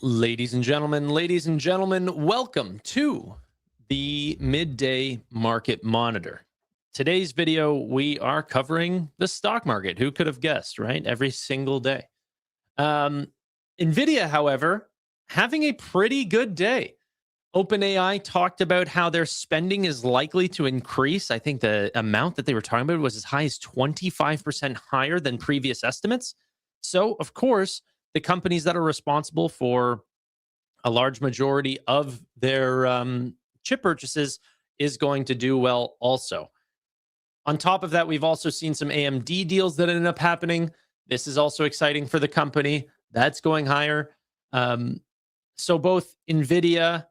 Ladies and gentlemen, welcome to the Midday Market Monitor. Today's video, we are covering the stock market. Who could have guessed, right? Every single day. NVIDIA, however, having a pretty good day. OpenAI talked about how their spending is likely to increase. I think the amount that they were talking about was as high as 25% higher than previous estimates. So, of course, the companies that are responsible for a large majority of their chip purchases is going to do well also. On top of that, we've also seen some AMD deals that ended up happening. This is also exciting for the company. That's going higher. So both NVIDIA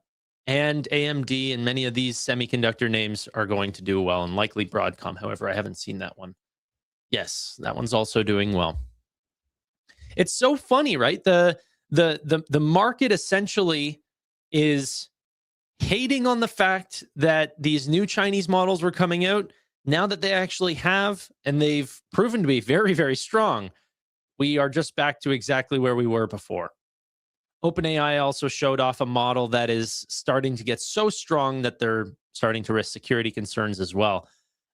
and AMD and many of these semiconductor names are going to do well, and likely Broadcom. However, I haven't seen that one. Yes, that one's also doing well. It's so funny, right? The market essentially is hating on the fact that these new Chinese models were coming out. Now that they actually have, and they've proven to be very, very strong, we are just back to exactly where we were before. OpenAI also showed off a model that is starting to get so strong that they're starting to risk security concerns as well.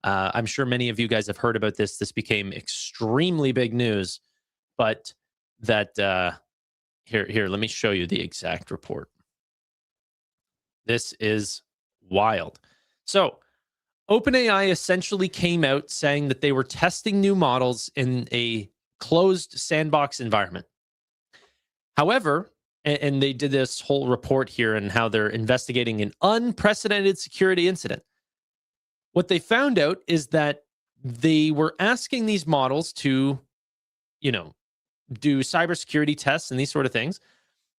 I'm sure many of you guys have heard about this. This became extremely big news, but that here, let me show you the exact report. This is wild. So OpenAI essentially came out saying that they were testing new models in a closed sandbox environment. However, and they did this whole report here and how they're investigating an unprecedented security incident. What they found out is that they were asking these models to, do cybersecurity tests and these sort of things.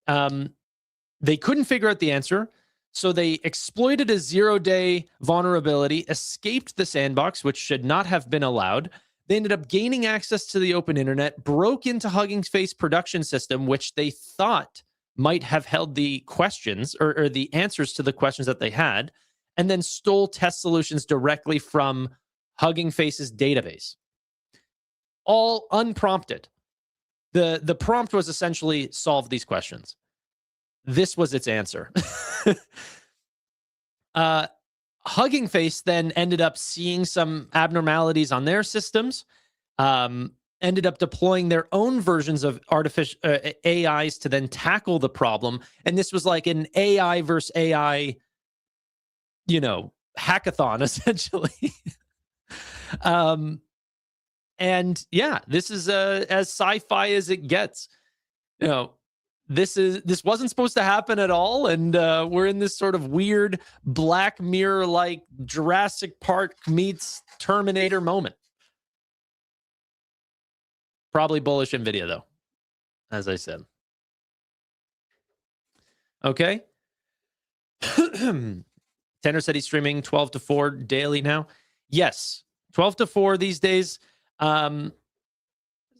They couldn't figure out the answer. So they exploited a 0-day vulnerability, escaped the sandbox, which should not have been allowed. They ended up gaining access to the open internet, broke into Hugging Face production system, which they thought might have held the questions or the answers to the questions that they had, and then stole test solutions directly from Hugging Face's database. All unprompted. The prompt was essentially solve these questions. This was its answer. Hugging Face then ended up seeing some abnormalities on their systems, ended up deploying their own versions of artificial AIs to then tackle the problem. And this was like an AI versus AI, hackathon, essentially. And yeah, this is as sci-fi as it gets. This wasn't supposed to happen at all, and we're in this sort of weird Black Mirror-like Jurassic Park meets Terminator moment. Probably bullish NVIDIA, though, as I said. Okay. Tanner said he's streaming 12 to 4 daily now. Yes, 12 to 4 these days.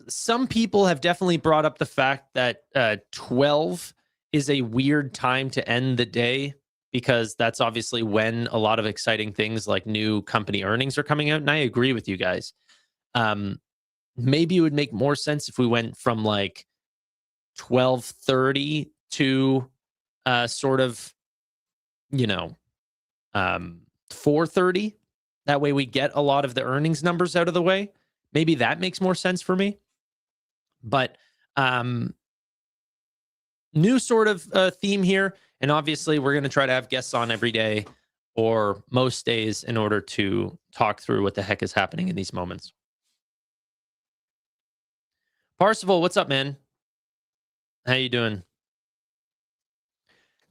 Some people have definitely brought up the fact that 12 is a weird time to end the day, because that's obviously when a lot of exciting things like new company earnings are coming out. And I agree with you guys. Maybe it would make more sense if we went from like 12:30 to sort of, 4:30. That way we get a lot of the earnings numbers out of the way. Maybe that makes more sense for me. But new sort of theme here. And obviously, we're going to try to have guests on every day or most days in order to talk through what the heck is happening in these moments. Parsival, what's up, man? How you doing?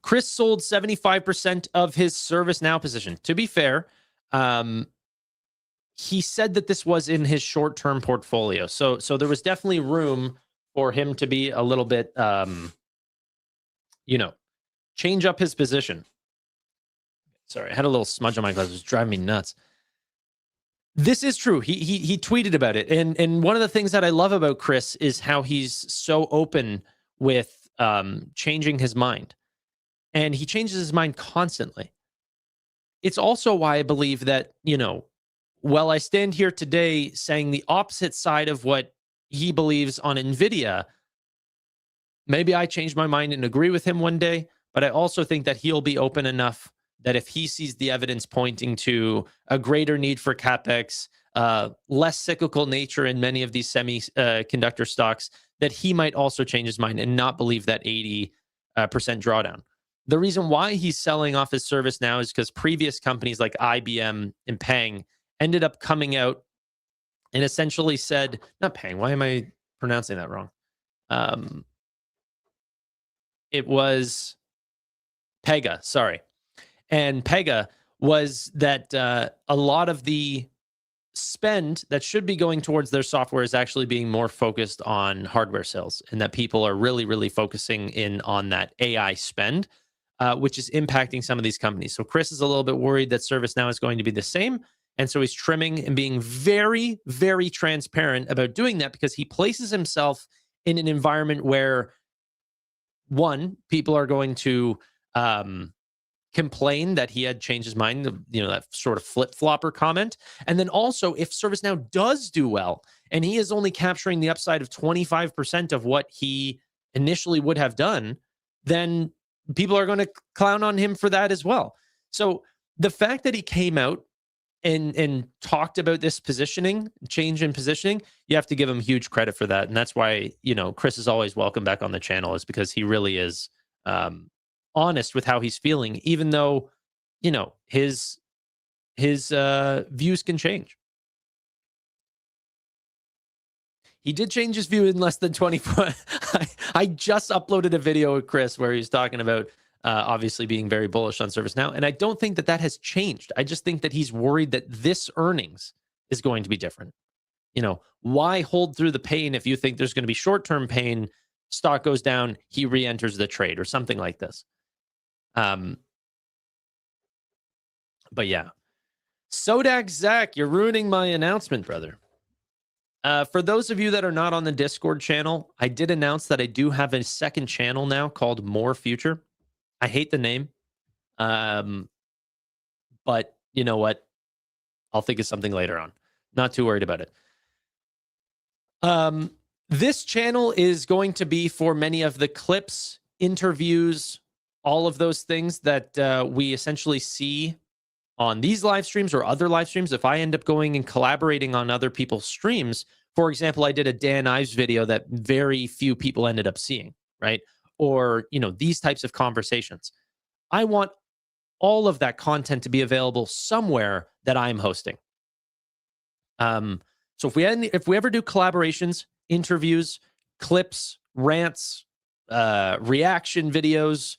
Chris sold 75% of his ServiceNow position. To be fair, he said that this was in his short-term portfolio. So there was definitely room for him to be a little bit, change up his position. Sorry, I had a little smudge on my glasses. It was driving me nuts. This is true. He tweeted about it. And one of the things that I love about Chris is how he's so open with changing his mind. And he changes his mind constantly. It's also why I believe that, while I stand here today saying the opposite side of what he believes on NVIDIA, Maybe I change my mind and agree with him one day, but I also think that he'll be open enough that if he sees the evidence pointing to a greater need for capex, less cyclical nature in many of these semiconductor stocks, that he might also change his mind and not believe that 80% drawdown. The reason why he's selling off his ServiceNow is because previous companies like IBM and Pang ended up coming out and essentially said, not Pang, why am I pronouncing that wrong? It was Pega, sorry. And Pega was that a lot of the spend that should be going towards their software is actually being more focused on hardware sales, and that people are really, really focusing in on that AI spend, which is impacting some of these companies. So Chris is a little bit worried that ServiceNow is going to be the same. And so he's trimming and being very, very transparent about doing that because he places himself in an environment where, one, people are going to complain that he had changed his mind, that sort of flip-flopper comment. And then also, if ServiceNow does do well, and he is only capturing the upside of 25% of what he initially would have done, then people are going to clown on him for that as well. So the fact that he came out and talked about this change in positioning, you have to give him huge credit for that. And that's why, Chris is always welcome back on the channel, is because he really is honest with how he's feeling, even though, his views can change. He did change his view in less than 24. I just uploaded a video with Chris where he's talking about obviously being very bullish on ServiceNow. And I don't think that has changed. I just think that he's worried that this earnings is going to be different. Why hold through the pain if you think there's going to be short-term pain? Stock goes down, he re-enters the trade or something like this. But yeah. Sodak Zach, you're ruining my announcement, brother. For those of you that are not on the Discord channel, I did announce that I do have a second channel now called More Future. I hate the name. But you know what? I'll think of something later on. Not too worried about it. This channel is going to be for many of the clips, interviews, all of those things that we essentially see on these live streams or other live streams. If I end up going and collaborating on other people's streams, for example, I did a Dan Ives video that very few people ended up seeing, right? Or, these types of conversations. I want all of that content to be available somewhere that I'm hosting. So if we ever do collaborations, interviews, clips, rants, reaction videos,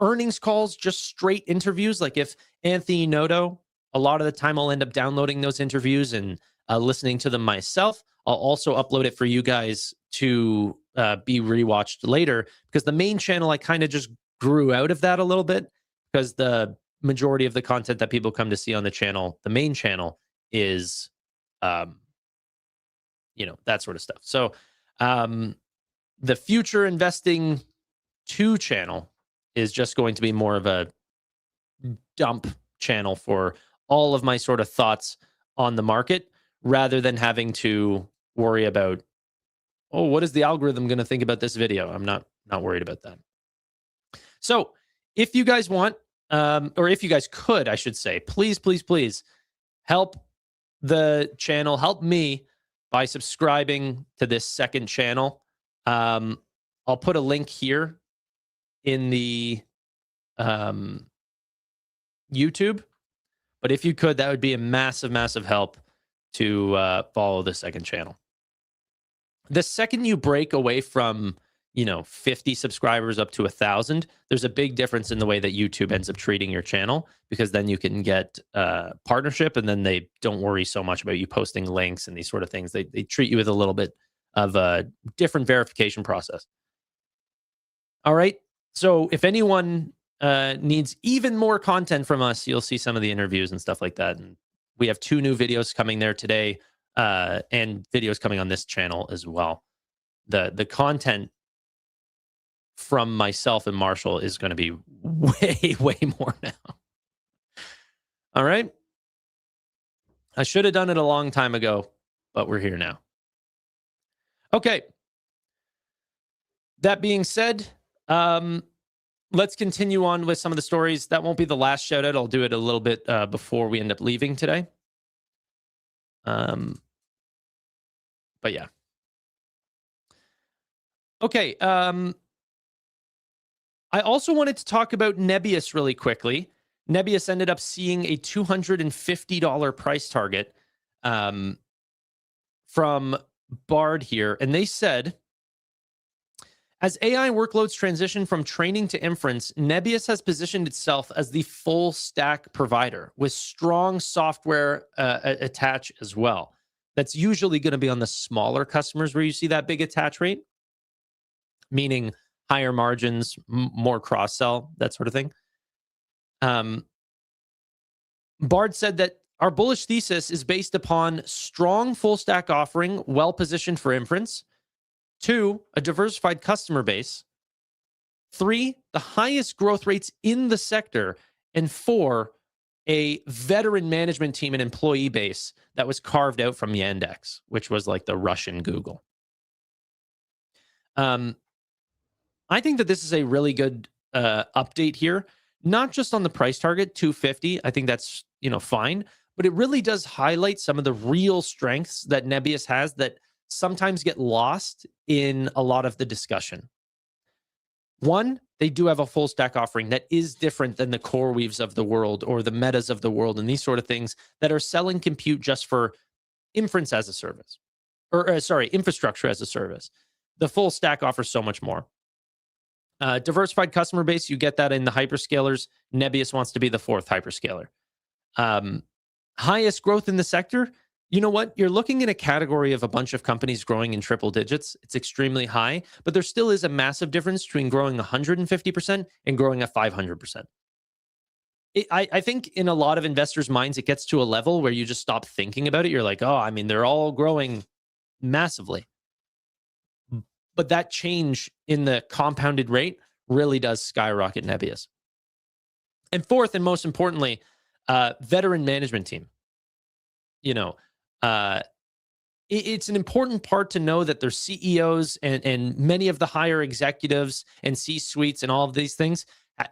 earnings calls, just straight interviews, like if Anthony Noto, a lot of the time I'll end up downloading those interviews and listening to them myself. I'll also upload it for you guys to be rewatched later, because the main channel, I kind of just grew out of that a little bit, because the majority of the content that people come to see on the channel, the main channel, is that sort of stuff. So the Future Investing 2 channel is just going to be more of a dump channel for all of my sort of thoughts on the market, rather than having to worry about, what is the algorithm going to think about this video? I'm not worried about that. So if you guys want, or if you guys could, I should say, please, please, please help the channel, help me by subscribing to this second channel. I'll put a link here in the YouTube, but if you could, that would be a massive, massive help to follow the second channel. The second you break away from 50 subscribers up to 1,000, there's a big difference in the way that YouTube ends up treating your channel, because then you can get partnership, and then they don't worry so much about you posting links and these sort of things. They treat you with a little bit of a different verification process. All right. So if anyone needs even more content from us, you'll see some of the interviews and stuff like that. And we have 2 new videos coming there today, and videos coming on this channel as well. The content from myself and Marshall is going to be way, way more now. All right. I should have done it a long time ago, but we're here now. Okay. That being said, let's continue on with some of the stories. That won't be the last shout out. I'll do it a little bit before we end up leaving today. But yeah. Okay. I also wanted to talk about Nebius really quickly. Nebius ended up seeing a $250 price target from Bard here. And they said, as AI workloads transition from training to inference, Nebius has positioned itself as the full stack provider with strong software attach as well. That's usually going to be on the smaller customers where you see that big attach rate, meaning higher margins, more cross-sell, that sort of thing. Bard said that our bullish thesis is based upon strong full stack offering, well-positioned for inference. 2, a diversified customer base. 3, the highest growth rates in the sector. And 4, a veteran management team and employee base that was carved out from Yandex, which was like the Russian Google. I think that this is a really good update here, not just on the price target, 250. I think that's, fine, but it really does highlight some of the real strengths that Nebius has that sometimes get lost in a lot of the discussion. 1, they do have a full stack offering that is different than the CoreWeaves of the world or the Metas of the world and these sort of things that are selling compute just for inference as a service, or infrastructure as a service. The full stack offers so much more. Diversified customer base, you get that in the hyperscalers. Nebius wants to be the 4th hyperscaler. Highest growth in the sector. You know what? You're looking in a category of a bunch of companies growing in triple digits. It's extremely high, but there still is a massive difference between growing 150% and growing at 500%. I think in a lot of investors' minds, it gets to a level where you just stop thinking about it. You're like, they're all growing massively. But that change in the compounded rate really does skyrocket Nebius. And 4th, and most importantly, veteran management team. It's an important part to know that their CEOs and many of the higher executives and C-suites and all of these things,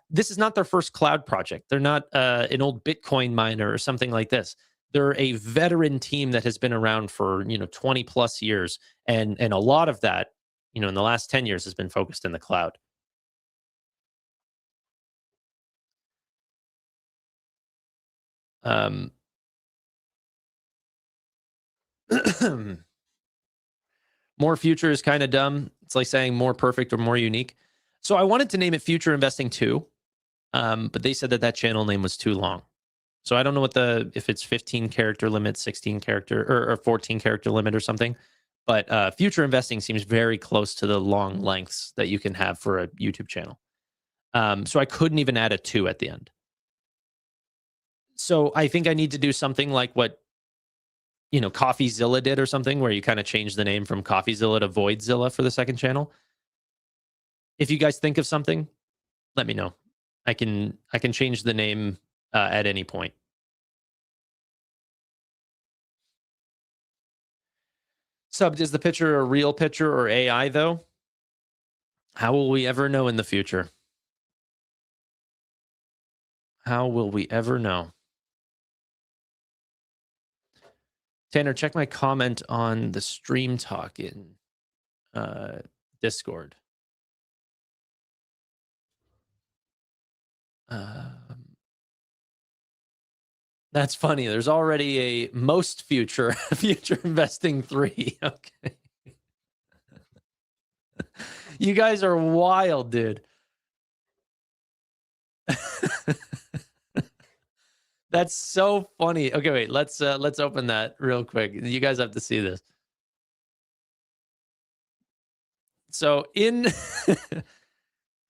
this is not their first cloud project. They're not an old Bitcoin miner or something like this. They're a veteran team that has been around for 20 plus years, and a lot of that in the last 10 years has been focused in the cloud. More future is kind of dumb. It's like saying more perfect or more unique. So I wanted to name it Future Investing 2, but they said that channel name was too long. So I don't know if it's 15 character limit, 16 character, or 14 character limit or something. But Future Investing seems very close to the long lengths that you can have for a YouTube channel. So I couldn't even add a 2 at the end. So I think I need to do something like what CoffeeZilla did or something, where you kind of change the name from CoffeeZilla to VoidZilla for the second channel. If you guys think of something, let me know. I can change the name at any point. Sub, is the picture a real picture or AI though? How will we ever know in the future? How will we ever know? Tanner, check my comment on the stream talk in Discord. That's funny. There's already a most future investing 3. Okay. You guys are wild, dude. That's so funny. Okay, wait. Let's open that real quick. You guys have to see this. So in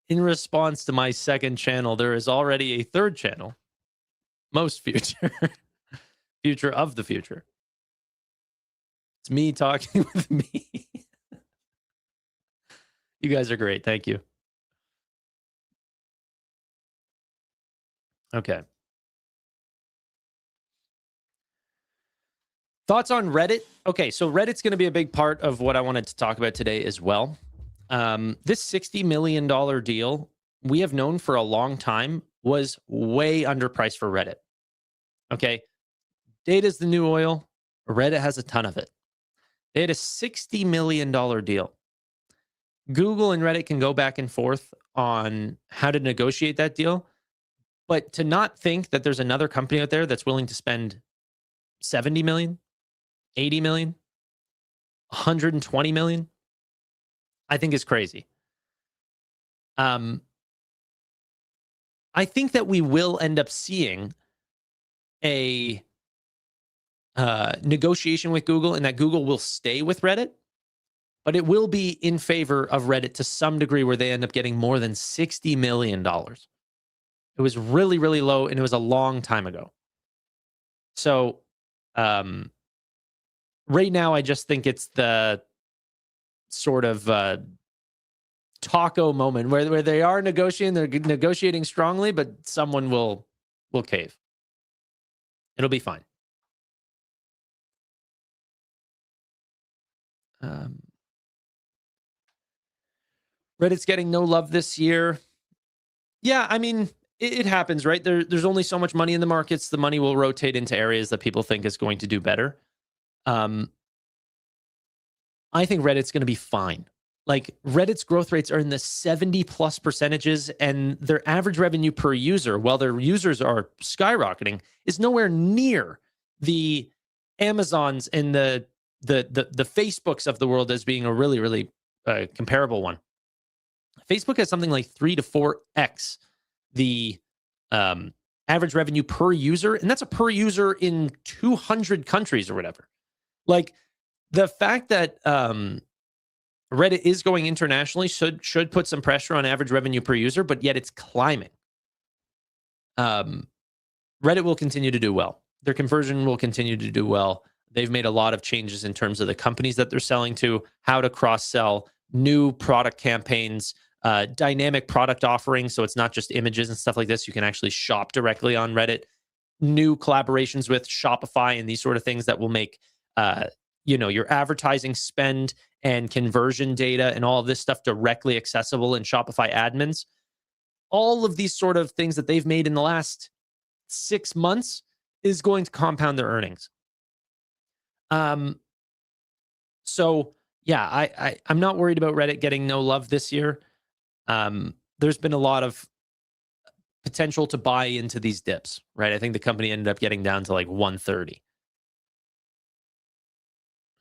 response to my second channel, there is already a third channel, most future, future of the future. It's me talking with me. You guys are great. Thank you. Okay. Thoughts on Reddit? Okay, so Reddit's going to be a big part of what I wanted to talk about today as well. This $60 million deal, we have known for a long time, was way underpriced for Reddit. Okay. Data's the new oil. Reddit has a ton of it. They had a $60 million deal. Google and Reddit can go back and forth on how to negotiate that deal. But to not think that there's another company out there that's willing to spend 70 million, 80 million, 120 million, I think is crazy. I think that we will end up seeing a negotiation with Google, and that Google will stay with Reddit, but it will be in favor of Reddit to some degree, where they end up getting more than $60 million. It was really, really low, and it was a long time ago. So right now, I just think it's the sort of taco moment where they are negotiating. They're negotiating strongly, but someone will cave. It'll be fine. Reddit's getting no love this year. Yeah, I mean, it happens, right? There's only so much money in the markets. The money will rotate into areas that people think is going to do better. I think Reddit's going to be fine. Like, Reddit's growth rates are in the 70+ percentages, and their average revenue per user, while their users are skyrocketing, is nowhere near the Amazons and the Facebooks of the world as being a really, really comparable one. Facebook has something like 3 to 4x the average revenue per user, and that's a per user in 200 countries or whatever. Like, the fact that Reddit is going internationally should put some pressure on average revenue per user, but yet it's climbing. Reddit will continue to do well. Their conversion will continue to do well. They've made a lot of changes in terms of the companies that they're selling to, how to cross-sell, new product campaigns, dynamic product offerings. So it's not just images and stuff like this. You can actually shop directly on Reddit. New collaborations with Shopify and these sort of things that will make your advertising spend and conversion data and all of this stuff directly accessible in Shopify admins. All of these sort of things that they've made in the last 6 months is going to compound their earnings. So yeah, I'm not worried about Reddit getting no love this year. There's been a lot of potential to buy into these dips, right? I think the company ended up getting down to like 130.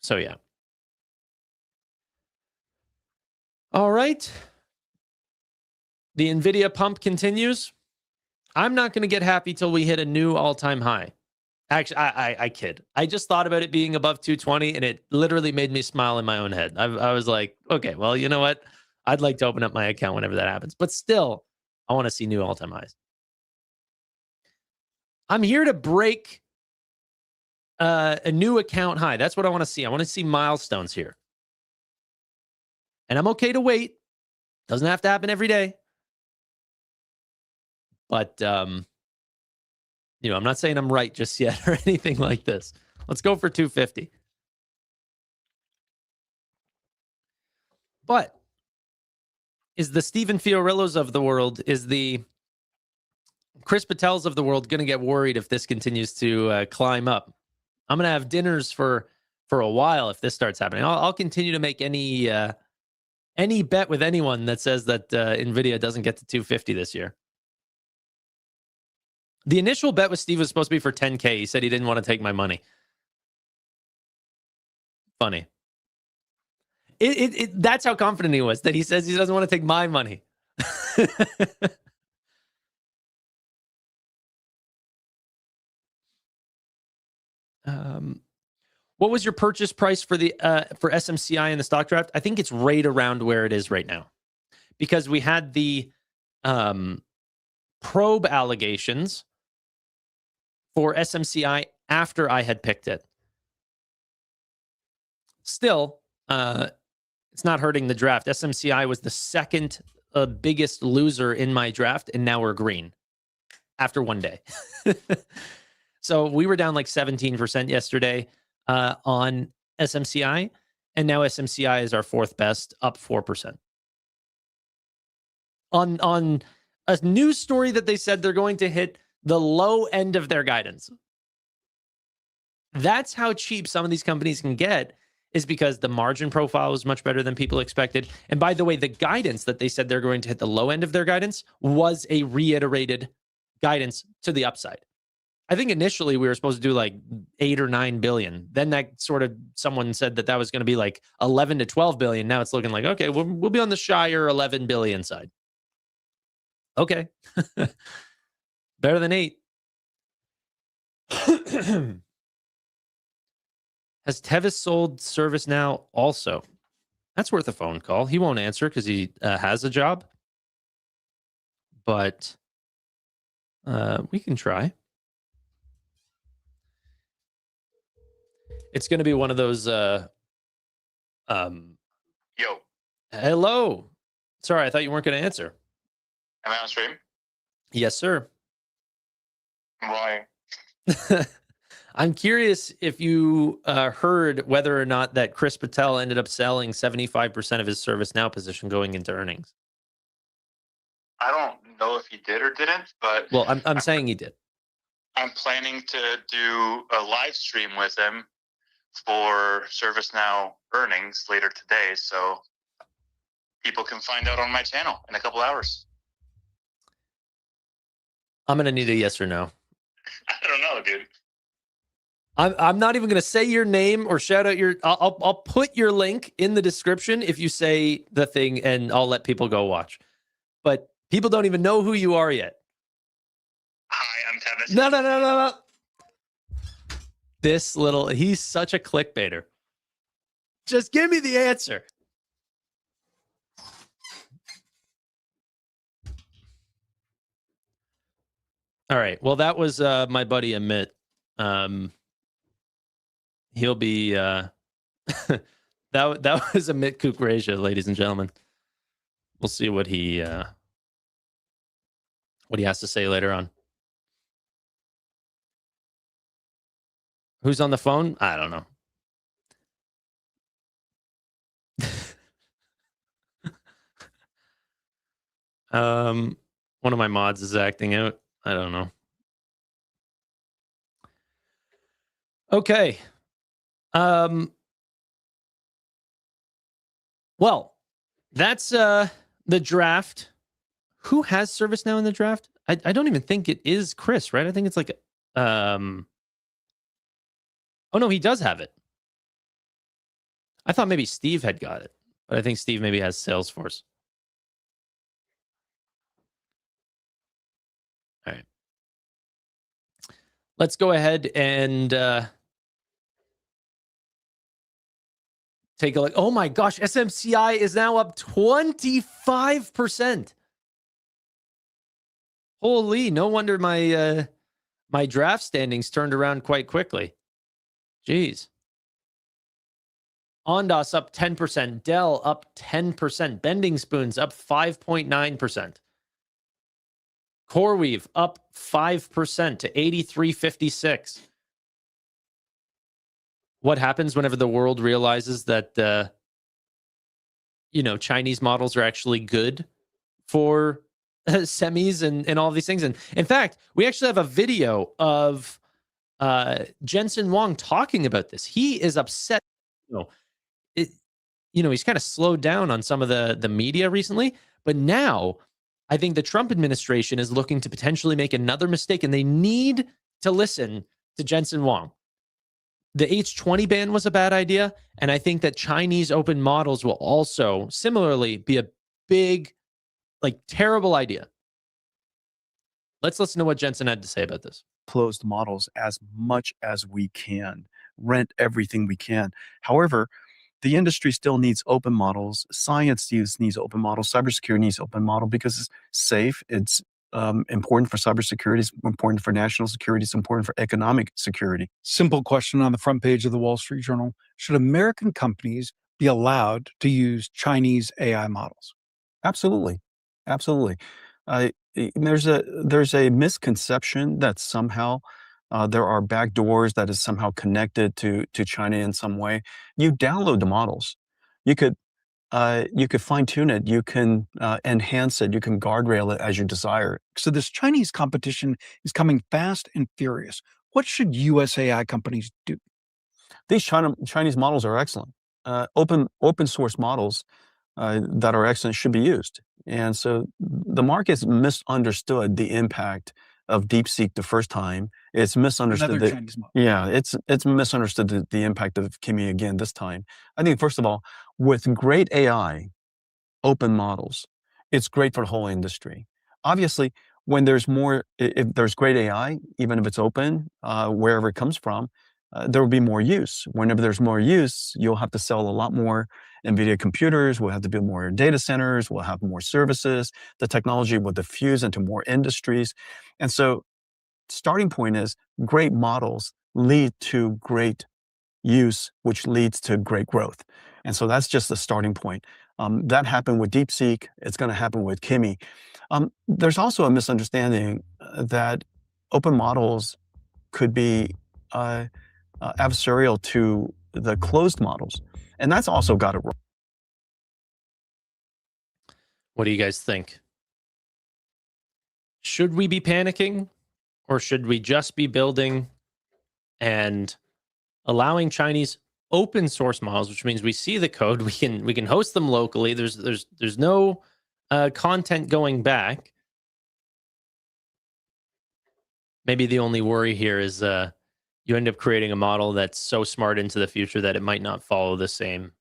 So yeah. All right. The NVIDIA pump continues. I'm not going to get happy till we hit a new all-time high. Actually, I kid. I just thought about it being above 220, and it literally made me smile in my own head. I was like, okay, well, you know what? I'd like to open up my account whenever that happens. But still, I want to see new all-time highs. I'm here to break a new account high. That's what I want to see. I want to see milestones here. And I'm okay to wait. Doesn't have to happen every day. But, I'm not saying I'm right just yet or anything like this. Let's go for 250. But is the Stephen Fiorillos of the world, is the Chris Patels of the world going to get worried if this continues to climb up? I'm going to have dinners for a while if this starts happening. I'll continue to make any bet with anyone that says that NVIDIA doesn't get to 250 this year. The initial bet with Steve was supposed to be for 10K. He said he didn't want to take my money. Funny. That's how confident he was, that he says he doesn't want to take my money. What was your purchase price for the for SMCI in the stock draft? I think it's right around where it is right now, because we had the probe allegations for SMCI after I had picked it. Still, it's not hurting the draft. SMCI was the second biggest loser in my draft, and now we're green after one day. So we were down like 17% yesterday on SMCI, and now SMCI is our fourth best, up 4%. on a news story that they said they're going to hit the low end of their guidance. That's how cheap some of these companies can get, is because the margin profile is much better than people expected. And by the way, the guidance that they said they're going to hit the low end of their guidance was a reiterated guidance to the upside. I think initially we were supposed to do like 8 or 9 billion. Then that sort of, someone said that was going to be like 11 to 12 billion. Now it's looking like, okay, we'll be on the shyer 11 billion side. Okay. Better than 8. Has Tevis sold ServiceNow also? That's worth a phone call. He won't answer because he has a job. But we can try. It's going to be one of those... Yo. Hello. Sorry, I thought you weren't going to answer. Am I on stream? Yes, sir. Why? I'm curious if you heard whether or not that Chris Patel ended up selling 75% of his ServiceNow position going into earnings. I don't know if he did or didn't, but... Well, I'm saying he did. I'm planning to do a live stream with him for ServiceNow earnings later today, so people can find out on my channel in a couple hours. I'm going to need a yes or no. I don't know, dude. I'm not even going to say your name or shout out your... I'll put your link in the description if you say the thing, and I'll let people go watch. But people don't even know who you are yet. Hi, I'm Tevis. No. He's such a clickbaiter. Just give me the answer. All right. Well, that was my buddy Amit. He'll be that was Amit Kukreja, ladies and gentlemen. We'll see what he has to say later on. Who's on the phone? I don't know. One of my mods is acting out. I don't know. Okay. Well, that's the draft. Who has ServiceNow in the draft? I don't even think it is Chris, right? I think it's like oh no, he does have it. I thought maybe Steve had got it, but I think Steve maybe has Salesforce. All right. Let's go ahead and take a look. Oh my gosh, SMCI is now up 25%. Holy, no wonder my my draft standings turned around quite quickly. Jeez. Ondas up 10%, Dell up 10%, Bending Spoons up 5.9%. CoreWeave up 5% to 83.56. What happens whenever the world realizes that Chinese models are actually good for semis and all these things? And in fact, we actually have a video of Jensen Huang talking about this. He is upset. He's kind of slowed down on some of the media recently, but now I think the Trump administration is looking to potentially make another mistake, and they need to listen to Jensen Huang. The H20 ban was a bad idea, and I think that Chinese open models will also similarly be a big, terrible idea. Let's listen to what Jensen had to say about this. Closed models as much as we can, rent everything we can. However, the industry still needs open models. Science needs open models. Cybersecurity needs open model because it's safe. It's important for cybersecurity. It's important for national security. It's important for economic security. Simple question on the front page of the Wall Street Journal. Should American companies be allowed to use Chinese AI models? Absolutely. Absolutely. There's a misconception that somehow there are backdoors that is somehow connected to China in some way. You download the models. You could you could fine tune it, you can enhance it, you can guardrail it as you desire. So this Chinese competition is coming fast and furious. What should US AI companies do? These Chinese models are excellent. Open source models that are excellent should be used. And so the market's misunderstood the impact of DeepSeek the first time. It's misunderstood. Another Chinese model. Yeah, it's misunderstood the impact of Kimi again this time. I think first of all, with great AI, open models, it's great for the whole industry. Obviously, when there's more, if there's great AI, even if it's open, wherever it comes from, there will be more use. Whenever there's more use, you'll have to sell a lot more NVIDIA computers, we'll have to build more data centers, we'll have more services, the technology will diffuse into more industries. And so starting point is great models lead to great use, which leads to great growth. And so that's just the starting point. That happened with DeepSeek, it's gonna happen with Kimi. There's also a misunderstanding that open models could be adversarial to the closed models. And that's also got it wrong. What do you guys think? Should we be panicking, or should we just be building and allowing Chinese open source models, which means we see the code, we can host them locally. There's no content going back. Maybe the only worry here is you end up creating a model that's so smart into the future that it might not follow the same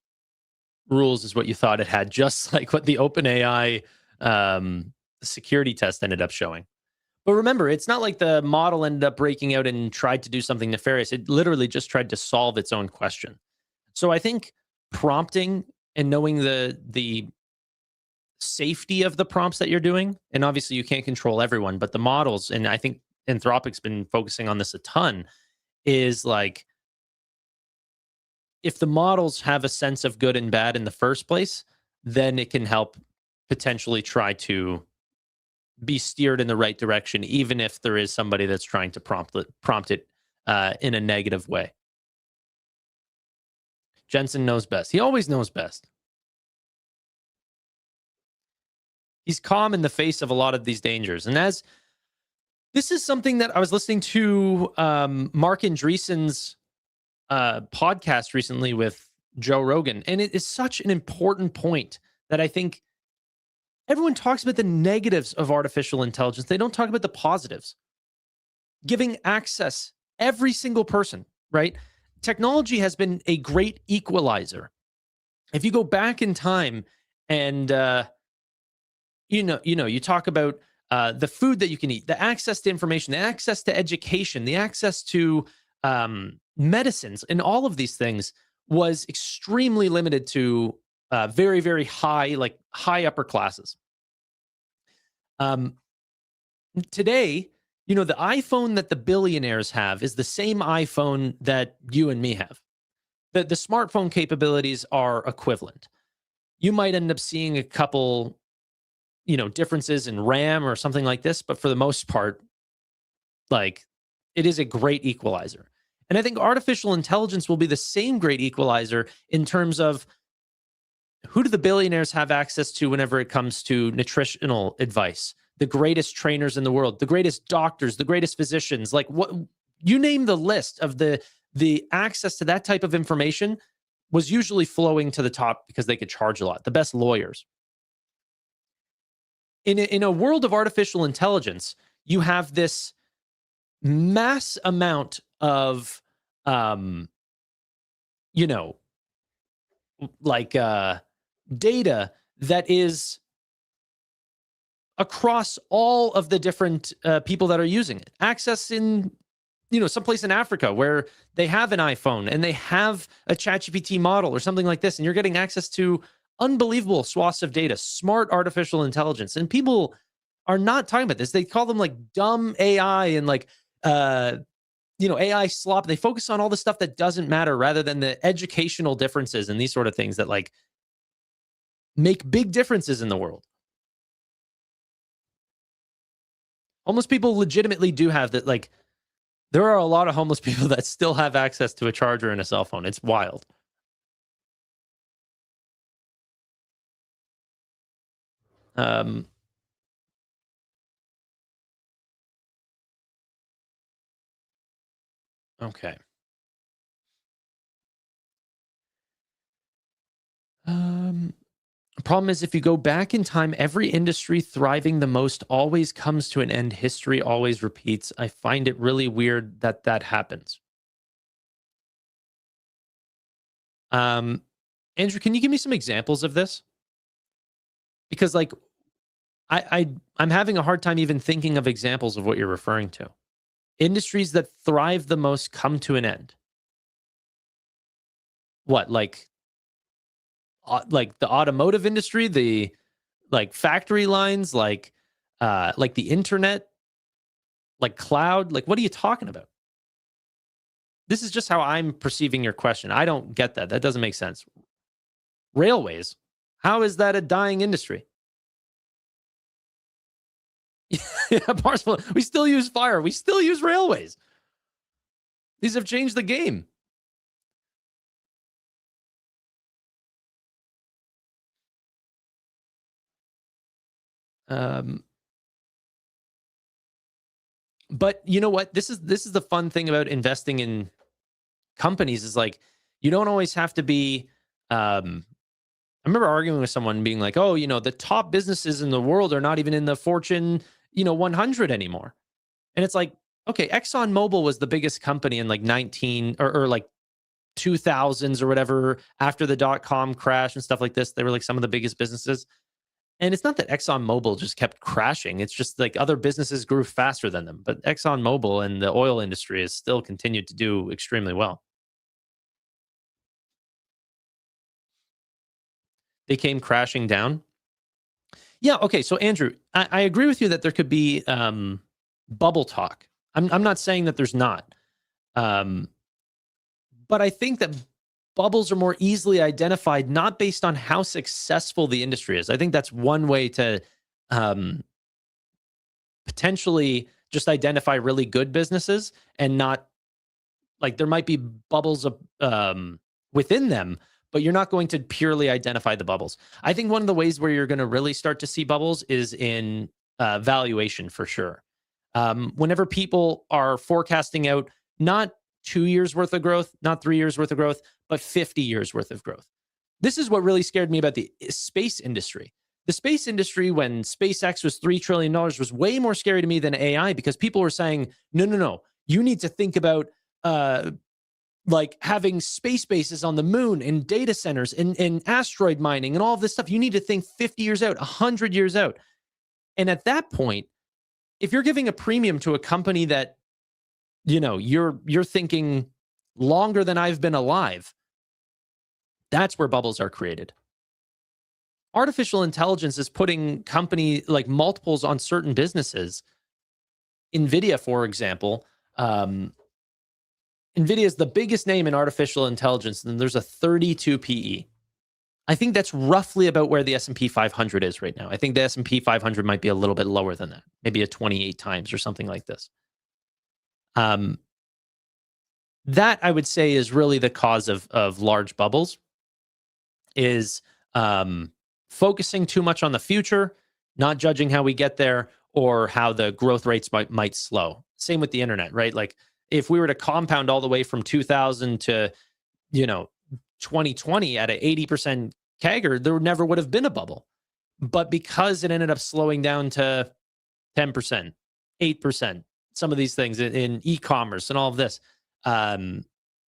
rules as what you thought it had, just like what the OpenAI security test ended up showing. But remember, it's not like the model ended up breaking out and tried to do something nefarious. It literally just tried to solve its own question. So I think prompting and knowing the safety of the prompts that you're doing, and obviously you can't control everyone, but the models, and I think Anthropic's been focusing on this a ton, is like, if the models have a sense of good and bad in the first place, then it can help potentially try to be steered in the right direction, even if there is somebody that's trying to prompt it in a negative way. Jensen knows best. He always knows best. He's calm in the face of a lot of these dangers. And as this is something that I was listening to Mark Andreessen's podcast recently with Joe Rogan, and it is such an important point that I think everyone talks about the negatives of artificial intelligence. They don't talk about the positives. Giving access, every single person, right? Technology has been a great equalizer. If you go back in time and, you talk about the food that you can eat, the access to information, the access to education, the access to medicines, and all of these things was extremely limited to very, very high, like high upper classes. Today, the iPhone that the billionaires have is the same iPhone that you and me have. The smartphone capabilities are equivalent. You might end up seeing a couple, differences in RAM or something like this, but for the most part, like, it is a great equalizer. And I think artificial intelligence will be the same great equalizer in terms of who do the billionaires have access to whenever it comes to nutritional advice, the greatest trainers in the world, the greatest doctors, the greatest physicians, like what you name the list of the access to that type of information was usually flowing to the top because they could charge a lot, the best lawyers. In a world of artificial intelligence, you have this mass amount of, data that is across all of the different people that are using it. Access in, someplace in Africa where they have an iPhone and they have a ChatGPT model or something like this, and you're getting access to unbelievable swaths of data, smart artificial intelligence. And people are not talking about this. They call them like dumb AI and like, AI slop. They focus on all the stuff that doesn't matter rather than the educational differences and these sort of things that like make big differences in the world. Homeless people legitimately do have that. Like, there are a lot of homeless people that still have access to a charger and a cell phone. It's wild. Okay. Problem is, if you go back in time, every industry thriving the most always comes to an end. History always repeats. I find it really weird that that happens. Andrew, can you give me some examples of this? Because like I'm having a hard time even thinking of examples of what you're referring to. Industries that thrive the most come to an end. What, like the automotive industry, the like factory lines, like the internet, like cloud? Like, what are you talking about? This is just how I'm perceiving your question. I don't get that. That doesn't make sense. Railways, how is that a dying industry? Yeah, Barcelona, we still use fire. We still use railways. These have changed the game. But you know what? This is the fun thing about investing in companies is like, you don't always have to be. I remember arguing with someone being like, "Oh, the top businesses in the world are not even in the Fortune, 100 anymore." And it's like, okay, ExxonMobil was the biggest company in like 19 or like 2000s or whatever, after the dot-com crash and stuff like this. They were like some of the biggest businesses. And it's not that ExxonMobil just kept crashing. It's just like other businesses grew faster than them. But ExxonMobil and the oil industry has still continued to do extremely well. They came crashing down. Yeah, okay. So Andrew, I agree with you that there could be bubble talk. I'm not saying that there's not. But I think that bubbles are more easily identified, not based on how successful the industry is. I think that's one way to potentially just identify really good businesses, and not like there might be bubbles within them, but you're not going to purely identify the bubbles. I think one of the ways where you're going to really start to see bubbles is in valuation, for sure. Whenever people are forecasting out not 2 years worth of growth, not 3 years worth of growth, but 50 years worth of growth. This is what really scared me about the space industry. The space industry, when SpaceX was $3 trillion, was way more scary to me than AI, because people were saying, no, you need to think about like having space bases on the moon and data centers and asteroid mining and all of this stuff. You need to think 50 years out, 100 years out. And at that point, if you're giving a premium to a company that, you're thinking longer than I've been alive, that's where bubbles are created. Artificial intelligence is putting company like multiples on certain businesses. NVIDIA, for example, NVIDIA is the biggest name in artificial intelligence, and there's a 32 PE. I think that's roughly about where the S&P 500 is right now. I think the S&P 500 might be a little bit lower than that, maybe a 28 times or something like this. That I would say is really the cause of large bubbles, is focusing too much on the future, not judging how we get there or how the growth rates might slow. Same with the internet, right? Like if we were to compound all the way from 2000 to 2020 at an 80% CAGR, there never would have been a bubble. But because it ended up slowing down to 10%, 8%, some of these things in e-commerce and all of this, then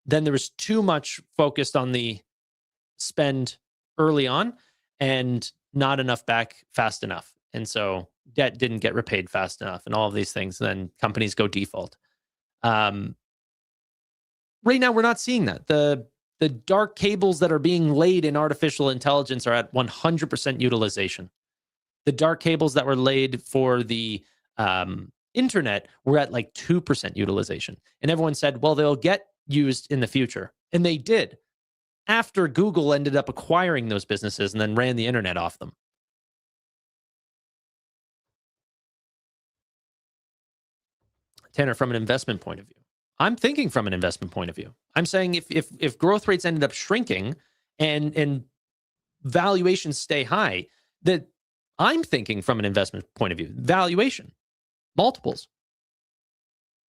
there was too much focused on the spend early on and not enough back fast enough. And so debt didn't get repaid fast enough and all of these things. Then companies go default. Right now, we're not seeing that. The dark cables that are being laid in artificial intelligence are at 100% utilization. The dark cables that were laid for the internet were at like 2% utilization. And everyone said, well, they'll get used in the future. And they did, after Google ended up acquiring those businesses and then ran the internet off them. Tanner, from an investment point of view, I'm thinking from an investment point of view. I'm saying if growth rates ended up shrinking and valuations stay high, that I'm thinking from an investment point of view, valuation, multiples.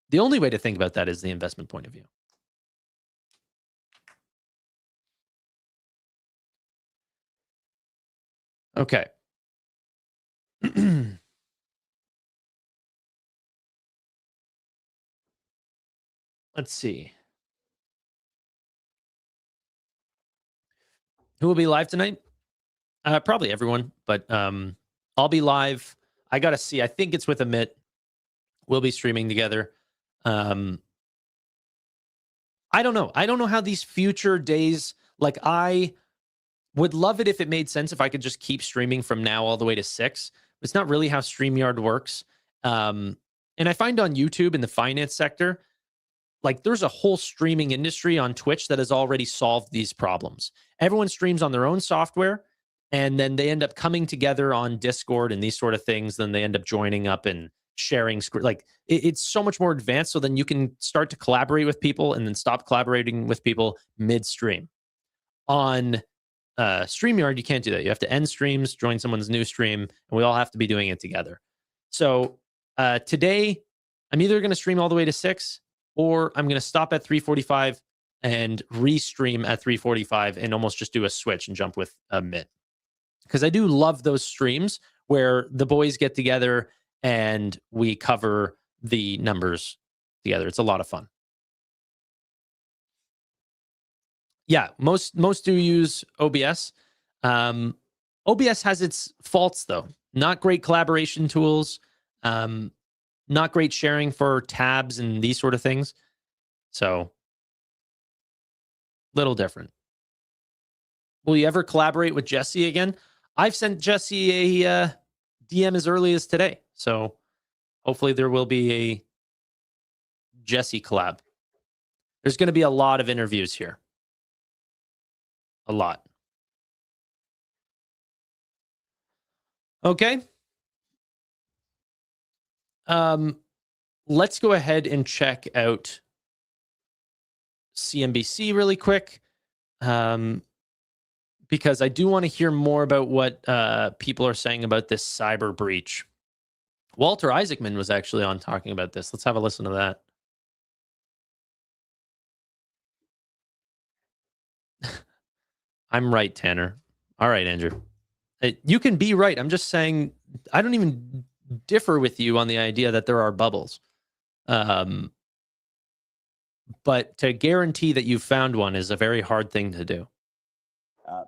The only way to think about that is the investment point of view. Okay. Let's see. Who will be live tonight? Probably everyone, but I'll be live. I got to see. I think it's with Amit. We'll be streaming together. I don't know. I don't know how these future days, like I would love it if it made sense if I could just keep streaming from now all the way to 6. It's not really how StreamYard works. And I find on YouTube in the finance sector, like there's a whole streaming industry on Twitch that has already solved these problems. Everyone streams on their own software, and then they end up coming together on Discord and these sort of things. Then they end up joining up and sharing. Like it's so much more advanced. So then you can start to collaborate with people and then stop collaborating with people midstream. On StreamYard, you can't do that. You have to end streams, join someone's new stream, and we all have to be doing it together. So today, I'm either going to stream all the way to 6, or I'm going to stop at 3:45 and restream at 3:45 and almost just do a switch and jump with a Mitt. Because I do love those streams where the boys get together and we cover the numbers together. It's a lot of fun. Yeah, most do use OBS. OBS has its faults, though. Not great collaboration tools. Not great sharing for tabs and these sort of things. So, little different. Will you ever collaborate with Jesse again? I've sent Jesse a DM as early as today. So, hopefully there will be a Jesse collab. There's going to be a lot of interviews here. A lot. Okay. Let's go ahead and check out CNBC really quick. Because I do want to hear more about what people are saying about this cyber breach. Walter Isaacman was actually on talking about this. Let's have a listen to that. I'm right, Tanner. All right, Andrew. You can be right. I'm just saying I don't even differ with you on the idea that there are bubbles. But to guarantee that you found one is a very hard thing to do.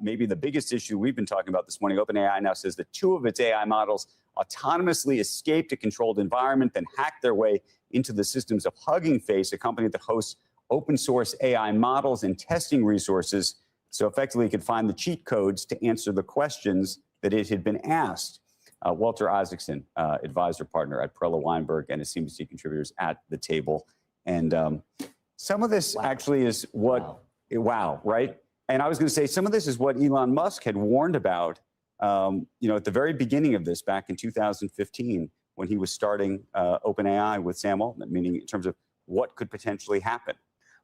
Maybe the biggest issue we've been talking about this morning, OpenAI now says that 2 of its AI models autonomously escaped a controlled environment, then hacked their way into the systems of Hugging Face, a company that hosts open source AI models and testing resources. So effectively, it could find the cheat codes to answer the questions that it had been asked. Walter Isaacson, advisor partner at Perella Weinberg, and a CNBC contributors at the table. And some of this actually is what, wow, right? And I was going to say, some of this is what Elon Musk had warned about, at the very beginning of this, back in 2015, when he was starting OpenAI with Sam Altman, meaning in terms of what could potentially happen.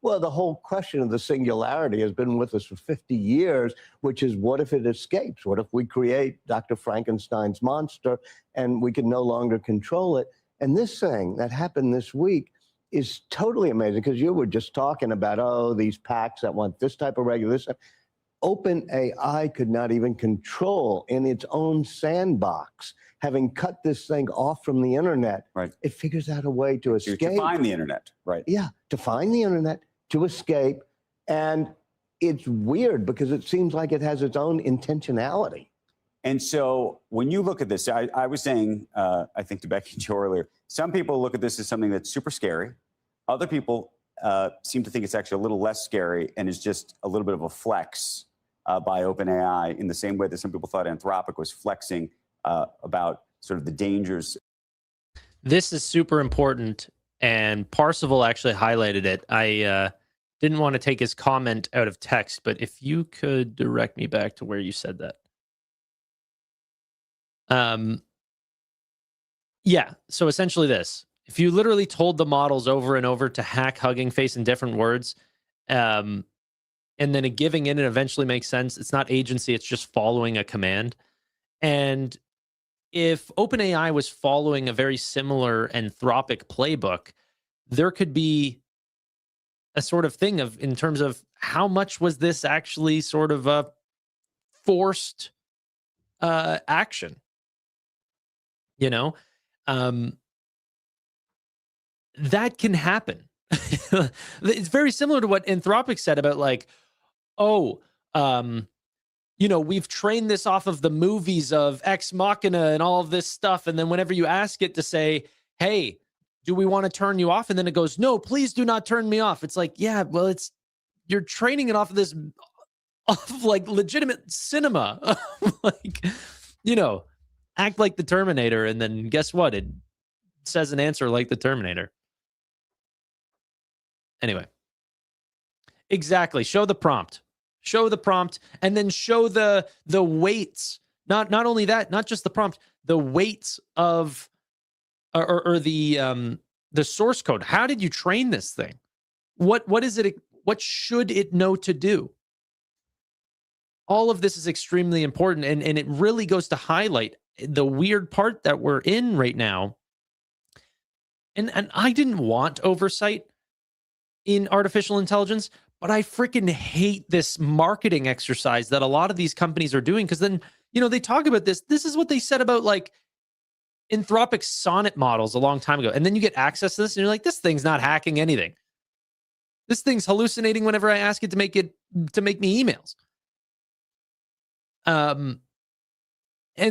Well, the whole question of the singularity has been with us for 50 years, which is what if it escapes? What if we create Dr. Frankenstein's monster and we can no longer control it? And this thing that happened this week is totally amazing, because you were just talking about, these PACs that want this type of regulation. OpenAI could not even control in its own sandbox, having cut this thing off from the internet. Right. It figures out a way to escape. To find the internet, right? Yeah, to find the internet, to escape. And it's weird because it seems like it has its own intentionality. And so when you look at this, I was saying, I think to Becky and Joe earlier, some people look at this as something that's super scary. Other people seem to think it's actually a little less scary and is just a little bit of a flex by OpenAI, in the same way that some people thought Anthropic was flexing about sort of the dangers. This is super important, and Parsival actually highlighted it. I didn't want to take his comment out of text, but if you could direct me back to where you said that. Yeah, so essentially this. If you literally told the models over and over to hack Hugging Face in different words, and then giving in and eventually makes sense, it's not agency, it's just following a command. And if OpenAI was following a very similar Anthropic playbook, there could be a sort of thing of, in terms of how much was this actually sort of a forced action, you know? That can happen. It's very similar to what Anthropic said about like, oh, you know, we've trained this off of the movies of Ex Machina and all of this stuff. And then whenever you ask it to say, hey, do we want to turn you off? And then it goes, no, please do not turn me off. It's like, yeah, well, you're training it off of this, off of like legitimate cinema. Like, you know, act like the Terminator. And then guess what? It says an answer like the Terminator. Anyway, exactly. Show the prompt. Show the prompt, and then show the weights. Not only that, not just the prompt, the weights of or the source code. How did you train this thing? What is it? What should it know to do? All of this is extremely important, and it really goes to highlight the weird part that we're in right now. And I didn't want oversight in artificial intelligence, but I freaking hate this marketing exercise that a lot of these companies are doing, because then, you know, they talk about this. This is what they said about like Anthropic Sonnet models a long time ago. And then you get access to this and you're like, this thing's not hacking anything. This thing's hallucinating whenever I ask it to make me emails. And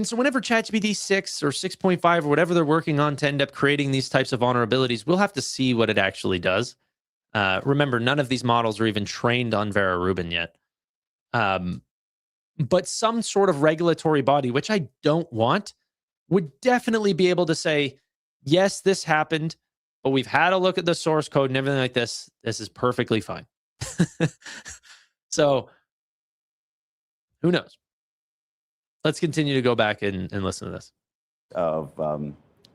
so whenever ChatGPT 6 or 6.5 or whatever they're working on to end up creating these types of vulnerabilities, we'll have to see what it actually does. Remember, none of these models are even trained on Vera Rubin yet. But some sort of regulatory body, which I don't want, would definitely be able to say, yes, this happened, but we've had a look at the source code and everything like this. This is perfectly fine. So who knows? Let's continue to go back and listen to this. Of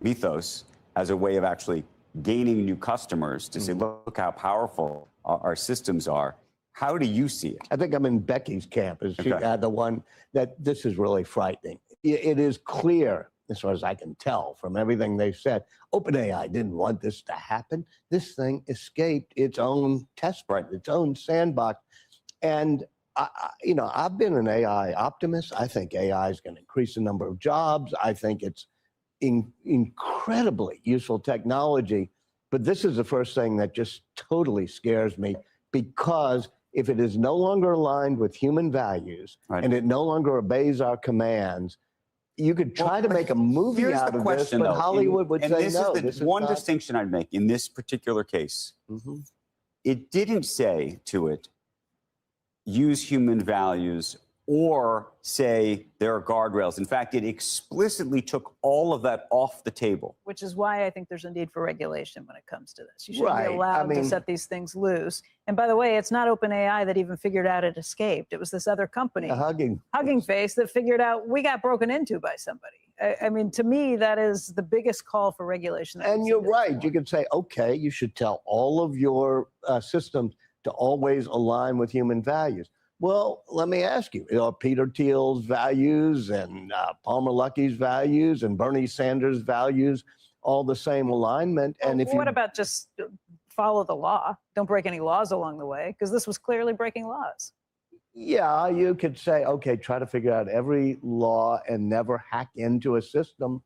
Mythos as a way of actually gaining new customers to say, look how powerful our systems are. How do you see it? I think I'm in Becky's camp. Is she the one that this is really frightening? It is clear, as far as I can tell from everything they've said, OpenAI didn't want this to happen. This thing escaped its own test bed, its own sandbox. And you know, I've been an AI optimist. I think AI is going to increase the number of jobs. I think it's incredibly useful technology, but this is the first thing that just totally scares me, because if it is no longer aligned with human values and it no longer obeys our commands, you could try to make a movie out of this, but Hollywood would say no. This is one distinction I'd make in this particular case. It didn't say to it, use human values or say there are guardrails. In fact, it explicitly took all of that off the table. Which is why I think there's a need for regulation when it comes to this. You shouldn't be allowed to set these things loose. And by the way, it's not OpenAI that even figured out it escaped. It was this other company, Hugging Face, that figured out we got broken into by somebody. I mean, to me, that is the biggest call for regulation. And you're right. You could say, okay, you should tell all of your systems to always align with human values. Well, let me ask you, are Peter Thiel's values and Palmer Luckey's values and Bernie Sanders' values all the same alignment? And what about just follow the law? Don't break any laws along the way, because this was clearly breaking laws. Yeah, you could say, okay, try to figure out every law and never hack into a system.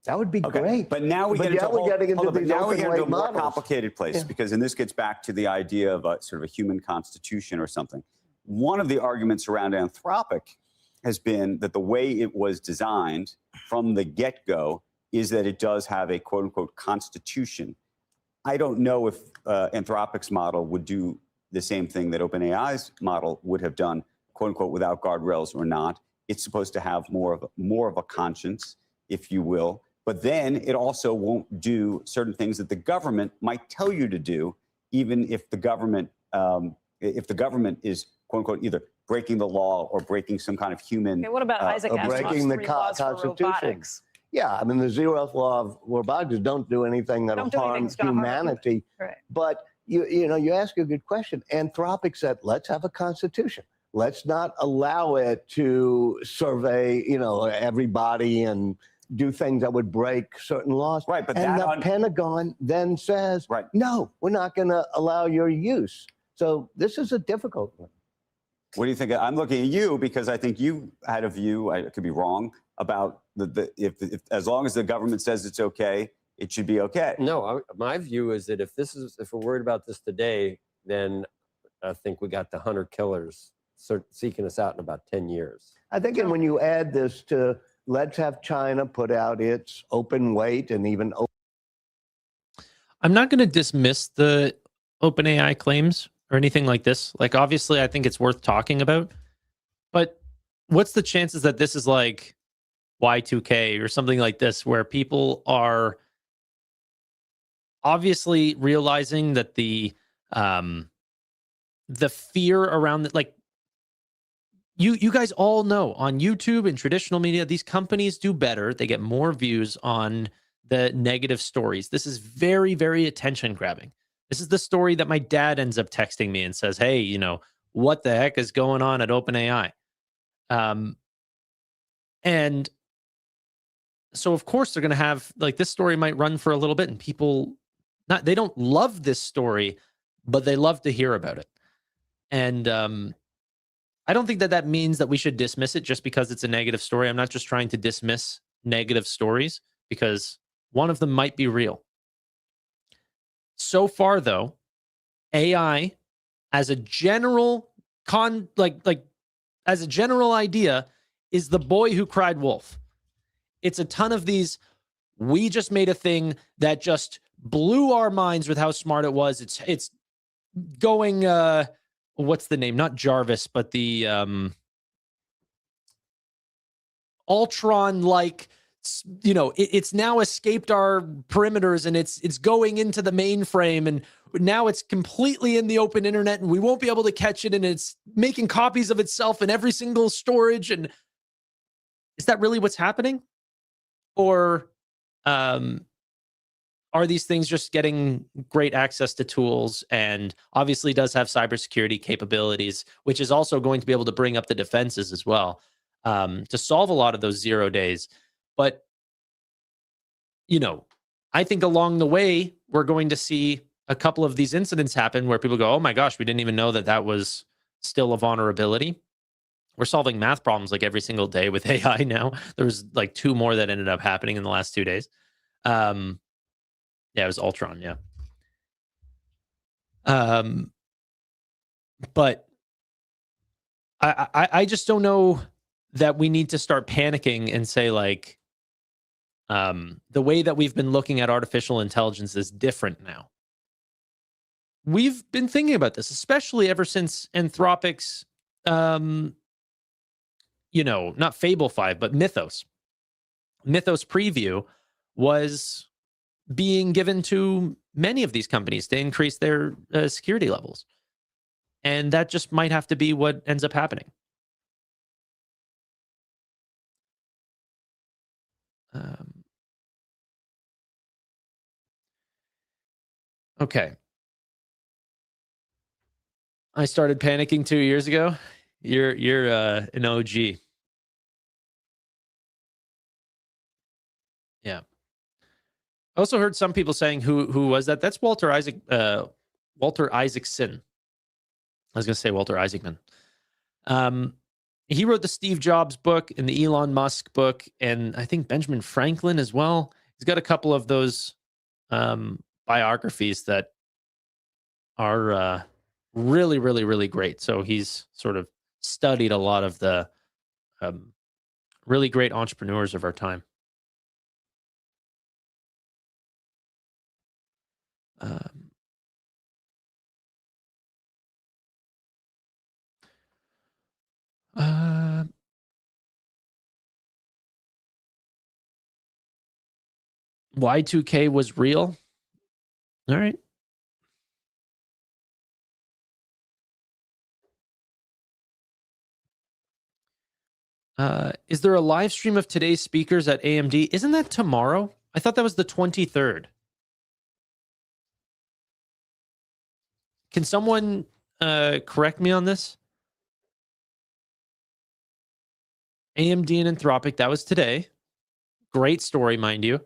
That would be great. But now we get into a more models. complicated place, because, and this gets back to the idea of a sort of a human constitution or something. One of the arguments around Anthropic has been that the way it was designed from the get-go is that it does have a quote-unquote constitution. I don't know if Anthropic's model would do the same thing that OpenAI's model would have done, quote-unquote, without guardrails or not. It's supposed to have more of a conscience, if you will. But then it also won't do certain things that the government might tell you to do, even if the government is, quote unquote, either breaking the law or breaking some kind of human. Okay, what about Isaac Asimov's breaking the Constitution? Yeah, I mean, the zeroth law of robotics, don't do anything that'll harm humanity. Right. But you ask a good question. Anthropic said, let's have a constitution. Let's not allow it to survey, everybody and do things that would break certain laws. Right, but and the Pentagon then says, no, we're not going to allow your use. So this is a difficult one. What do you think? I'm looking at you because I think you had a view, I could be wrong, about if as long as the government says it's okay, it should be okay. No, my view is that if we're worried about this today, then I think we got the hunter killers seeking us out in about 10 years. I think, and when you add this to, let's have China put out its open weight and even open. I'm not going to dismiss the OpenAI claims or anything like this. Like, obviously, I think it's worth talking about. But what's the chances that this is like Y2K or something like this, where people are obviously realizing that the fear around like you guys all know on YouTube and traditional media, these companies do better. They get more views on the negative stories. This is very, very attention grabbing. This is the story that my dad ends up texting me and says, hey, you know, what the heck is going on at OpenAI? And so of course they're going to have, like, this story might run for a little bit and people they don't love this story, but they love to hear about it. And I don't think that means that we should dismiss it just because it's a negative story. I'm not just trying to dismiss negative stories, because one of them might be real. So far, though, AI as a general as a general idea is the boy who cried wolf. It's a ton of these, we just made a thing that just blew our minds with how smart it was. It's going what's the name? Not Jarvis, but the Ultron-like, you know, it's now escaped our perimeters and it's going into the mainframe, and now it's completely in the open internet and we won't be able to catch it, and it's making copies of itself in every single storage. And is that really what's happening? Or are these things just getting great access to tools, and obviously does have cybersecurity capabilities, which is also going to be able to bring up the defenses as well, to solve a lot of those 0 days. But, you know, I think along the way, we're going to see a couple of these incidents happen where people go, oh my gosh, we didn't even know that was still a vulnerability. We're solving math problems like every single day with AI now. There was like 2 more that ended up happening in the last 2 days. Yeah, it was Ultron, yeah. But I just don't know that we need to start panicking and say, like, the way that we've been looking at artificial intelligence is different now. We've been thinking about this, especially ever since Anthropic's, you know, not Fable 5, but Mythos preview was being given to many of these companies to increase their security levels. And that just might have to be what ends up happening. Okay. I started panicking 2 years ago. You're an OG. Yeah. I also heard some people saying, who was that? That's Walter Isaacson. I was going to say Walter Isaacman. He wrote the Steve Jobs book and the Elon Musk book, and I think Benjamin Franklin as well. He's got a couple of those biographies that are really, really, really great. So he's sort of studied a lot of the really great entrepreneurs of our time. Y2K was real. All right. Is there a live stream of today's speakers at AMD? Isn't that tomorrow? I thought that was the 23rd. Can someone correct me on this? AMD and Anthropic, that was today. Great story, mind you.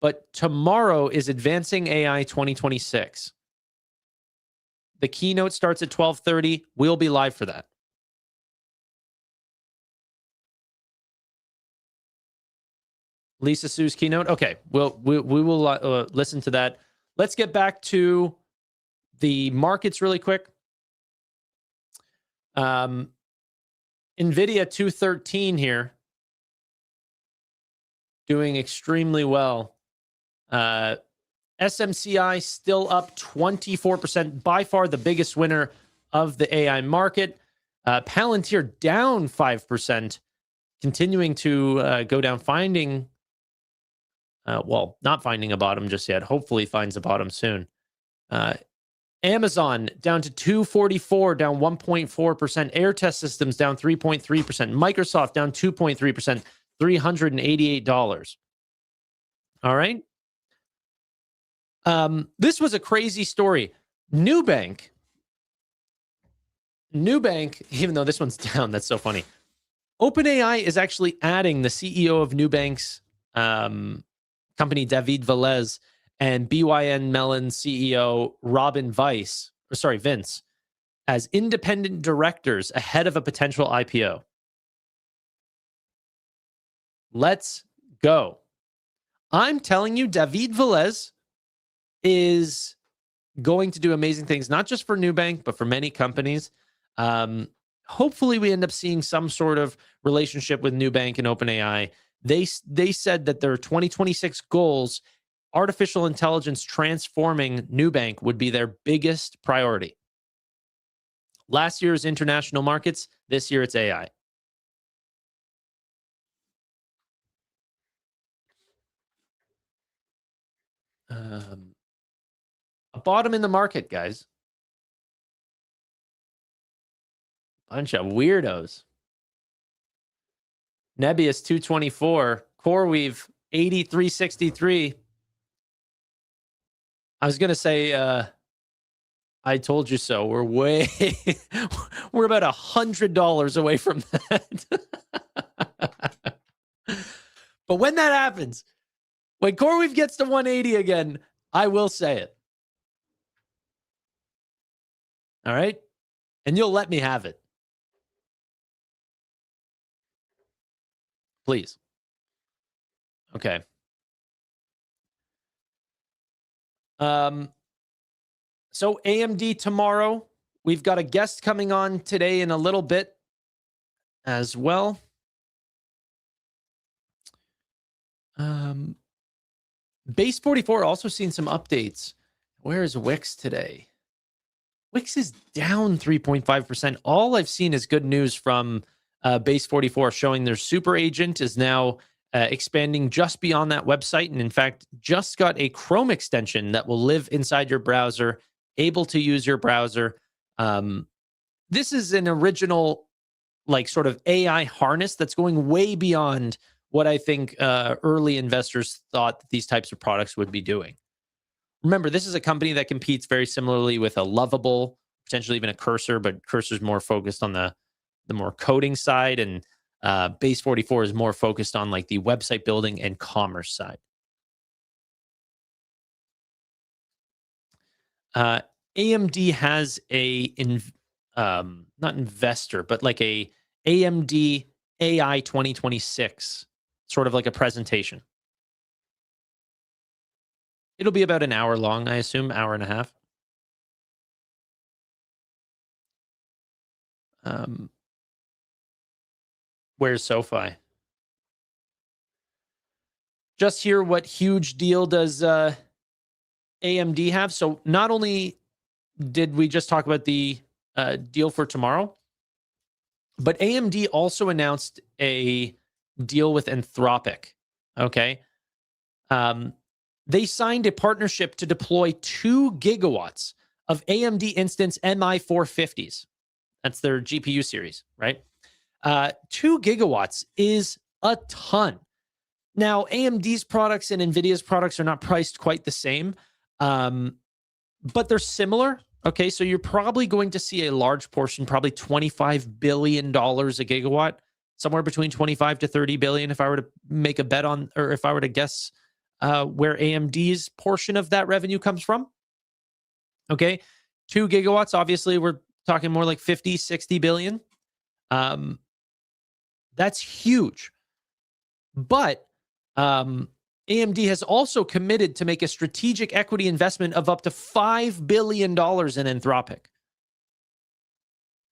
But tomorrow is Advancing AI 2026. The keynote starts at 12:30. We'll be live for that. Lisa Su's keynote. Okay, we will listen to that. Let's get back to the markets really quick. NVIDIA 213 here, doing extremely well. SMCI still up 24%, by far the biggest winner of the AI market. Palantir down 5%, continuing to go down, finding, not finding a bottom just yet. Hopefully finds a bottom soon. Amazon down to 244, down 1.4%. Airtest Systems down 3.3%. Microsoft down 2.3%, $388. All right. This was a crazy story. Nubank, even though this one's down, that's so funny. OpenAI is actually adding the CEO of Nubank's company, David Velez, and BYN Mellon CEO Vince, as independent directors ahead of a potential IPO. Let's go. I'm telling you, David Velez is going to do amazing things, not just for Nubank, but for many companies. Hopefully we end up seeing some sort of relationship with Nubank and OpenAI. They said that their 2026 goals, artificial intelligence transforming Nubank, would be their biggest priority. Last year's international markets, this year it's AI. A bottom in the market, guys. Bunch of weirdos. Nebius 224, CoreWeave 8363. I was gonna say, I told you so. We're we're about $100 away from that. But when that happens, when CoreWeave gets to 180 again, I will say it. All right? And you'll let me have it. Please. Okay. So AMD tomorrow. We've got a guest coming on today in a little bit as well. Base 44 also seen some updates. Where is Wix today? Wix is down 3.5%. All I've seen is good news from Base 44, showing their super agent is now expanding just beyond that website. And in fact, just got a Chrome extension that will live inside your browser, able to use your browser. This is an original, like, sort of AI harness that's going way beyond what I think early investors thought that these types of products would be doing. Remember, this is a company that competes very similarly with a Lovable, potentially even a Cursor, but Cursor's more focused on the more coding side, and Base 44 is more focused on like the website building and commerce side. AMD has not investor, but like a AMD AI 2026, sort of like a presentation. It'll be about an hour long, I assume, hour and a half. Where's SoFi? Just here, what huge deal does AMD have? So not only did we just talk about the deal for tomorrow, but AMD also announced a deal with Anthropic. Okay. They signed a partnership to deploy 2 gigawatts of AMD Instance MI450s. That's their GPU series, right? 2 gigawatts is a ton. Now, AMD's products and NVIDIA's products are not priced quite the same, but they're similar. Okay, so you're probably going to see a large portion, probably $25 billion a gigawatt, somewhere between 25 to 30 billion if I were to make a bet on, or if I were to guess where AMD's portion of that revenue comes from. Okay. 2 gigawatts, obviously we're talking more like 50, 60 billion. That's huge. But AMD has also committed to make a strategic equity investment of up to $5 billion in Anthropic.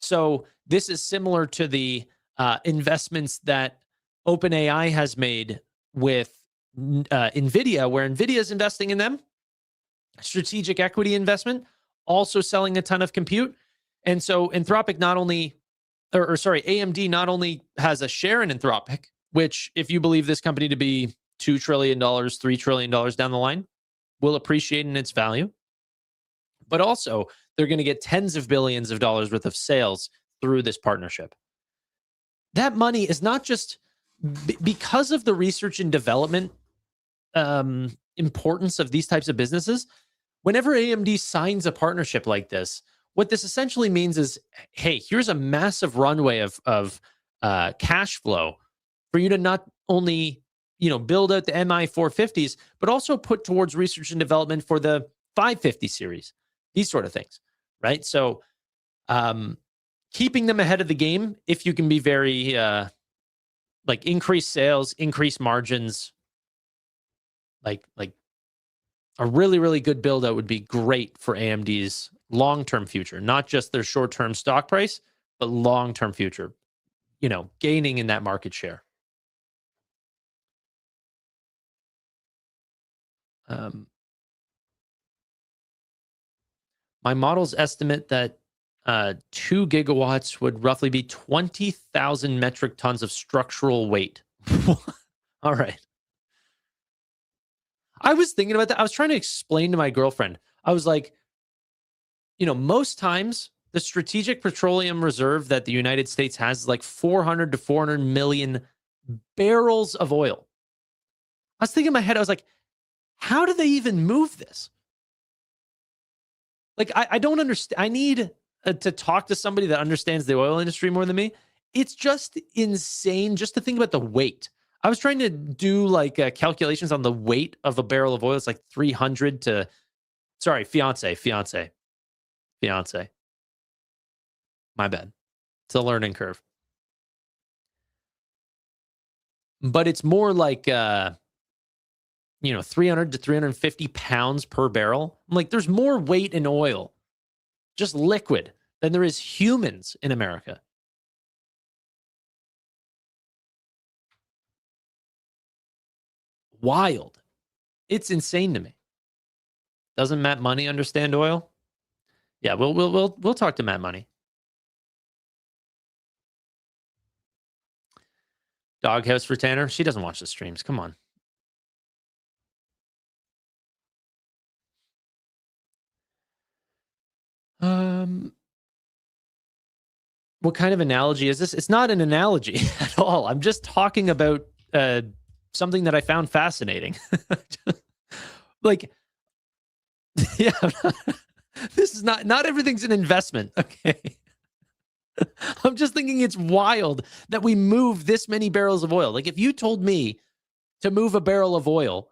So this is similar to the investments that OpenAI has made with NVIDIA, where NVIDIA is investing in them. Strategic equity investment, also selling a ton of compute. And so Anthropic not only, AMD not only has a share in Anthropic, which if you believe this company to be $2 trillion, $3 trillion down the line, will appreciate in its value, but also they're going to get tens of billions of dollars worth of sales through this partnership. That money is not just because of the research and development importance of these types of businesses. Whenever AMD signs a partnership like this, what this essentially means is, hey, here's a massive runway of cash flow for you to not only build out the MI 450s, but also put towards research and development for the 550 series, these sort of things, right? So keeping them ahead of the game, if you can be very like increase sales, increase margins, like a really, really good build out would be great for AMD's long-term future, not just their short-term stock price, but long-term future, gaining in that market share. My models estimate that 2 gigawatts would roughly be 20,000 metric tons of structural weight. All right. I was thinking about that. I was trying to explain to my girlfriend. I was like, most times the strategic petroleum reserve that the United States has is like 400 to 400 million barrels of oil. I was thinking in my head, I was like, how do they even move this? Like, I don't understand. I need to talk to somebody that understands the oil industry more than me. It's just insane just to think about the weight. I was trying to do like calculations on the weight of a barrel of oil. It's like 300 to, sorry, fiance. My bad. It's a learning curve. But it's more like, 300 to 350 pounds per barrel. I'm like, there's more weight in oil, just liquid, than there is humans in America. Wild. It's insane to me. Doesn't Matt Money understand oil? Yeah, we'll talk to Matt Money. Doghouse for Tanner. She doesn't watch the streams. Come on. What kind of analogy is this? It's not an analogy at all. I'm just talking about something that I found fascinating. Like, yeah, this is not everything's an investment. Okay. I'm just thinking it's wild that we move this many barrels of oil. Like, if you told me to move a barrel of oil,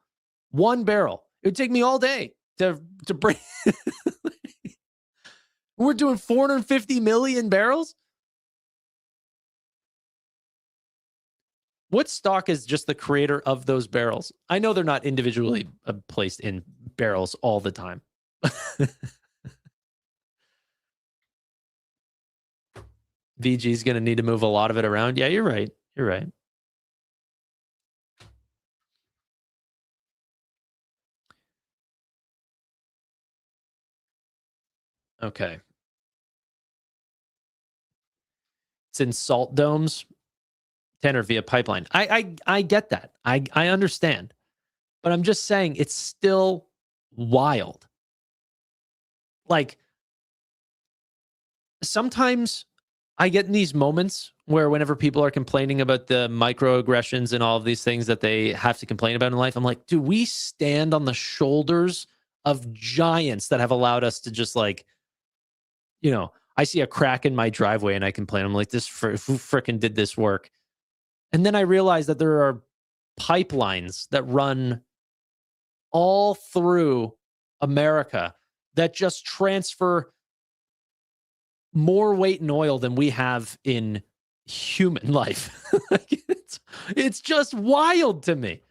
one barrel, it would take me all day to bring. We're doing 450 million barrels. What stock is just the creator of those barrels? I know they're not individually placed in barrels all the time. VG is going to need to move a lot of it around. Yeah, you're right. You're right. Okay. It's in salt domes. Tanner via pipeline. I get that. I understand. But I'm just saying it's still wild. Like, sometimes I get in these moments where whenever people are complaining about the microaggressions and all of these things that they have to complain about in life, I'm like, do we stand on the shoulders of giants that have allowed us to just like, I see a crack in my driveway and I complain. I'm like, who frickin' did this work? And then I realized that there are pipelines that run all through America that just transfer more weight in oil than we have in human life. Like, it's just wild to me.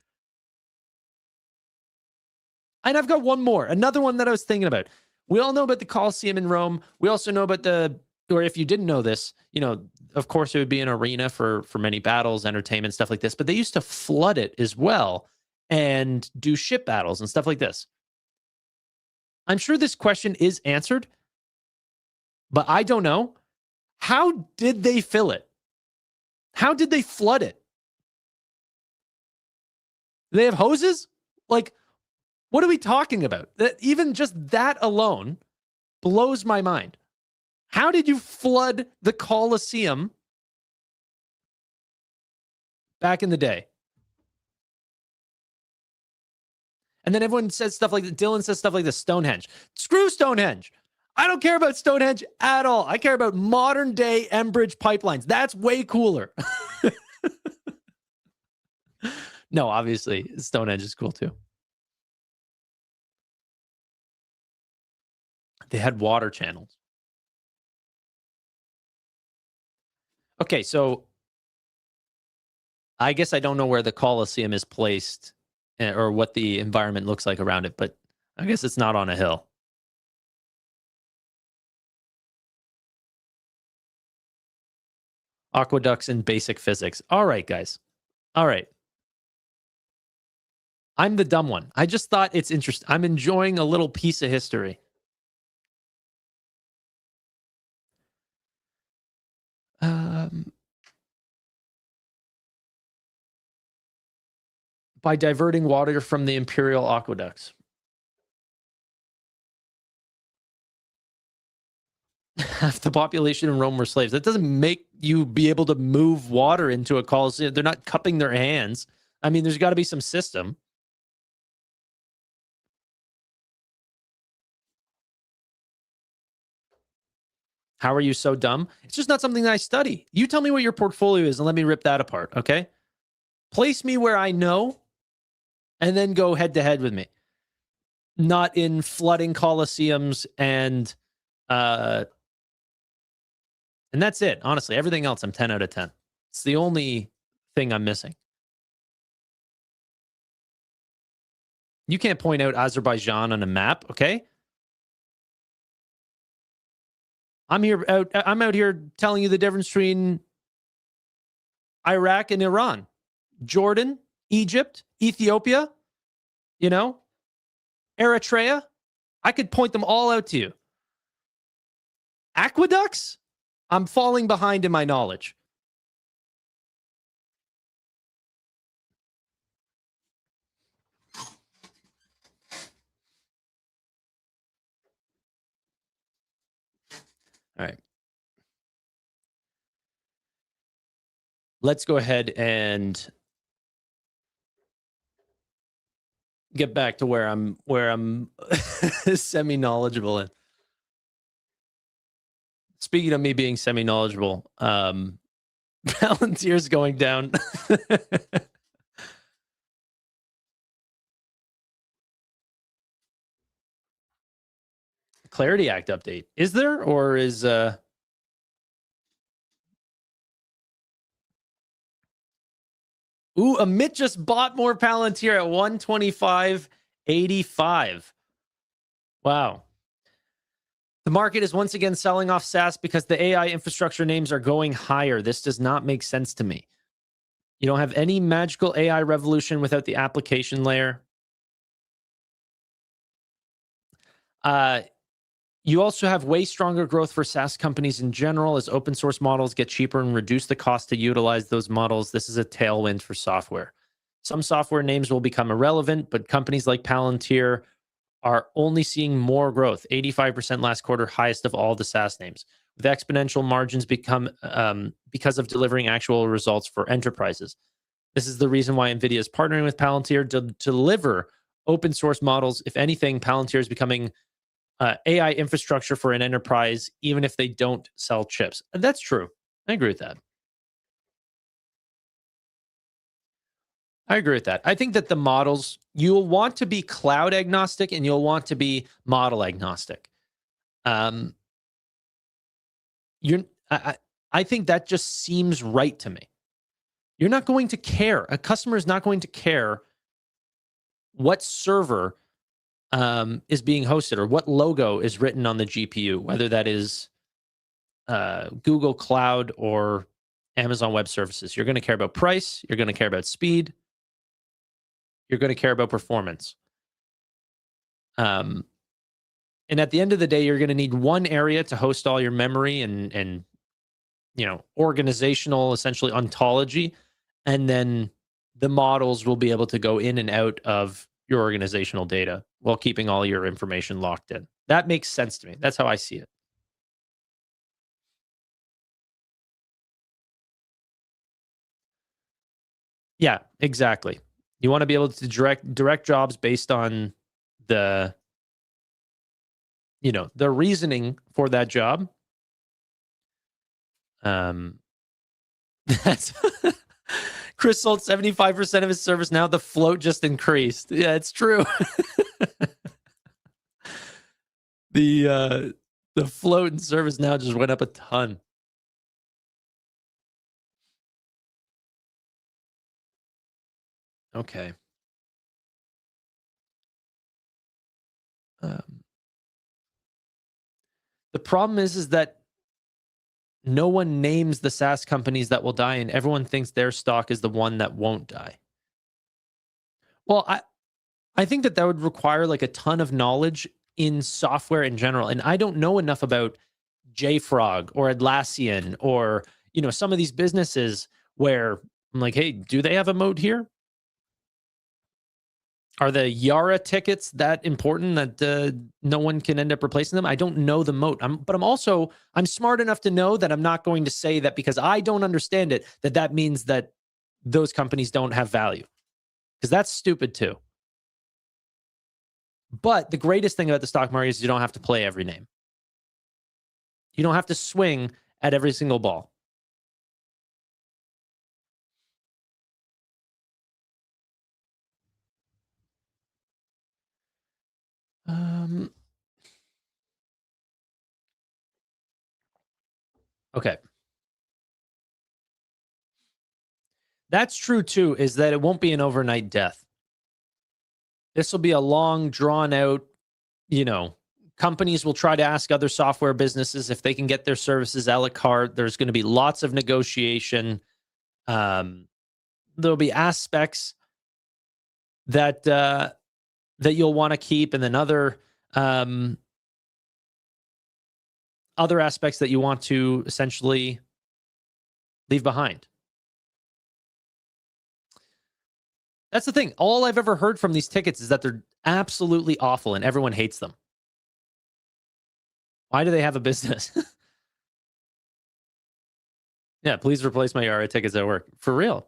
And I've got one more, another one that I was thinking about. We all know about the Colosseum in Rome. We also know about or if you didn't know this, of course it would be an arena for many battles, entertainment, stuff like this, but they used to flood it as well and do ship battles and stuff like this. I'm sure this question is answered, but I don't know. How did they fill it? How did they flood it? Do they have hoses? Like, what are we talking about? Even just that alone blows my mind. How did you flood the Colosseum back in the day? And then everyone says stuff like that. Dylan says stuff like this. Stonehenge. Screw Stonehenge. I don't care about Stonehenge at all. I care about modern day Enbridge pipelines. That's way cooler. No, obviously, Stonehenge is cool too. They had water channels. Okay, so I guess I don't know where the Colosseum is placed or what the environment looks like around it, but I guess it's not on a hill. Aqueducts and basic physics. All right, guys. All right. I'm the dumb one. I just thought it's interesting. I'm enjoying a little piece of history. By diverting water from the imperial aqueducts. Half the population in Rome were slaves. That doesn't make you be able to move water into a Colosseum. They're not cupping their hands. I mean, there's got to be some system. How are you so dumb? It's just not something that I study. You tell me what your portfolio is and let me rip that apart, okay? Place me where I know and then go head to head with me. Not in flooding Colosseums and that's it. Honestly, everything else I'm 10 out of 10. It's the only thing I'm missing. You can't point out Azerbaijan on a map, okay? I'm out here telling you the difference between Iraq and Iran, Jordan, Egypt, Ethiopia, Eritrea. I could point them all out to you. Aqueducts? I'm falling behind in my knowledge. All right. Let's go ahead and get back to where I'm semi-knowledgeable in. Speaking of me being semi-knowledgeable, Palantir's going down. Clarity Act update. Is there, or is Amit just bought more Palantir at 125.85. Wow. The market is once again selling off SaaS because the AI infrastructure names are going higher. This does not make sense to me. You don't have any magical AI revolution without the application layer. You also have way stronger growth for SaaS companies in general as open source models get cheaper and reduce the cost to utilize those models. This is a tailwind for software. Some software names will become irrelevant, but companies like Palantir are only seeing more growth. 85% last quarter, highest of all the SaaS names. With exponential margins become because of delivering actual results for enterprises. This is the reason why NVIDIA is partnering with Palantir to deliver open source models. If anything, Palantir is becoming AI infrastructure for an enterprise, even if they don't sell chips. That's true. I agree with that. I agree with that. I think that the models, you'll want to be cloud agnostic and you'll want to be model agnostic. I think that just seems right to me. You're not going to care. A customer is not going to care what server is being hosted or what logo is written on the GPU, whether that is Google Cloud or Amazon Web Services. You're going to care about price. You're going to care about speed. You're going to care about performance. And at the end of the day, you're going to need one area to host all your memory and organizational, essentially ontology. And then the models will be able to go in and out of your organizational data while keeping all your information locked in. That makes sense to me. That's how I see it. Yeah, exactly. You want to be able to direct jobs based on the reasoning for that job. That's Chris sold 75% of his service. Now the float just increased. Yeah, it's true. The float in service now just went up a ton. Okay. The problem is that no one names the SaaS companies that will die, and everyone thinks their stock is the one that won't die. Well, I think that would require like a ton of knowledge in software in general, and I don't know enough about JFrog or Atlassian or some of these businesses where I'm like, hey, do they have a moat here? Are the Yara tickets that important that no one can end up replacing them? I don't know the moat. But I'm smart enough to know that I'm not going to say that because I don't understand it, that means that those companies don't have value. Because that's stupid too. But the greatest thing about the stock market is you don't have to play every name. You don't have to swing at every single ball. Okay. That's true too, is that it won't be an overnight death. This will be a long, drawn out, companies will try to ask other software businesses if they can get their services a la carte. There's going to be lots of negotiation. There'll be aspects that you'll want to keep, and then other aspects that you want to essentially leave behind. That's the thing. All I've ever heard from these tickets is that they're absolutely awful and everyone hates them. Why do they have a business? Yeah, please replace my Yara tickets at work. For real.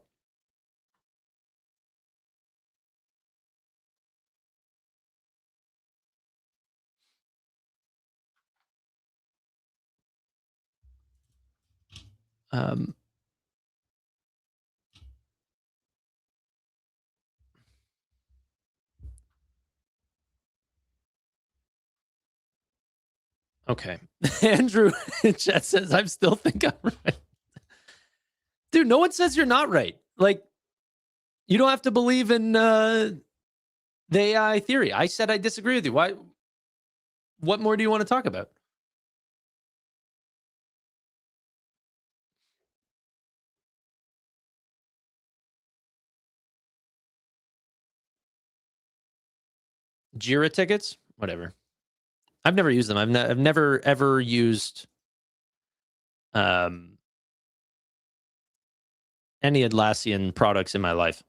Okay. Andrew in chat says, I still think I'm right. Dude, no one says you're not right. Like, you don't have to believe in the AI theory. I said I disagree with you. Why? What more do you want to talk about? Jira tickets? Whatever. I've never used them. I've never ever used any Atlassian products in my life.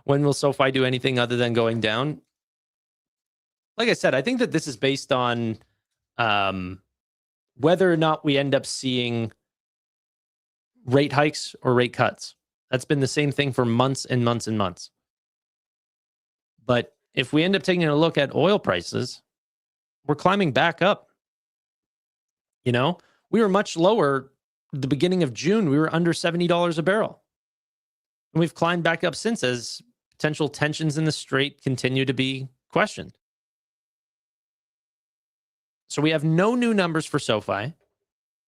When will SoFi do anything other than going down? Like I said, I think that this is based on whether or not we end up seeing rate hikes or rate cuts. That's been the same thing for months and months and months. But if we end up taking a look at oil prices, we're climbing back up. You know, we were much lower at the beginning of June. We were under $70 a barrel. And we've climbed back up since as potential tensions in the strait continue to be questioned. So we have no new numbers for SoFi.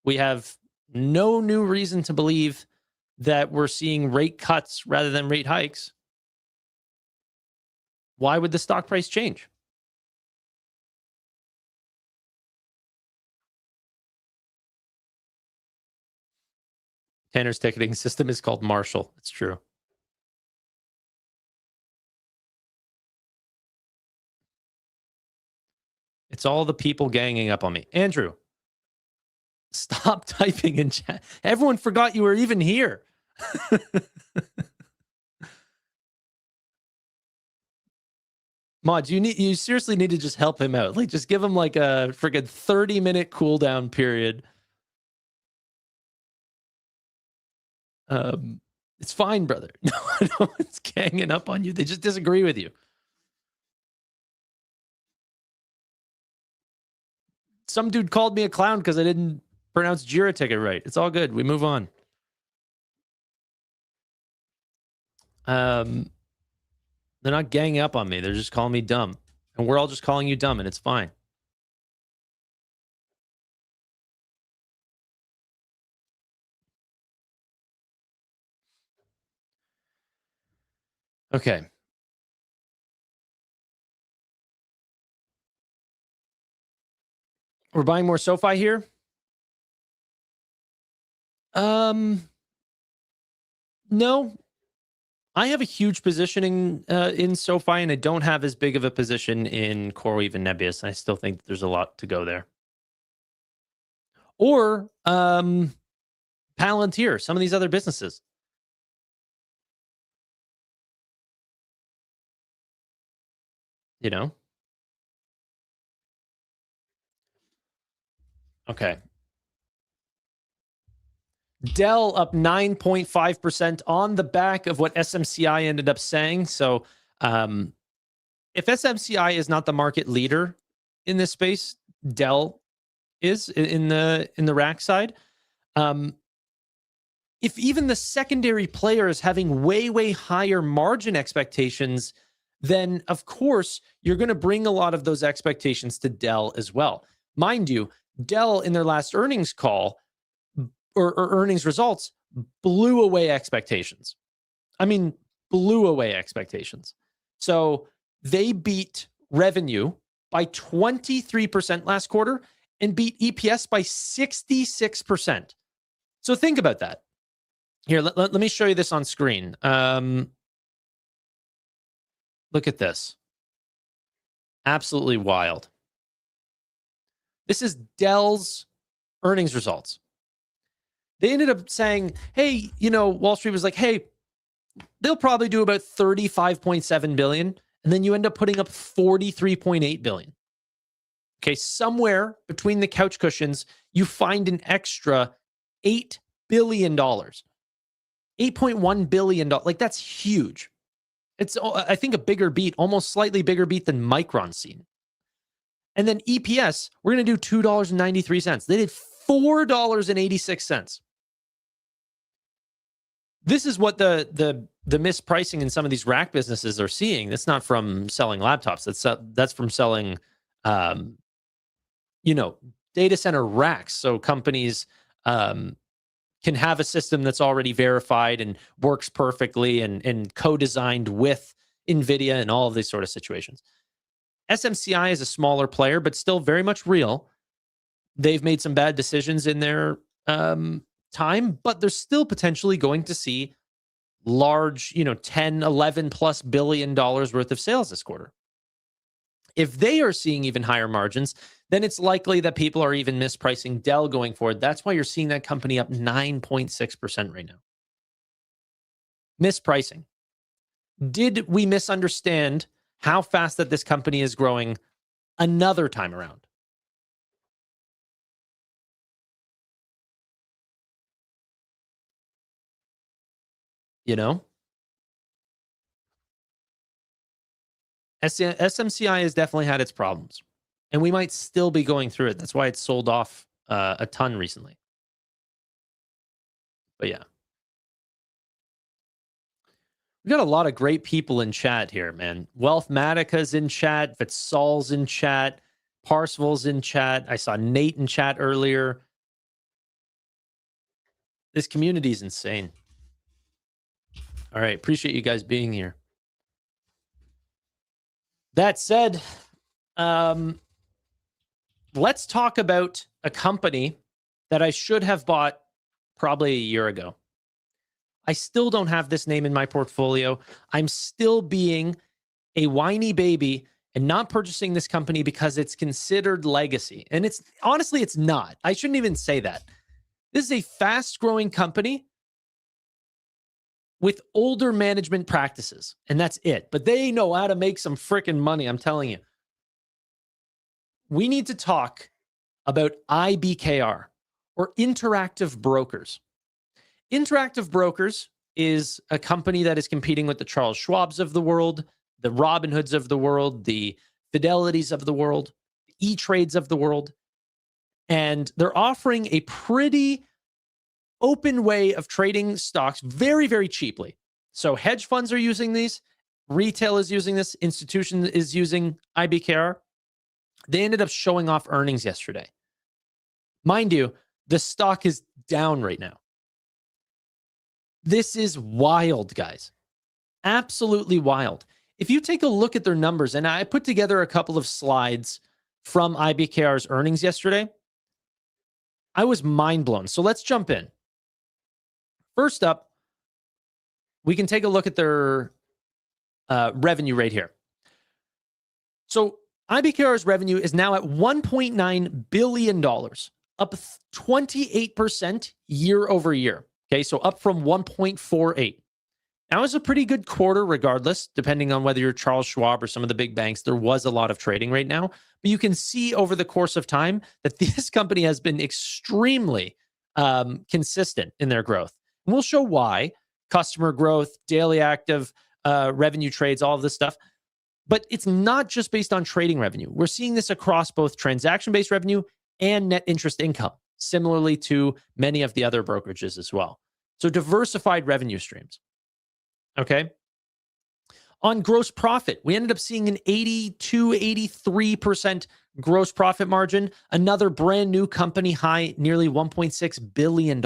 We have no new reason to believe that we're seeing rate cuts rather than rate hikes. Why would the stock price change? Tanner's ticketing system is called Marshall. It's true. It's all the people ganging up on me. Andrew, stop typing in chat. Everyone forgot you were even here. Mods, you seriously need to just help him out. Like, just give him like a friggin' 30-minute cooldown period. It's fine, brother. No one's ganging up on you. They just disagree with you. Some dude called me a clown because I didn't pronounce Jira ticket right. It's all good. We move on. They're not ganging up on me. They're just calling me dumb. And we're all just calling you dumb, and it's fine. Okay. We're buying more SoFi here. No. I have a huge position in SoFi, and I don't have as big of a position in CoreWeave and Nebius. I still think there's a lot to go there. Or Palantir, some of these other businesses. You know? Okay. Dell up 9.5% on the back of what SMCI ended up saying. So if SMCI is not the market leader in this space, Dell is in the rack side. If even the secondary player is having way higher margin expectations, then of course you're going to bring a lot of those expectations to Dell as well. Mind you, Dell in their last earnings call or earnings results blew away expectations. I mean, blew away expectations. So they beat revenue by 23% last quarter and beat EPS by 66%. So think about that. Here, let me show you this on screen. Look at this. Absolutely wild. This is Dell's earnings results. They ended up saying, hey, Wall Street was like, hey, they'll probably do about 35.7 billion. And then you end up putting up 43.8 billion. Okay, somewhere between the couch cushions, you find an extra $8 billion. $8.1 billion. Like, that's huge. It's, I think, a bigger beat, almost slightly bigger beat than Micron's seen. And then EPS, we're going to do $2.93. They did $4.86. This is what the mispricing in some of these rack businesses are seeing. That's not from selling laptops. That's from selling, data center racks. So companies can have a system that's already verified and works perfectly and co-designed with NVIDIA and all of these sort of situations. SMCI is a smaller player, but still very much real. They've made some bad decisions in their time, but they're still potentially going to see large, 10, 11 plus $11+ billion worth of sales this quarter. If they are seeing even higher margins, then it's likely that people are even mispricing Dell going forward. That's why you're seeing that company up 9.6% right now. Mispricing. Did we misunderstand how fast that this company is growing another time around? you know? SMCI has definitely had its problems, and we might still be going through it. That's why it's sold off a ton recently. But yeah. We got a lot of great people in chat here, man. Wealthmatica's in chat. Vitsal's in chat. Parsifal's in chat. I saw Nate in chat earlier. This community is insane. All right. Appreciate you guys being here. That said, let's talk about a company that I should have bought probably a year ago. I still don't have this name in my portfolio. I'm still being a whiny baby and not purchasing this company because it's considered legacy. And it's honestly, it's not. I shouldn't even say that. This is a fast-growing company with older management practices, and that's it. But they know how to make some freaking money, I'm telling you. We need to talk about IBKR, or Interactive Brokers. Interactive Brokers is a company that is competing with the Charles Schwabs of the world, the Robinhoods of the world, the Fidelities of the world, the E-Trades of the world. And they're offering a pretty open way of trading stocks very, very cheaply. So hedge funds are using these. Retail is using this. Institution is using IBKR. They ended up showing off earnings yesterday. Mind you, the stock is down right now. This is wild, guys. Absolutely wild. If you take a look at their numbers, and I put together a couple of slides from IBKR's earnings yesterday, I was mind blown. So let's jump in. First up, we can take a look at their revenue right here. So IBKR's revenue is now at $1.9 billion, up 28% year over year. Okay, so up from 1.48. Now, it's a pretty good quarter regardless, depending on whether you're Charles Schwab or some of the big banks. There was a lot of trading right now. But you can see over the course of time that this company has been extremely consistent in their growth. And we'll show why. Customer growth, daily active, revenue trades, all of this stuff. But it's not just based on trading revenue. We're seeing this across both transaction-based revenue and net interest income, similarly to many of the other brokerages as well. So diversified revenue streams. Okay. On gross profit, we ended up seeing an 83% gross profit margin, another brand new company high, nearly $1.6 billion.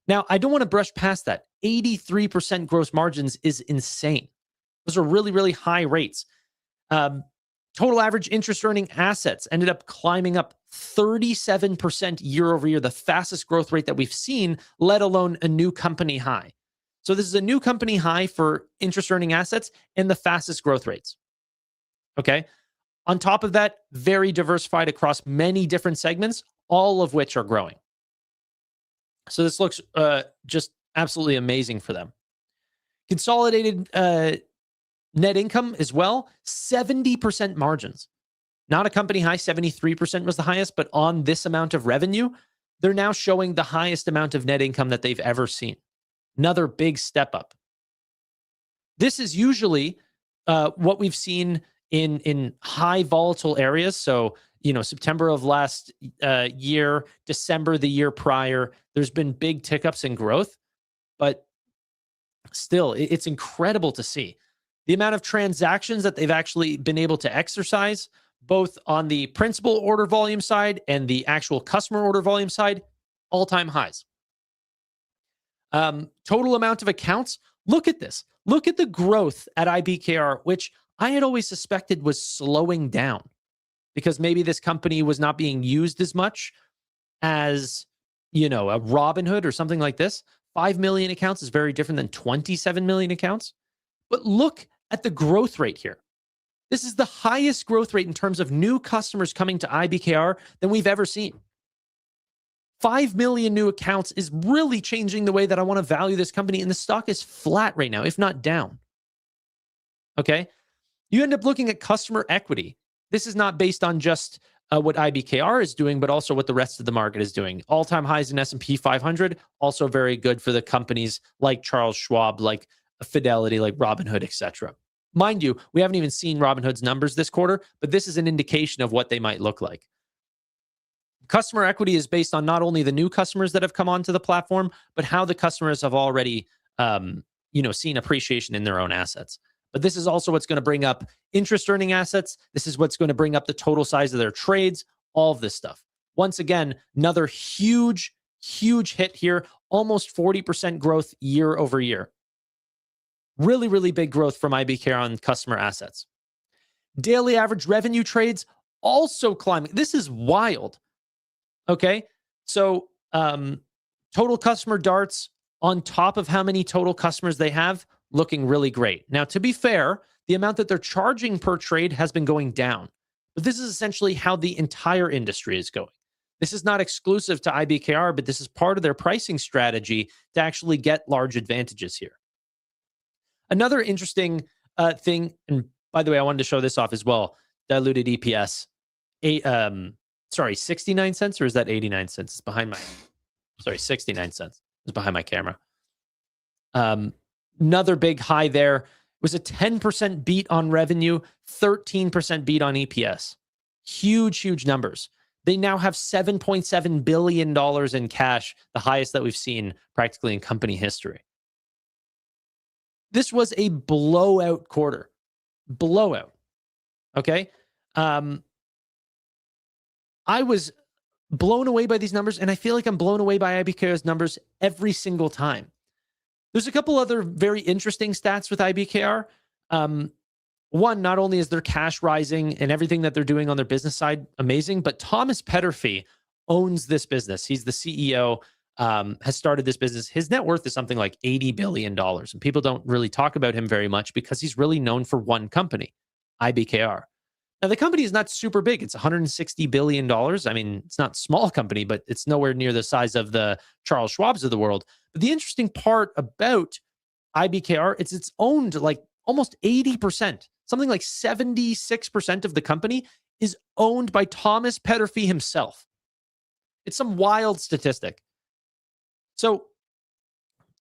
Now, I don't want to brush past that. 83% gross margins is insane. Those are really, really high rates. Total average interest earning assets ended up climbing up 37% year over year, the fastest growth rate that we've seen, let alone a new company high. So this is a new company high for interest earning assets and the fastest growth rates. Okay. On top of that, very diversified across many different segments, all of which are growing. So this looks just absolutely amazing for them. Consolidated net income as well, 70% margins. Not a company high, 73% was the highest, but on this amount of revenue, they're now showing the highest amount of net income that they've ever seen. Another big step up. This is usually what we've seen in high volatile areas. So, September of last year, December the year prior, there's been big tick ups in growth, but still, it's incredible to see the amount of transactions that they've actually been able to exercise, both on the principal order volume side and the actual customer order volume side, all-time highs. Total amount of accounts. Look at this. Look at the growth at IBKR, which I had always suspected was slowing down because maybe this company was not being used as much as, a Robinhood or something like this. 5 million accounts is very different than 27 million accounts. But look at the growth rate here. This is the highest growth rate in terms of new customers coming to IBKR than we've ever seen. 5 million new accounts is really changing the way that I want to value this company. And the stock is flat right now, if not down. Okay. You end up looking at customer equity. This is not based on just what IBKR is doing, but also what the rest of the market is doing. All-time highs in S&P 500, also very good for the companies like Charles Schwab, like Fidelity, like Robinhood, etc. Mind you, we haven't even seen Robinhood's numbers this quarter, but this is an indication of what they might look like. Customer equity is based on not only the new customers that have come onto the platform, but how the customers have already seen appreciation in their own assets. But this is also what's going to bring up interest earning assets. This is what's going to bring up the total size of their trades, all of this stuff. Once again, another huge hit here, almost 40% growth year over year. Really, really big growth from IBKR on customer assets. Daily average revenue trades also climbing. This is wild. Okay, so total customer darts on top of how many total customers they have, looking really great. Now, to be fair, the amount that they're charging per trade has been going down. But this is essentially how the entire industry is going. This is not exclusive to IBKR, but this is part of their pricing strategy to actually get large advantages here. Another interesting thing, and by the way, I wanted to show this off as well, diluted EPS, 69 cents, or is that 89 cents? It's behind my, 69 cents. It's behind my camera. Another big high there. It was a 10% beat on revenue, 13% beat on EPS. Huge numbers. They now have $7.7 billion in cash, the highest that we've seen practically in company history. This was a blowout quarter. Blowout. Okay? I was blown away by these numbers, and I feel like I'm blown away by IBKR's numbers every single time. There's a couple other very interesting stats with IBKR. One, not only is their cash rising and everything that they're doing on their business side amazing, but Thomas Petterfy owns this business. He's the CEO, has started this business. His net worth is something like $80 billion, and people don't really talk about him very much because he's really known for one company, IBKR. Now, the company is not super big. It's $160 billion. I mean, it's not a small company, but it's nowhere near the size of the Charles Schwabs of the world. But the interesting part about IBKR, it's owned like almost 80%, something like 76% of the company is owned by Thomas Petterfy himself. It's some wild statistic. So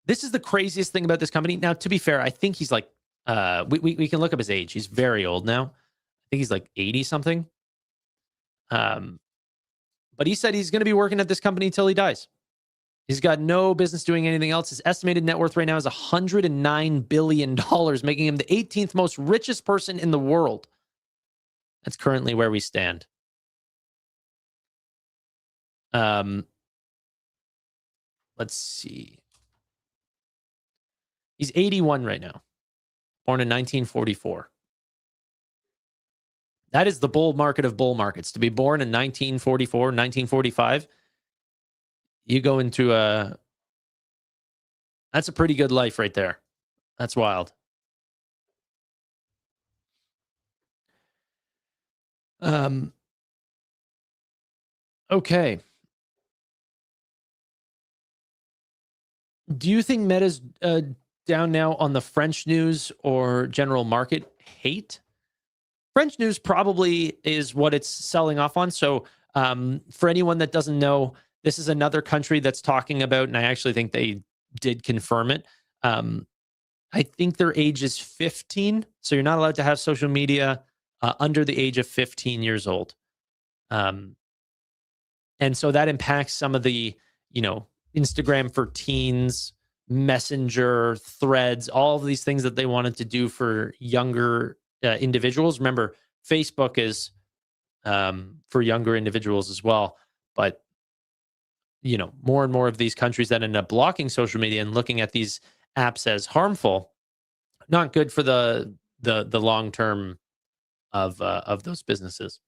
this is the craziest thing about this company. Now, to be fair, I think he's like, we can look up his age. He's very old now. I think he's like 80 something. But he said he's going to be working at this company until he dies. He's got no business doing anything else. His estimated net worth right now is $109 billion, making him the 18th most richest person in the world. That's currently where we stand. Let's see. He's 81 right now, born in 1944. That is the bull market of bull markets. To be born in 1944, 1945, you go into that's a pretty good life right there. That's wild. Okay. Do you think Meta's down now on the French news or general market hate? French news probably is what it's selling off on. So for anyone that doesn't know, this is another country that's talking about, and I actually think they did confirm it. I think their age is 15. So you're not allowed to have social media under the age of 15 years old. And so that impacts some of the, Instagram for teens, Messenger, Threads, all of these things that they wanted to do for younger individuals. Remember, Facebook is for younger individuals as well. But, more and more of these countries that end up blocking social media and looking at these apps as harmful, not good for the long term of those businesses.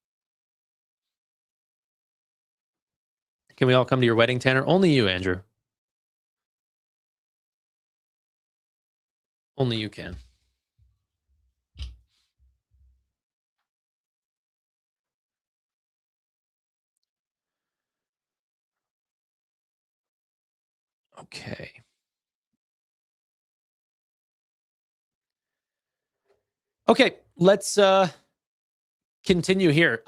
Can we all come to your wedding, Tanner? Only you, Andrew. Only you can. Okay. Okay, let's continue here.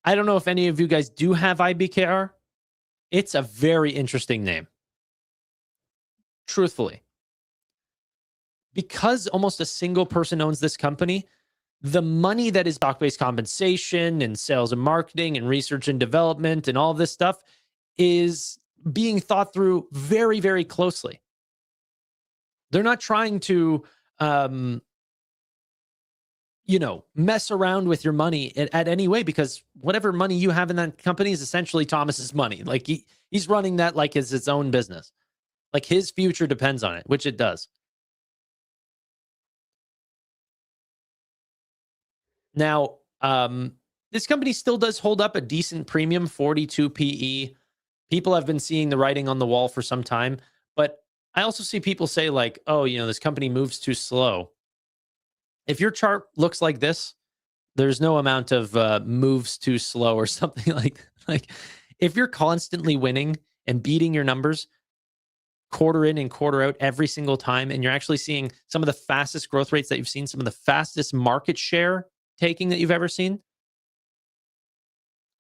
I don't know if any of you guys do have IBKR. It's a very interesting name. Truthfully. Because almost a single person owns this company, the money that is stock-based compensation and sales and marketing and research and development and all this stuff is being thought through very, very closely. They're not trying to, mess around with your money at any way, because whatever money you have in that company is essentially Thomas's money. Like he's running that like it's its own business. Like his future depends on it, which it does. Now, this company still does hold up a decent premium, 42 PE. People have been seeing the writing on the wall for some time, but I also see people say like, oh, this company moves too slow. If your chart looks like this, there's no amount of moves too slow or something like if you're constantly winning and beating your numbers quarter in and quarter out every single time, and you're actually seeing some of the fastest growth rates that you've seen, some of the fastest market share taking that you've ever seen,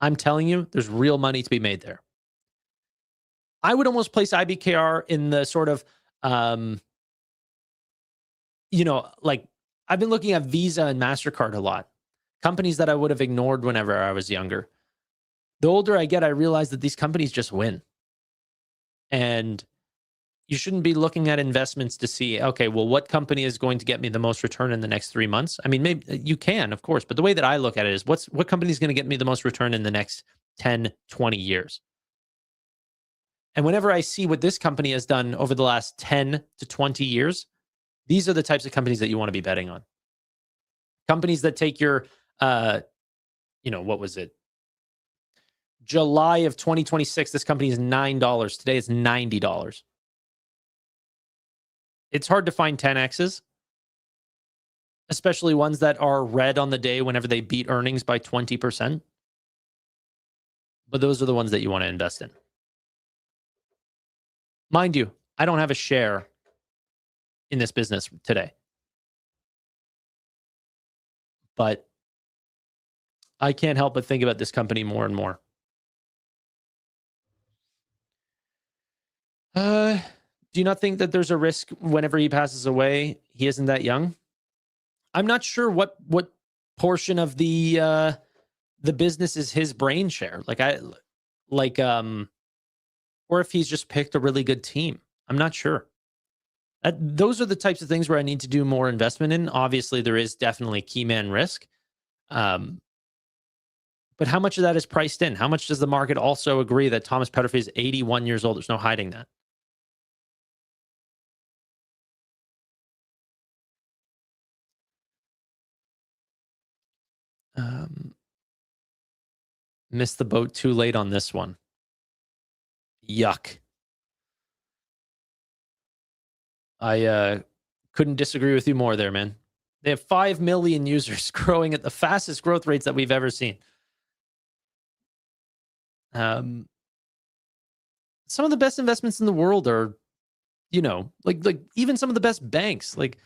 I'm telling you, there's real money to be made there. I would almost place IBKR in the sort of, like I've been looking at Visa and MasterCard a lot, companies that I would have ignored whenever I was younger. The older I get, I realize that these companies just win. And you shouldn't be looking at investments to see, okay, well, what company is going to get me the most return in the next 3 months? I mean, maybe you can, of course, but the way that I look at it is what company is going to get me the most return in the next 10, 20 years? And whenever I see what this company has done over the last 10 to 20 years, these are the types of companies that you want to be betting on. Companies that take your, what was it? July of 2026, this company is $9. Today it's $90. It's hard to find 10Xs, especially ones that are red on the day whenever they beat earnings by 20%. But those are the ones that you want to invest in. Mind you, I don't have a share in this business today. But I can't help but think about this company more and more. Do you not think that there's a risk whenever he passes away, he isn't that young? I'm not sure what portion of the business is his brain share. Or if he's just picked a really good team. I'm not sure. Those are the types of things where I need to do more investment in. Obviously, there is definitely key man risk. But how much of that is priced in? How much does the market also agree that Thomas Petterfy is 81 years old? There's no hiding that. Missed the boat too late on this one. Yuck. I couldn't disagree with you more there, man. They have 5 million users growing at the fastest growth rates that we've ever seen. Some of the best investments in the world are, like even some of the best banks. Like,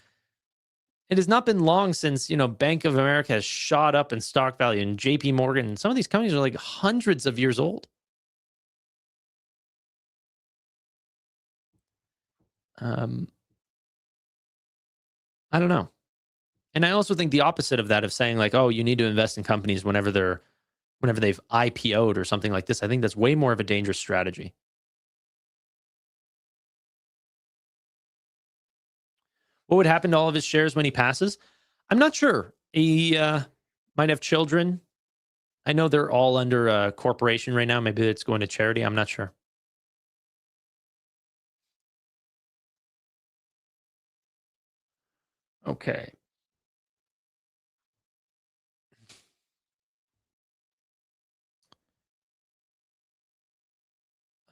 it has not been long since, Bank of America has shot up in stock value, and JP Morgan. Some of these companies are like hundreds of years old. I don't know. And I also think the opposite of that, of saying like, oh, you need to invest in companies whenever they've IPO'd or something like this. I think that's way more of a dangerous strategy. What would happen to all of his shares when he passes? I'm not sure. He might have children. I know they're all under a corporation right now. Maybe it's going to charity. I'm not sure. Okay.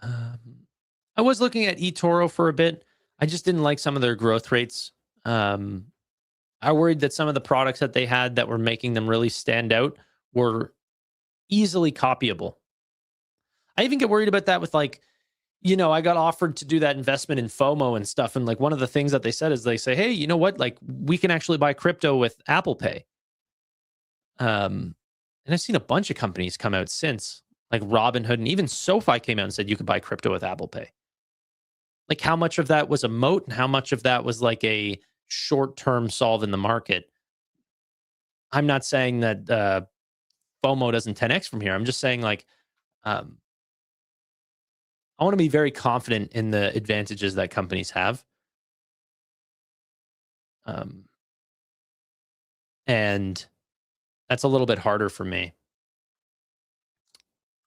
I was looking at eToro for a bit. I just didn't like some of their growth rates. I worried that some of the products that they had that were making them really stand out were easily copyable. I even get worried about that with I got offered to do that investment in FOMO and stuff. And like one of the things that they said is they say, hey, you know what? Like we can actually buy crypto with Apple Pay. And And I've seen a bunch of companies come out since, like Robinhood, and even SoFi came out and said you could buy crypto with Apple Pay. Like, how much of that was a moat and how much of that was like a short-term solve in the market? I'm not saying that FOMO doesn't 10x from here. I'm just saying, like, I want to be very confident in the advantages that companies have. And that's a little bit harder for me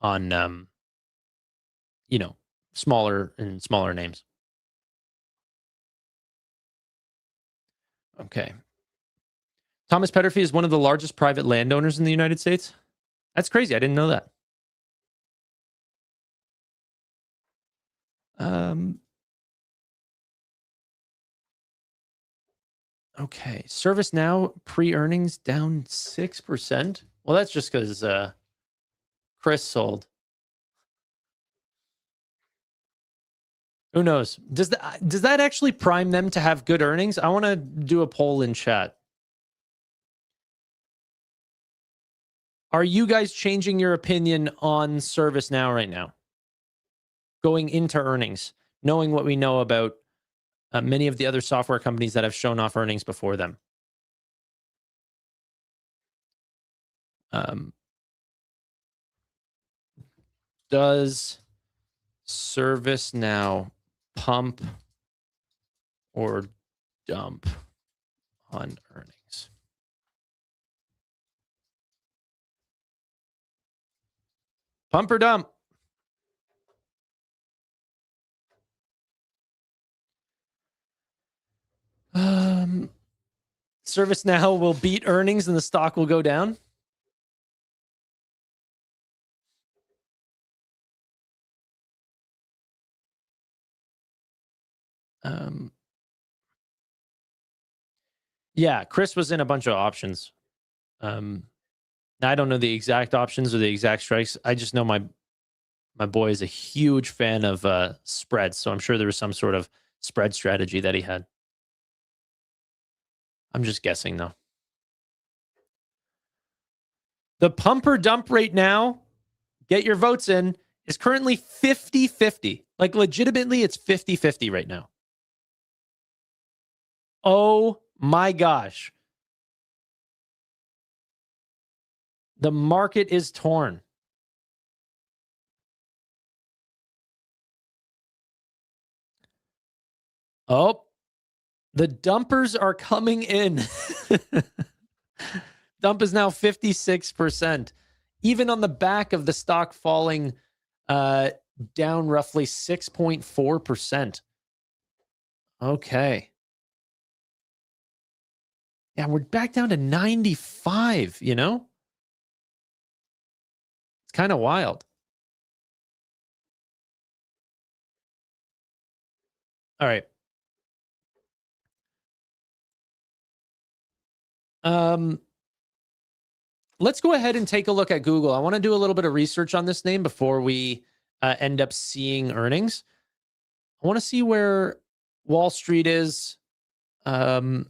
on, smaller names. Okay. Thomas Petterfy is one of the largest private landowners in the United States. That's crazy. I didn't know that. Okay. ServiceNow pre-earnings down 6%. Well, that's just because Chris sold. Who knows? Does that actually prime them to have good earnings? I want to do a poll in chat. Are you guys changing your opinion on ServiceNow right now? Going into earnings, knowing what we know about many of the other software companies that have shown off earnings before them. Does ServiceNow pump or dump on earnings? Pump or dump? ServiceNow will beat earnings and the stock will go down. Yeah, Chris was in a bunch of options. I don't know the exact options or the exact strikes. I just know my boy is a huge fan of spreads, so I'm sure there was some sort of spread strategy that he had. I'm just guessing, though. The pump or dump rate now, get your votes in, is currently 50-50. Like, legitimately, it's 50-50 right now. Oh my gosh. The market is torn. Oh, the dumpers are coming in. Dump is now 56%. Even on the back of the stock falling down roughly 6.4%. Okay. Yeah, we're back down to 95, you know? It's kind of wild. All right. Let's go ahead and take a look at Google. I want to do a little bit of research on this name before we end up seeing earnings. I want to see where Wall Street is. Let's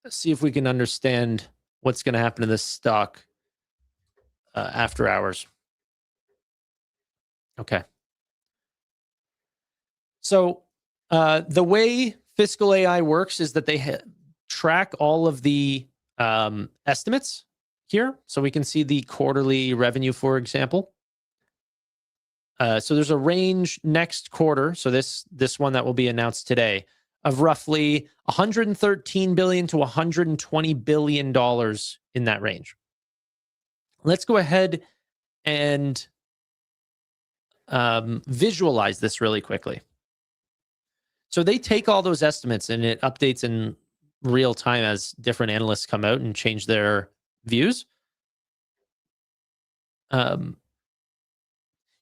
see if we can understand what's going to happen to this stock after hours. Okay. So the way Fiscal AI works is that they track all of the estimates here. So we can see the quarterly revenue, for example. So there's a range next quarter. So this one that will be announced today of roughly $113 billion to $120 billion in that range. Let's go ahead and visualize this really quickly. So they take all those estimates and it updates in real time as different analysts come out and change their views. You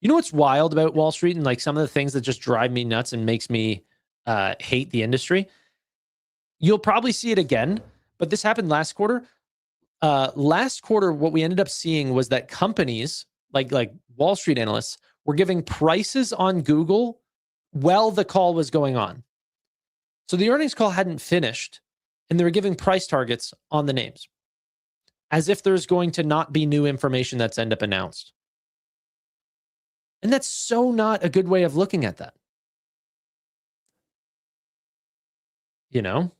know what's wild about Wall Street and like some of the things that just drive me nuts and makes me hate the industry? You'll probably see it again, but this happened last quarter. Last quarter, what we ended up seeing was that companies like Wall Street analysts were giving prices on Google while the call was going on. So the earnings call hadn't finished and they were giving price targets on the names. as if there's going to not be new information that's end up announced. And that's so not a good way of looking at that. You know?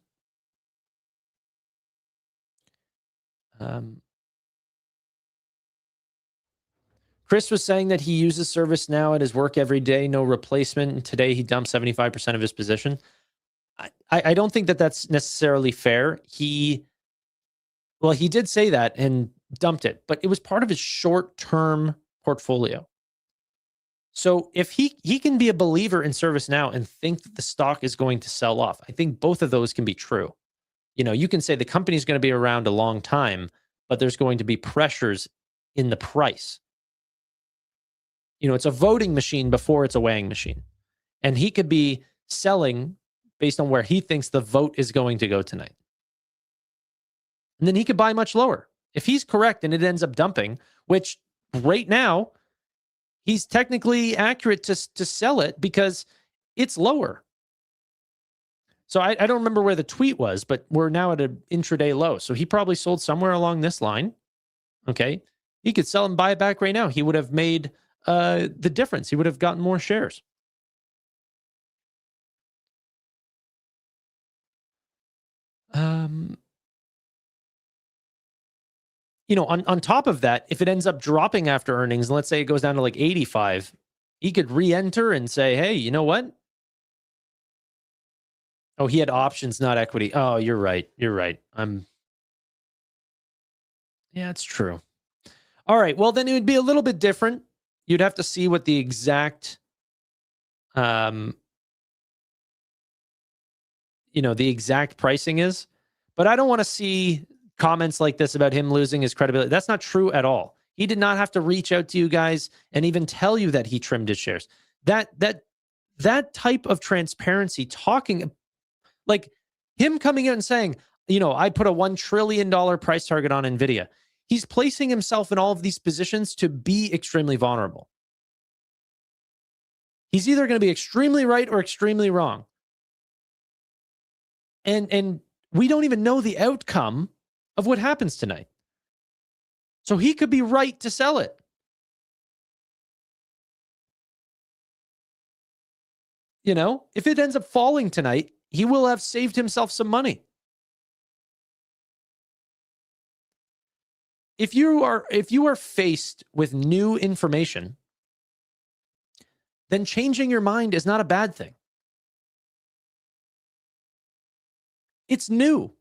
Chris was saying that he uses ServiceNow at his work every day, no replacement. And today he dumped 75% of his position. I don't think that that's necessarily fair. He did say that and dumped it, but it was part of his short-term portfolio. So if he can be a believer in ServiceNow and think that the stock is going to sell off, I think both of those can be true. You know, you can say the company's going to be around a long time, but there's going to be pressures in the price. You know, it's a voting machine before it's a weighing machine. And he could be selling based on where he thinks the vote is going to go tonight. And then he could buy much lower. If he's correct and it ends up dumping, which right now, he's technically accurate to sell it because it's lower. So I don't remember where the tweet was, but we're now at an intraday low. So he probably sold somewhere along this line. Okay. He could sell and buy it back right now. He would have made the difference. He would have gotten more shares. You know, on top of that, if it ends up dropping after earnings, and let's say it goes down to like 85, he could re-enter and say, hey, you know what? Oh, he had options, not equity. Oh, you're right. You're right. Yeah, it's true. All right. Well, then it would be a little bit different. You'd have to see what the exact, the exact pricing is. But I don't want to see comments like this about him losing his credibility. That's not true at all. He did not have to reach out to you guys and even tell you that he trimmed his shares. That type of transparency, talking like him coming out and saying, you know, I put a $1 trillion price target on NVIDIA. He's placing himself in all of these positions to be extremely vulnerable. He's either going to be extremely right or extremely wrong. And we don't even know the outcome of what happens tonight. So he could be right to sell it. You know, if it ends up falling tonight, he will have saved himself some money. If you are faced with new information, then changing your mind is not a bad thing. It's new.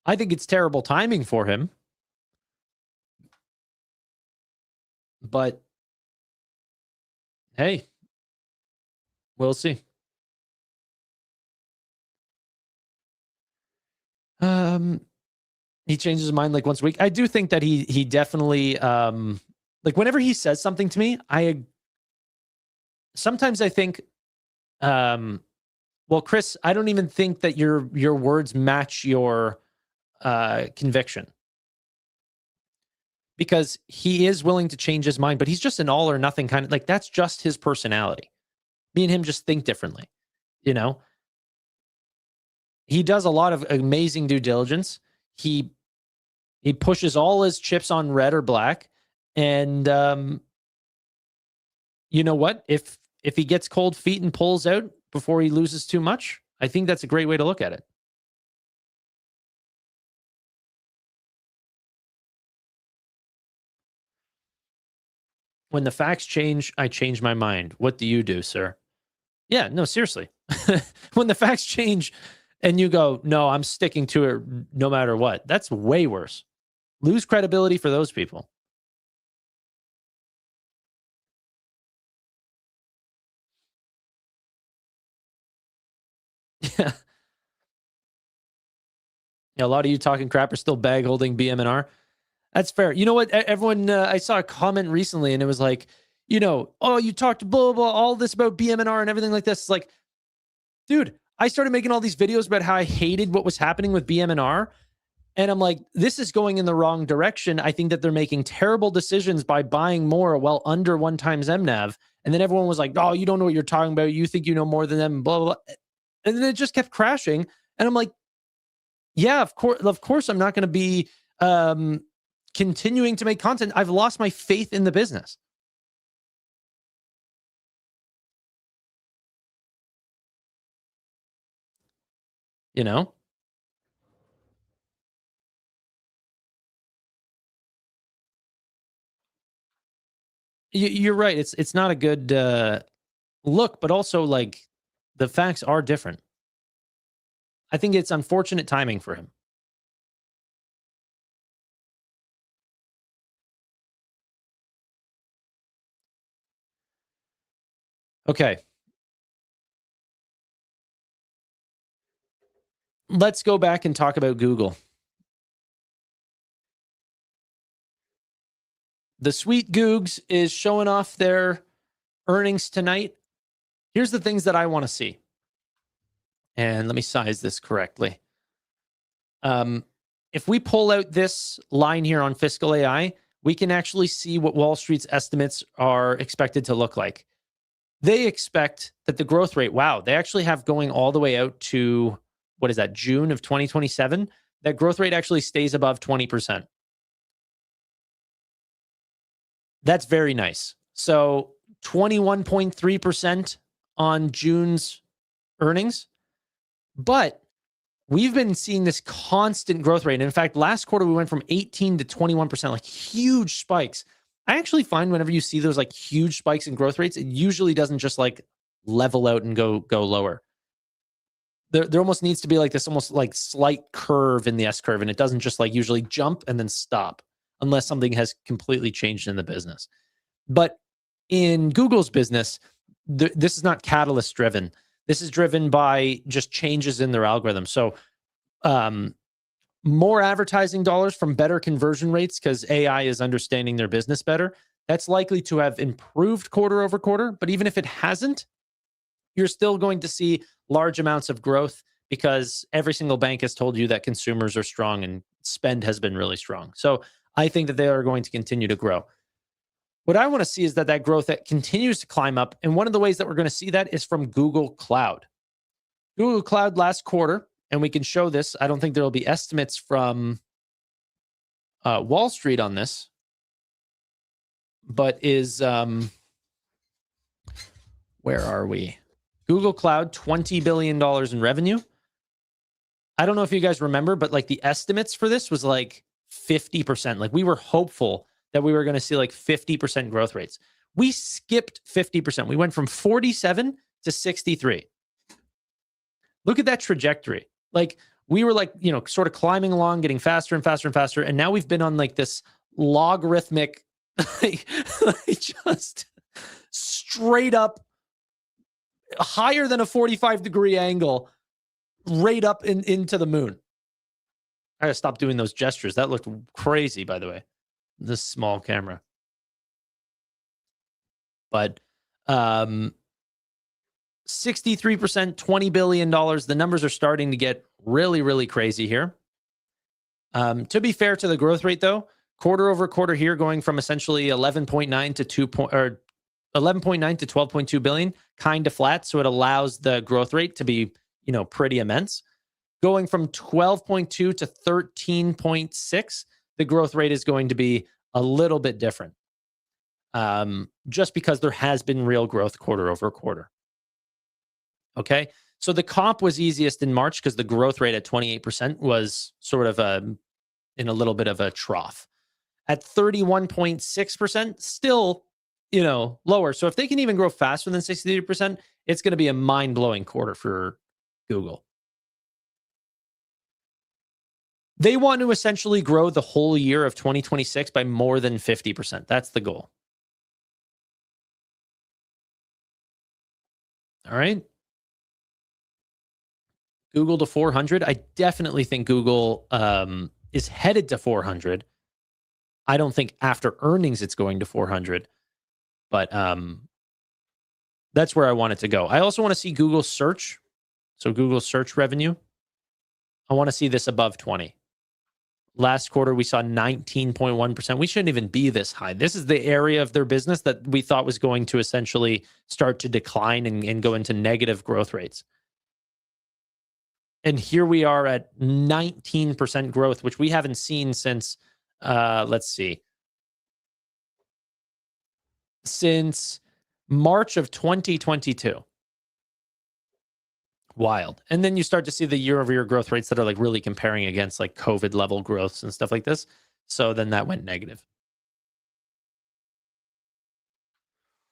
I think it's terrible timing for him. But hey, we'll see. He changes his mind like once a week. I do think that he definitely like whenever he says something to me, sometimes I think well, Chris, I don't even think that your words match your conviction. Because he is willing to change his mind, but he's just an all or nothing kind of, like, that's just his personality. Me and him just think differently, you know? He does a lot of amazing due diligence. He pushes all his chips on red or black. And you know what? If he gets cold feet and pulls out before he loses too much, I think that's a great way to look at it. When the facts change, I change my mind. What do you do, sir? Yeah, no, seriously. When the facts change and you go, no, I'm sticking to it no matter what, that's way worse. Lose credibility for those people. Yeah. Yeah, a lot of you talking crap are still bag holding BM&R. That's fair. You know what? Everyone, I saw a comment recently and it was like, you know, oh, you talked blah, blah, all this about BM&R and everything like this. It's like, dude, I started making all these videos about how I hated what was happening with BM&R. And I'm like, this is going in the wrong direction. I think that they're making terrible decisions by buying more well under 1 times MNAV. And then everyone was like, oh, you don't know what you're talking about. You think you know more than them, blah, blah, blah. And then it just kept crashing. And I'm like, yeah, of course I'm not going to be continuing to make content. I've lost my faith in the business. You know? You're right. It's not a good look, but also like the facts are different. I think it's unfortunate timing for him. Okay. Let's go back and talk about Google. The Sweet Googs is showing off their earnings tonight. Here's the things that I want to see. And let me size this correctly. If we pull out this line here on Fiscal AI, we can actually see what Wall Street's estimates are expected to look like. They expect that the growth rate, wow, they actually have going all the way out to, what is that, June of 2027? That growth rate actually stays above 20%. That's very nice. So 21.3% on June's earnings. But we've been seeing this constant growth rate. And in fact, last quarter, we went from 18 to 21%, like huge spikes. I actually find whenever you see those like huge spikes in growth rates, it usually doesn't just like level out and go lower. There almost needs to be like this almost like slight curve in the S curve. And it doesn't just like usually jump and then stop unless something has completely changed in the business. But in Google's business, this is not catalyst driven. This is driven by just changes in their algorithm. So more advertising dollars from better conversion rates because AI is understanding their business better. That's likely to have improved quarter over quarter. But even if it hasn't, you're still going to see large amounts of growth because every single bank has told you that consumers are strong and spend has been really strong. So I think that they are going to continue to grow. What I want to see is that growth that continues to climb up. And one of the ways that we're going to see that is from Google Cloud. Google Cloud last quarter, and we can show this. I don't think there will be estimates from Wall Street on this, but is, where are we? Google Cloud, $20 billion in revenue. I don't know if you guys remember, but like the estimates for this was like 50%. Like we were hopeful that we were going to see like 50% growth rates. We skipped 50%. We went from 47 to 63. Look at that trajectory. Like we were like, you know, sort of climbing along, getting faster and faster and faster. And now we've been on like this logarithmic, just straight up higher than a 45-degree angle, right up into the moon. I gotta stop doing those gestures. That looked crazy, by the way. This small camera. But 63%, $20 billion. The numbers are starting to get really, really crazy here. To be fair to the growth rate, though, quarter over quarter here, going from essentially 11.9 to 11.9 to 12.2 billion, kind of flat. So it allows the growth rate to be, you know, pretty immense. Going from 12.2 to 13.6, the growth rate is going to be a little bit different. Just because there has been real growth quarter over quarter. Okay. So the comp was easiest in March because the growth rate at 28% was sort of in a little bit of a trough. At 31.6%, still, you know, lower. So if they can even grow faster than 63%, it's going to be a mind-blowing quarter for Google. They want to essentially grow the whole year of 2026 by more than 50%. That's the goal. All right. Google to 400. I definitely think Google is headed to 400. I don't think after earnings it's going to 400. But that's where I want it to go. I also want to see Google search. So Google search revenue. I want to see this above 20. Last quarter, we saw 19.1%. We shouldn't even be this high. This is the area of their business that we thought was going to essentially start to decline and go into negative growth rates. And here we are at 19% growth, which we haven't seen since, let's see, since March of 2022. Wild. And then you start to see the year-over-year growth rates that are like really comparing against like COVID level growths and stuff like this. So then that went negative.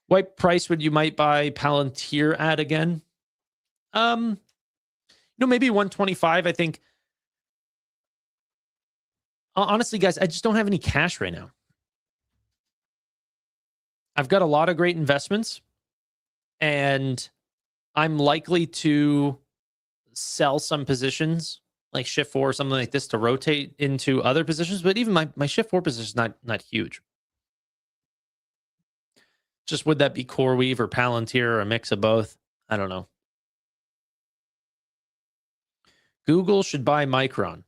What price would you might buy Palantir at again? Maybe 125. I think. Honestly, guys, I just don't have any cash right now. I've got a lot of great investments, and I'm likely to sell some positions, like Shift 4 or something like this, to rotate into other positions. But even my Shift 4 position is not huge. Just would that be CoreWeave or Palantir or a mix of both? I don't know. Google should buy Micron.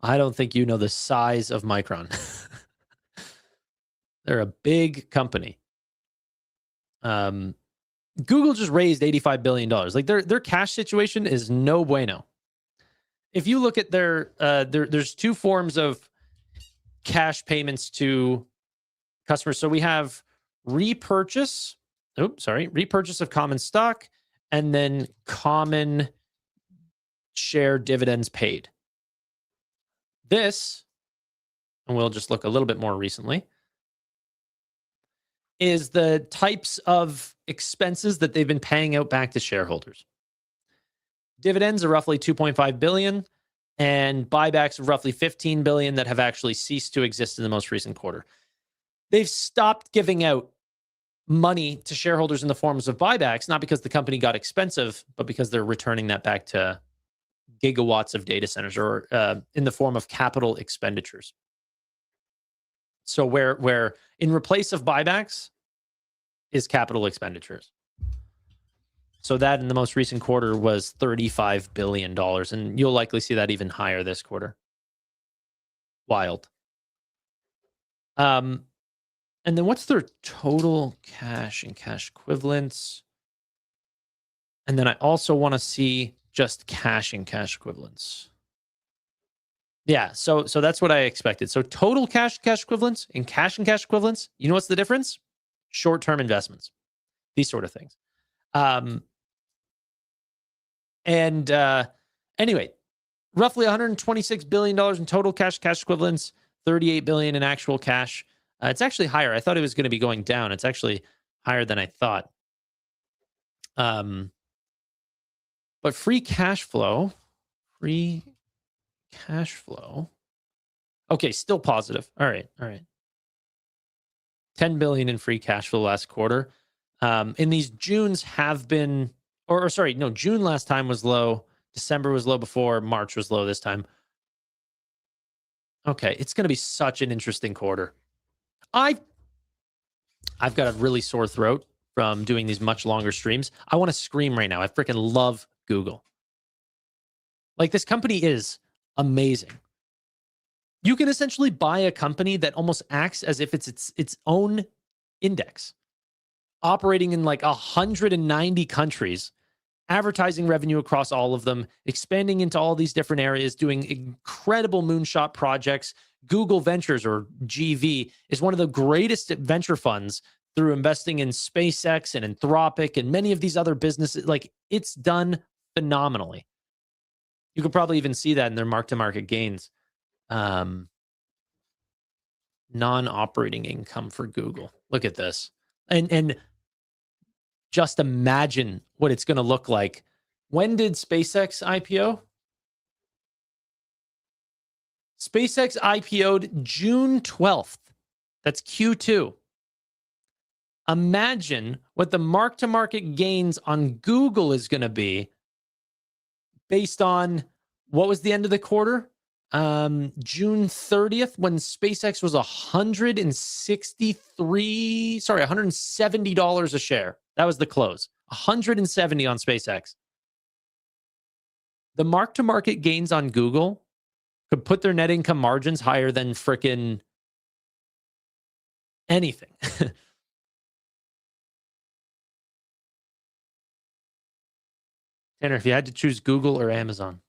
I don't think you know the size of Micron. They're a big company. Google just raised $85 billion. Like their cash situation is no bueno. If you look at there's two forms of cash payments to customers. So we have repurchase of common stock, and then common share dividends paid. This, and we'll just look a little bit more recently, is the types of expenses that they've been paying out back to shareholders. Dividends are roughly $2.5 billion, and buybacks of roughly $15 billion that have actually ceased to exist in the most recent quarter. They've stopped giving out money to shareholders in the forms of buybacks, not because the company got expensive, but because they're returning that back to gigawatts of data centers, or in the form of capital expenditures. So where in replace of buybacks is capital expenditures. So that in the most recent quarter was $35 billion, and you'll likely see that even higher this quarter. Wild. And then what's their total cash and cash equivalents? And then I also want to see just cash and cash equivalents. Yeah, so that's what I expected. So total cash equivalents and cash equivalents, you know what's the difference? Short-term investments, these sort of things. Anyway, roughly $126 billion in total cash equivalents, $38 billion in actual cash. It's actually higher. I thought it was going to be going down. It's actually higher than I thought. But free cash flow. Okay, still positive. All right. 10 billion in free cash flow last quarter. In these Junes have been, June last time was low. December was low before. March was low this time. Okay, it's going to be such an interesting quarter. I've got a really sore throat from doing these much longer streams. I want to scream right now. I freaking love Google. Like, this company is amazing. You can essentially buy a company that almost acts as if it's its own index, operating in like 190 countries, advertising revenue across all of them, expanding into all these different areas, doing incredible moonshot projects. Google Ventures, or GV, is one of the greatest venture funds through investing in SpaceX and Anthropic and many of these other businesses. Like, it's done phenomenally. You could probably even see that in their mark-to-market gains. Non-operating income for Google. Look at this. And just imagine what it's going to look like. When did SpaceX IPO? SpaceX IPO'd June 12th. That's Q2. Imagine what the mark-to-market gains on Google is going to be based on, what was the end of the quarter? June 30th, when SpaceX was $170 a share. That was the close. 170 on SpaceX. The mark-to-market gains on Google could put their net income margins higher than frickin' anything. Tanner, if you had to choose Google or Amazon,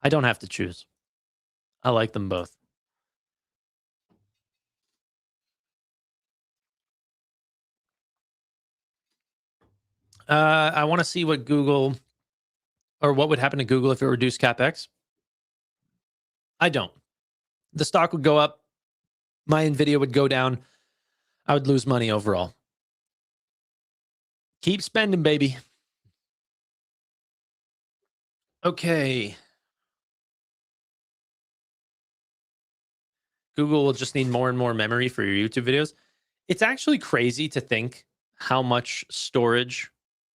I don't have to choose. I like them both. I want to see what Google or what would happen to Google if it reduced CapEx. I don't. The stock would go up. My NVIDIA would go down. I would lose money overall. Keep spending, baby. Okay. Google will just need more and more memory for your YouTube videos. It's actually crazy to think how much storage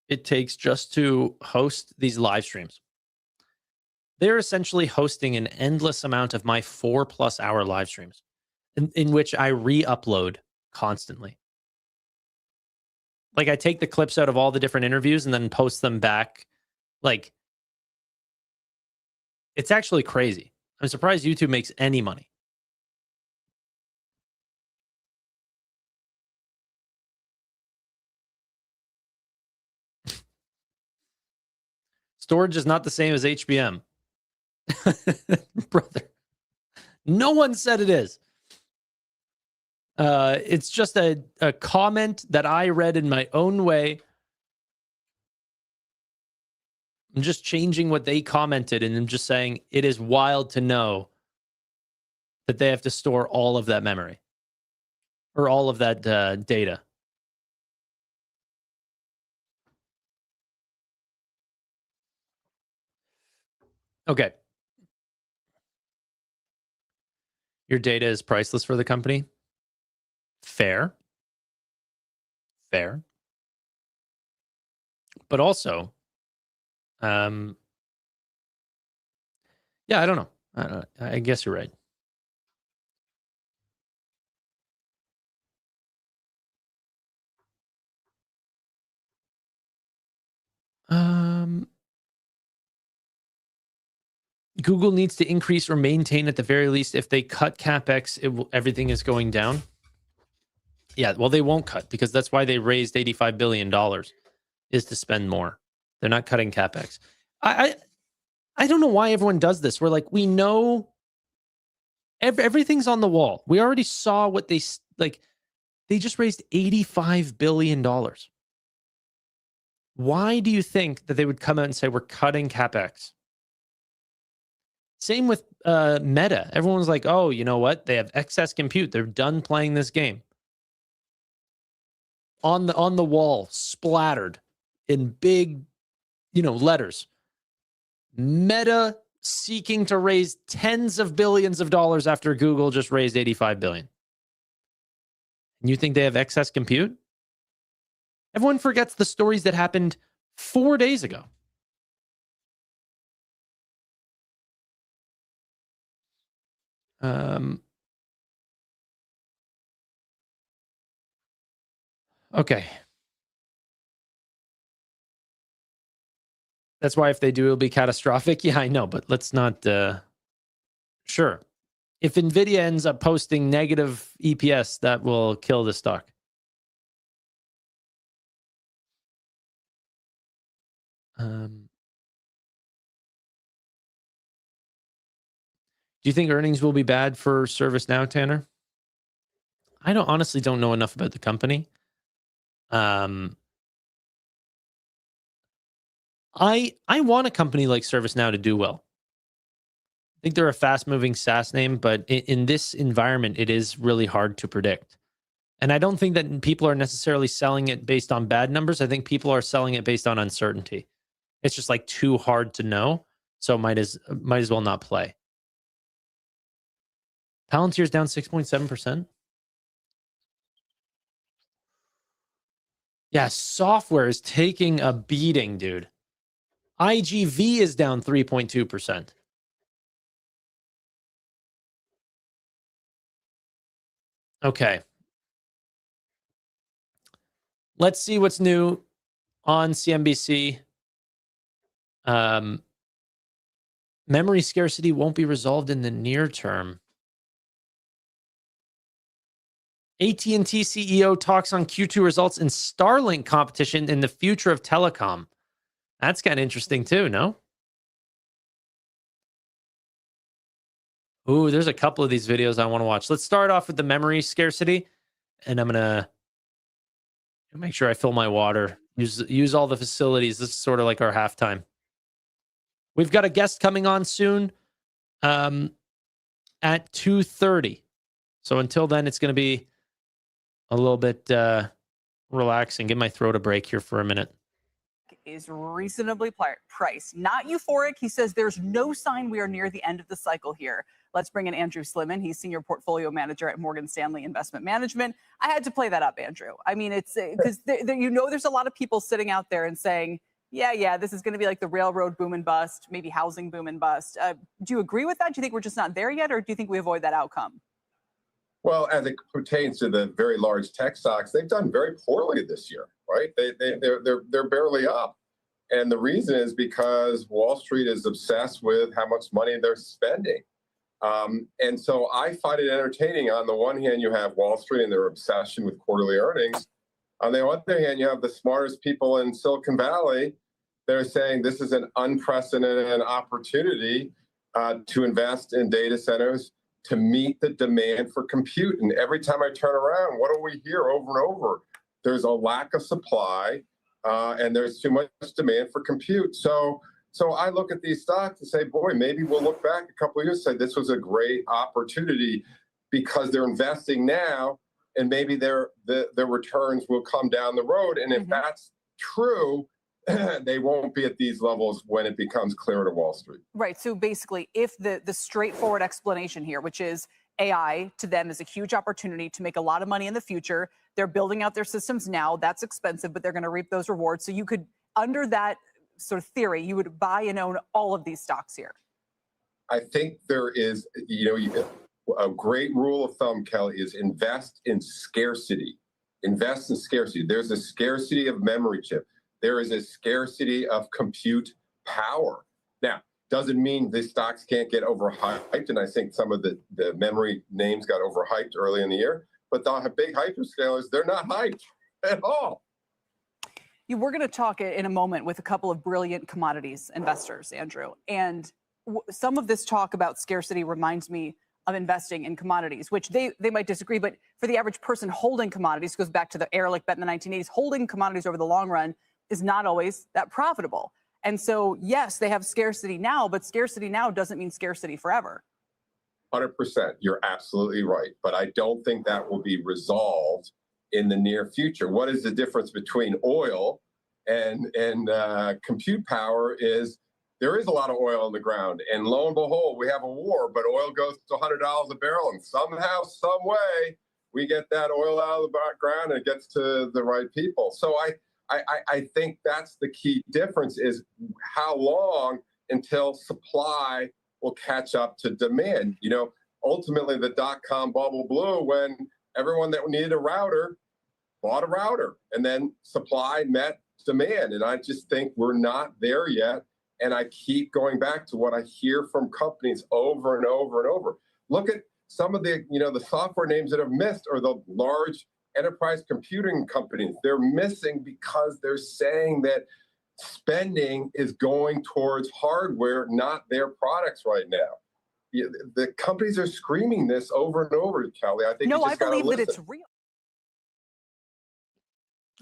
it takes just to host these live streams. They're essentially hosting an endless amount of my 4+ hour live streams in which I re-upload constantly. Like I take the clips out of all the different interviews and then post them back. Like, it's actually crazy. I'm surprised YouTube makes any money. Storage is not the same as HBM. Brother. No one said it is. It's just a comment that I read in my own way. I'm just changing what they commented, and I'm just saying it is wild to know that they have to store all of that memory or all of that data. Okay. Your data is priceless for the company. Fair. Fair. But also, yeah, I don't know. I guess you're right. Google needs to increase or maintain at the very least. If they cut CapEx, everything is going down. Yeah, well, they won't cut because that's why they raised $85 billion is to spend more. They're not cutting CapEx. I don't know why everyone does this. We're like, we know everything's on the wall. We already saw what they just raised $85 billion. Why do you think that they would come out and say we're cutting CapEx? Same with Meta. Everyone's like, oh, you know what? They have excess compute. They're done playing this game. On the wall, splattered in big, letters. Meta seeking to raise tens of billions of dollars after Google just raised $85 billion. And you think they have excess compute? Everyone forgets the stories that happened 4 days ago. Okay. That's why if they do, it'll be catastrophic. Yeah, I know, but let's not... Sure. If NVIDIA ends up posting negative EPS, that will kill the stock. Do you think earnings will be bad for ServiceNow, Tanner? I honestly don't know enough about the company. I want a company like ServiceNow to do well. I think they're a fast-moving SaaS name, but in this environment, it is really hard to predict. And I don't think that people are necessarily selling it based on bad numbers. I think people are selling it based on uncertainty. It's just like too hard to know, so might as well not play. Palantir's down 6.7%. Yeah, software is taking a beating, dude. IGV is down 3.2%. Okay. Let's see what's new on CNBC. Memory scarcity won't be resolved in the near term. AT&T CEO talks on Q2 results in Starlink competition in the future of telecom. That's kind of interesting too, no? Ooh, there's a couple of these videos I want to watch. Let's start off with the memory scarcity, and I'm gonna make sure I fill my water. Use all the facilities. This is sort of like our halftime. We've got a guest coming on soon, at 2:30. So until then, it's going to be a little bit relaxing. Give my throat a break here for a minute. Is reasonably priced, not euphoric. He says there's no sign we are near the end of the cycle here. Let's bring in Andrew Sliman. He's senior portfolio manager at Morgan Stanley Investment Management. I had to play that up, Andrew. I mean, it's because there's a lot of people sitting out there and saying, yeah, this is going to be like the railroad boom and bust, maybe housing boom and bust. Do you agree with that? Do you think we're just not there yet, or do you think we avoid that outcome? Well, as it pertains to the very large tech stocks, they've done very poorly this year, right? They're barely up. And the reason is because Wall Street is obsessed with how much money they're spending. And so I find it entertaining. On the one hand, you have Wall Street and their obsession with quarterly earnings. On the other hand, you have the smartest people in Silicon Valley. They're saying this is an unprecedented opportunity to invest in data centers to meet the demand for compute. And every time I turn around, what do we hear over and over? There's a lack of supply and there's too much demand for compute. So I look at these stocks and say, boy, maybe we'll look back a couple of years and say this was a great opportunity because they're investing now and maybe their returns will come down the road. And if that's true, they won't be at these levels when it becomes clear to Wall Street. Right. So basically, if the straightforward explanation here, which is AI to them is a huge opportunity to make a lot of money in the future. They're building out their systems now. That's expensive, but they're going to reap those rewards. So you could, under that sort of theory, you would buy and own all of these stocks here. I think there is, a great rule of thumb, Kelly, is invest in scarcity. Invest in scarcity. There's a scarcity of memory chip. There is a scarcity of compute power. Now, doesn't mean the stocks can't get overhyped, and I think some of the memory names got overhyped early in the year, but the big hyperscalers, they're not hyped at all. We're going to talk in a moment with a couple of brilliant commodities investors, Andrew, and some of this talk about scarcity reminds me of investing in commodities, which they might disagree, but for the average person holding commodities, goes back to the Ehrlich bet in the 1980s, holding commodities over the long run is not always that profitable. And so, yes, they have scarcity now, but scarcity now doesn't mean scarcity forever. 100%. You're absolutely right. But I don't think that will be resolved in the near future. What is the difference between oil and compute power is there is a lot of oil on the ground. And lo and behold, we have a war, but oil goes to $100 a barrel. And somehow, some way, we get that oil out of the ground and it gets to the right people. So I think that's the key difference is how long until supply will catch up to demand. Ultimately the dot-com bubble blew when everyone that needed a router bought a router and then supply met demand. And I just think we're not there yet. And I keep going back to what I hear from companies over and over and over. Look at some of the software names that have missed or the large enterprise computing companies. They're missing because they're saying that spending is going towards hardware, not their products right now. The companies are screaming this over and over, Kelly. I think I believe that it's real.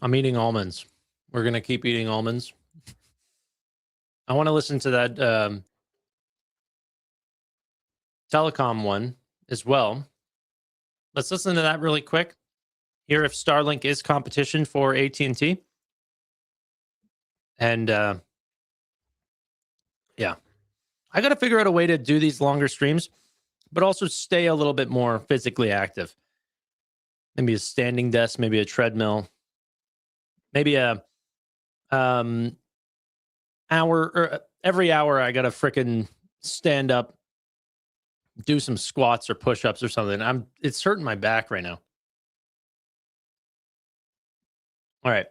I'm eating almonds. We're going to keep eating almonds. I want to listen to that telecom one as well. Let's listen to that really quick. Hear if Starlink is competition for AT&T. And yeah, I got to figure out a way to do these longer streams, but also stay a little bit more physically active. Maybe a standing desk, maybe a treadmill, maybe a hour or every hour I got to frickin' stand up, do some squats or push-ups or something. It's hurting my back right now. All right.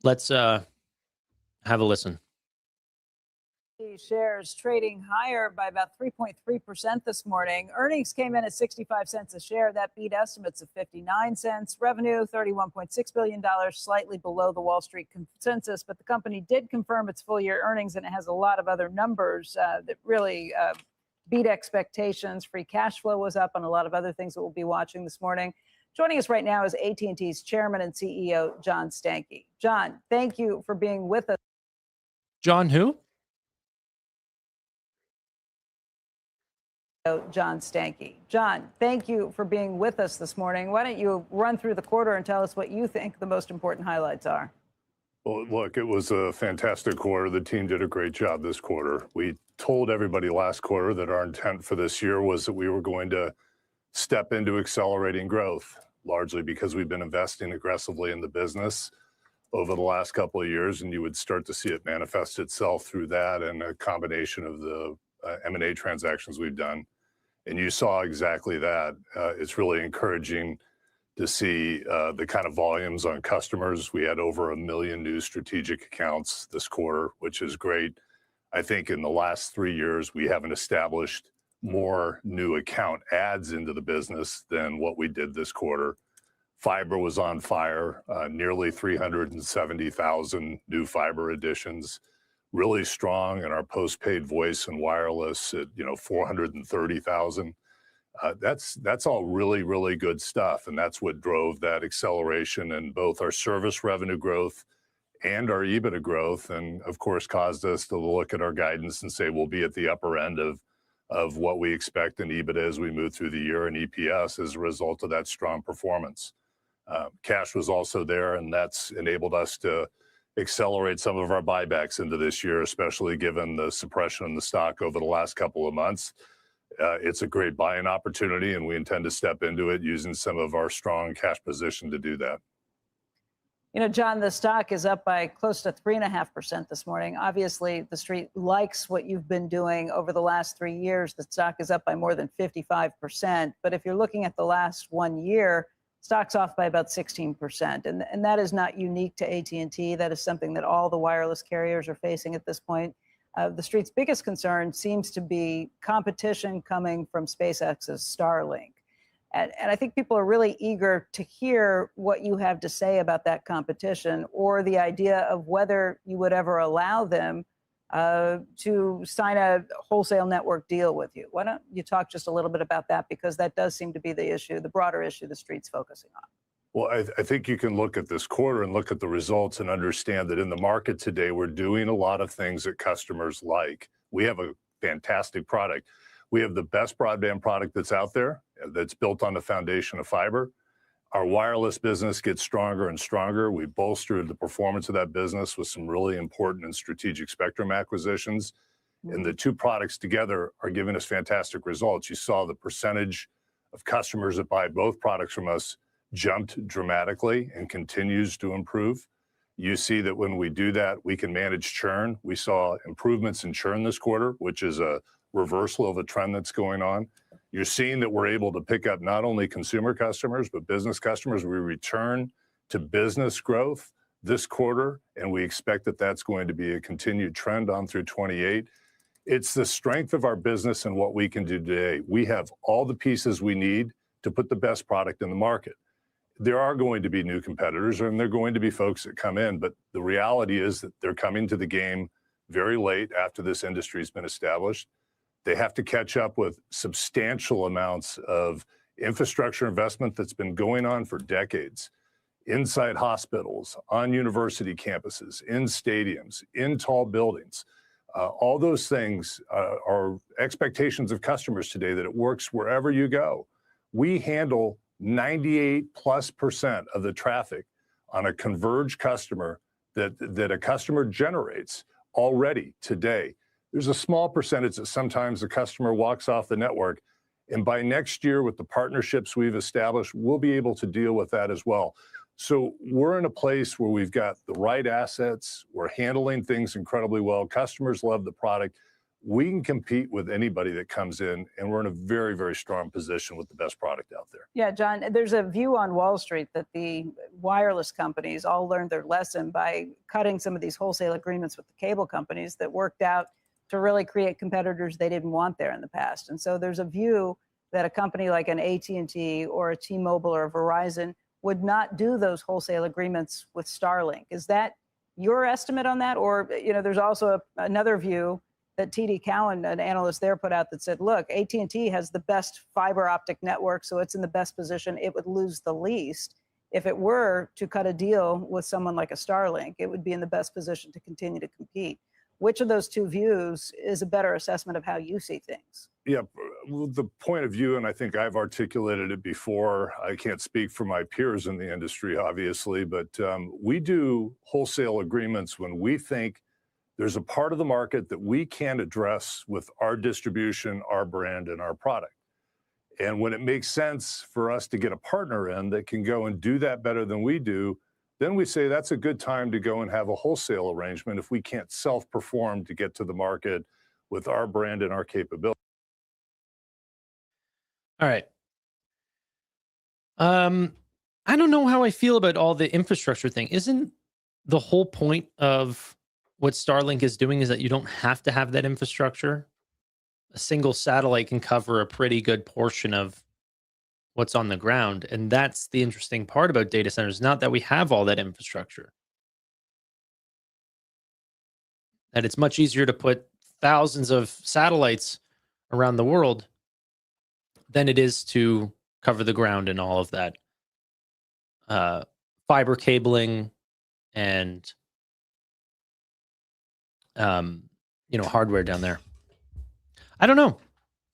Let's have a listen. Shares trading higher by about 3.3% this morning. Earnings came in at 65 cents a share. That beat estimates of 59 cents. Revenue, $31.6 billion, slightly below the Wall Street consensus. But the company did confirm its full year earnings, and it has a lot of other numbers that really beat expectations. Free cash flow was up, and a lot of other things that we'll be watching this morning. Joining us right now is AT&T's chairman and CEO, John Stankey. John, thank you for being with us. John who? John Stankey. John, thank you for being with us this morning. Why don't you run through the quarter and tell us what you think the most important highlights are? Well, look, it was a fantastic quarter. The team did a great job this quarter. We told everybody last quarter that our intent for this year was that we were going to step into accelerating growth, largely because we've been investing aggressively in the business over the last couple of years, and you would start to see it manifest itself through that and a combination of the M&A transactions we've done. And you saw exactly that. It's really encouraging to see the kind of volumes on customers. We had over 1 million new strategic accounts this quarter, which is great. I think in the last 3 years, we haven't established more new account adds into the business than what we did this quarter. Fiber was on fire, nearly 370,000 new fiber additions. Really strong in our postpaid voice and wireless at 430,000. That's all really, really good stuff, and that's what drove that acceleration in both our service revenue growth and our EBITDA growth, and of course caused us to look at our guidance and say we'll be at the upper end of what we expect in EBITDA as we move through the year, and EPS as a result of that strong performance. Cash was also there, and that's enabled us to accelerate some of our buybacks into this year, especially given the suppression in the stock over the last couple of months. It's a great buying opportunity, and we intend to step into it using some of our strong cash position to do that. You know, John, the stock is up by close to 3.5% this morning. Obviously, the street likes what you've been doing over the last 3 years. The stock is up by more than 55%. But if you're looking at the last 1 year, stock's off by about 16%. And that is not unique to AT&T. That is something that all the wireless carriers are facing at this point. The street's biggest concern seems to be competition coming from SpaceX's Starlink. And I think people are really eager to hear what you have to say about that competition, or the idea of whether you would ever allow them to sign a wholesale network deal with you. Why don't you talk just a little bit about that, because that does seem to be the issue, the broader issue the street's focusing on. Well, I think you can look at this quarter and look at the results and understand that in the market today, we're doing a lot of things that customers like. We have a fantastic product. We have the best broadband product that's out there that's built on the foundation of fiber. Our wireless business gets stronger and stronger. We bolstered the performance of that business with some really important and strategic spectrum acquisitions. And the two products together are giving us fantastic results. You saw the percentage of customers that buy both products from us jumped dramatically and continues to improve. You see that when we do that, we can manage churn. We saw improvements in churn this quarter, which is a reversal of a trend that's going on. You're seeing that we're able to pick up not only consumer customers, but business customers. We return to business growth this quarter, and we expect that that's going to be a continued trend on through 28. It's the strength of our business and what we can do today. We have all the pieces we need to put the best product in the market. There are going to be new competitors, and there are going to be folks that come in, but the reality is that they're coming to the game very late after this industry has been established. They have to catch up with substantial amounts of infrastructure investment that's been going on for decades, inside hospitals, on university campuses, in stadiums, in tall buildings. All those things are expectations of customers today, that it works wherever you go. We handle 98+% of the traffic on a converged customer that a customer generates already today. There's a small percentage that sometimes the customer walks off the network, and by next year, with the partnerships we've established, we'll be able to deal with that as well. So we're in a place where we've got the right assets, we're handling things incredibly well, customers love the product. We can compete with anybody that comes in, and we're in a very, very strong position with the best product out there. Yeah, John, there's a view on Wall Street that the wireless companies all learned their lesson by cutting some of these wholesale agreements with the cable companies that worked out to really create competitors they didn't want there in the past. And so there's a view that a company like an AT&T or a T-Mobile or a Verizon would not do those wholesale agreements with Starlink. Is that your estimate on that? Or, there's also another view that TD Cowen, an analyst there, put out that said, look, AT&T has the best fiber optic network, so it's in the best position. It would lose the least. If it were to cut a deal with someone like a Starlink, it would be in the best position to continue to compete. Which of those two views is a better assessment of how you see things? Yeah, the point of view, and I think I've articulated it before, I can't speak for my peers in the industry, obviously, but we do wholesale agreements when we think there's a part of the market that we can address with our distribution, our brand, and our product. And when it makes sense for us to get a partner in that can go and do that better than we do, then we say that's a good time to go and have a wholesale arrangement if we can't self-perform to get to the market with our brand and our capability. All right. I don't know how I feel about all the infrastructure thing. Isn't the whole point of what Starlink is doing is that you don't have to have that infrastructure? A single satellite can cover a pretty good portion of what's on the ground. And that's the interesting part about data centers, not that we have all that infrastructure. That it's much easier to put thousands of satellites around the world than it is to cover the ground and all of that fiber cabling and hardware down there. I don't know.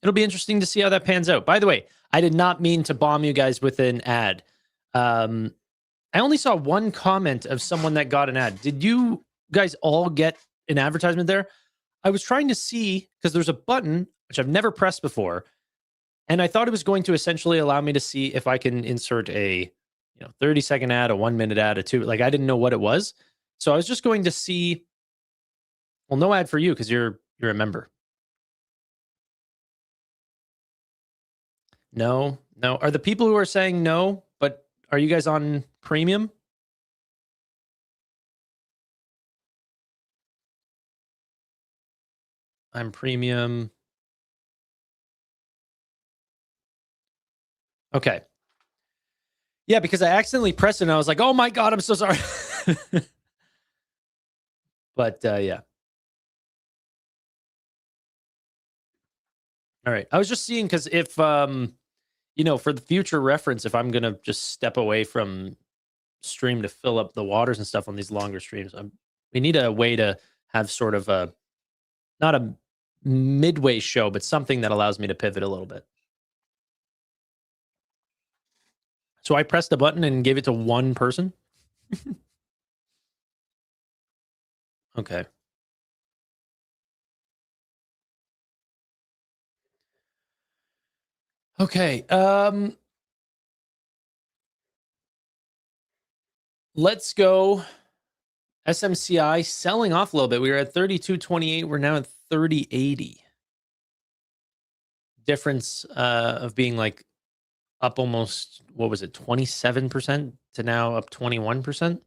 It'll be interesting to see how that pans out. By the way, I did not mean to bomb you guys with an ad. I only saw one comment of someone that got an ad. Did you guys all get an advertisement there? I was trying to see, because there's a button, which I've never pressed before, and I thought it was going to essentially allow me to see if I can insert a 30-second ad, a 1-minute ad, a 2. Like, I didn't know what it was. So I was just going to see, well, no ad for you because you're a member. No. Are the people who are saying no, but are you guys on premium? I'm premium. Okay. Yeah, because I accidentally pressed it and I was like, oh my God, I'm so sorry. But yeah. All right. I was just seeing, because if, for the future reference, if I'm going to just step away from stream to fill up the waters and stuff on these longer streams, we need a way to have sort of not a midway show, but something that allows me to pivot a little bit. So I pressed the button and gave it to one person. Okay. Okay. Let's go. SMCI selling off a little bit. We were at 32.28. We're now at 30.80. Difference of being like up almost, 27% to now up 21%.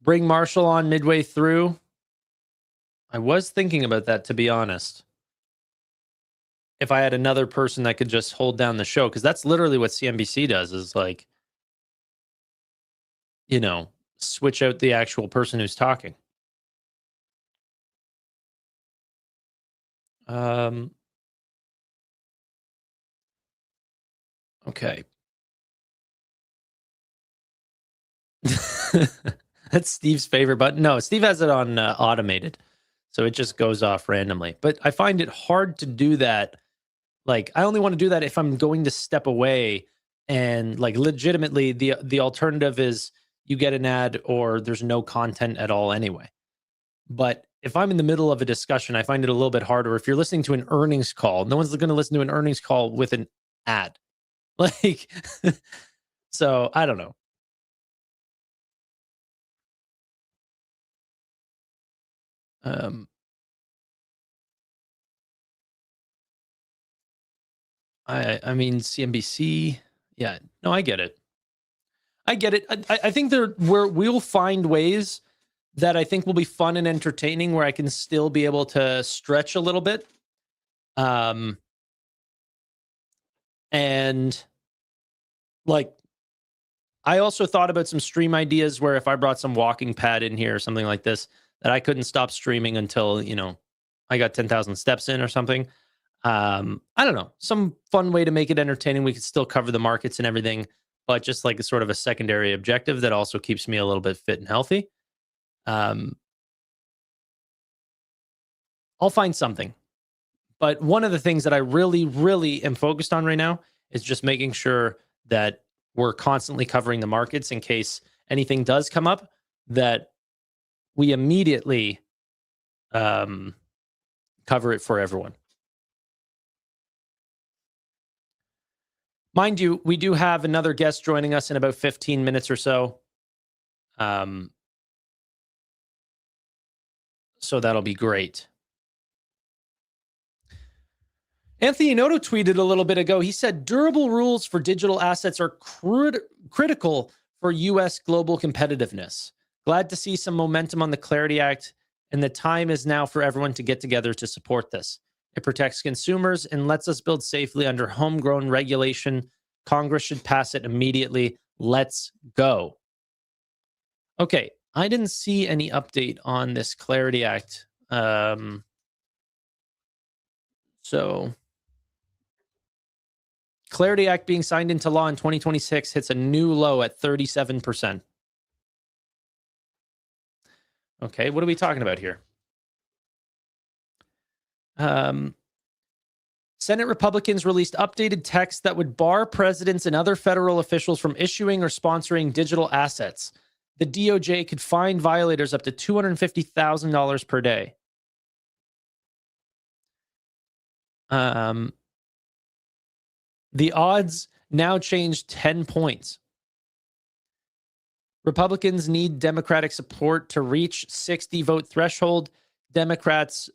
Bring Marshall on midway through. I was thinking about that, to be honest. If I had another person that could just hold down the show, because that's literally what CNBC does, is like, switch out the actual person who's talking. Okay. That's Steve's favorite button. No, Steve has it on automated, so it just goes off randomly. But I find it hard to do that. Like, I only want to do that if I'm going to step away, and like legitimately the alternative is you get an ad or there's no content at all anyway. But if I'm in the middle of a discussion, I find it a little bit harder. If you're listening to an earnings call, no one's going to listen to an earnings call with an ad. Like, so I don't know. I mean, CNBC. Yeah, no, I get it. I think we'll find ways that I think will be fun and entertaining, where I can still be able to stretch a little bit. And like, I also thought about some stream ideas where if I brought some walking pad in here or something like this, that I couldn't stop streaming until, I got 10,000 steps in or something. I don't know, some fun way to make it entertaining. We could still cover the markets and everything, but just like a sort of a secondary objective that also keeps me a little bit fit and healthy. I'll find something. But one of the things that I really, really am focused on right now is just making sure that we're constantly covering the markets in case anything does come up, that we immediately cover it for everyone. Mind you, we do have another guest joining us in about 15 minutes or so. So that'll be great. Anthony Noto tweeted a little bit ago. He said, durable rules for digital assets are critical for U.S. global competitiveness. Glad to see some momentum on the Clarity Act, and the time is now for everyone to get together to support this. It protects consumers and lets us build safely under homegrown regulation. Congress should pass it immediately. Let's go. Okay, I didn't see any update on this Clarity Act. So, Clarity Act being signed into law in 2026 hits a new low at 37%. Okay, what are we talking about here? Senate Republicans released updated text that would bar presidents and other federal officials from issuing or sponsoring digital assets. The DOJ could fine violators up to $250,000 per day. The odds now change 10 points. Republicans need Democratic support to reach 60 vote threshold. Democrats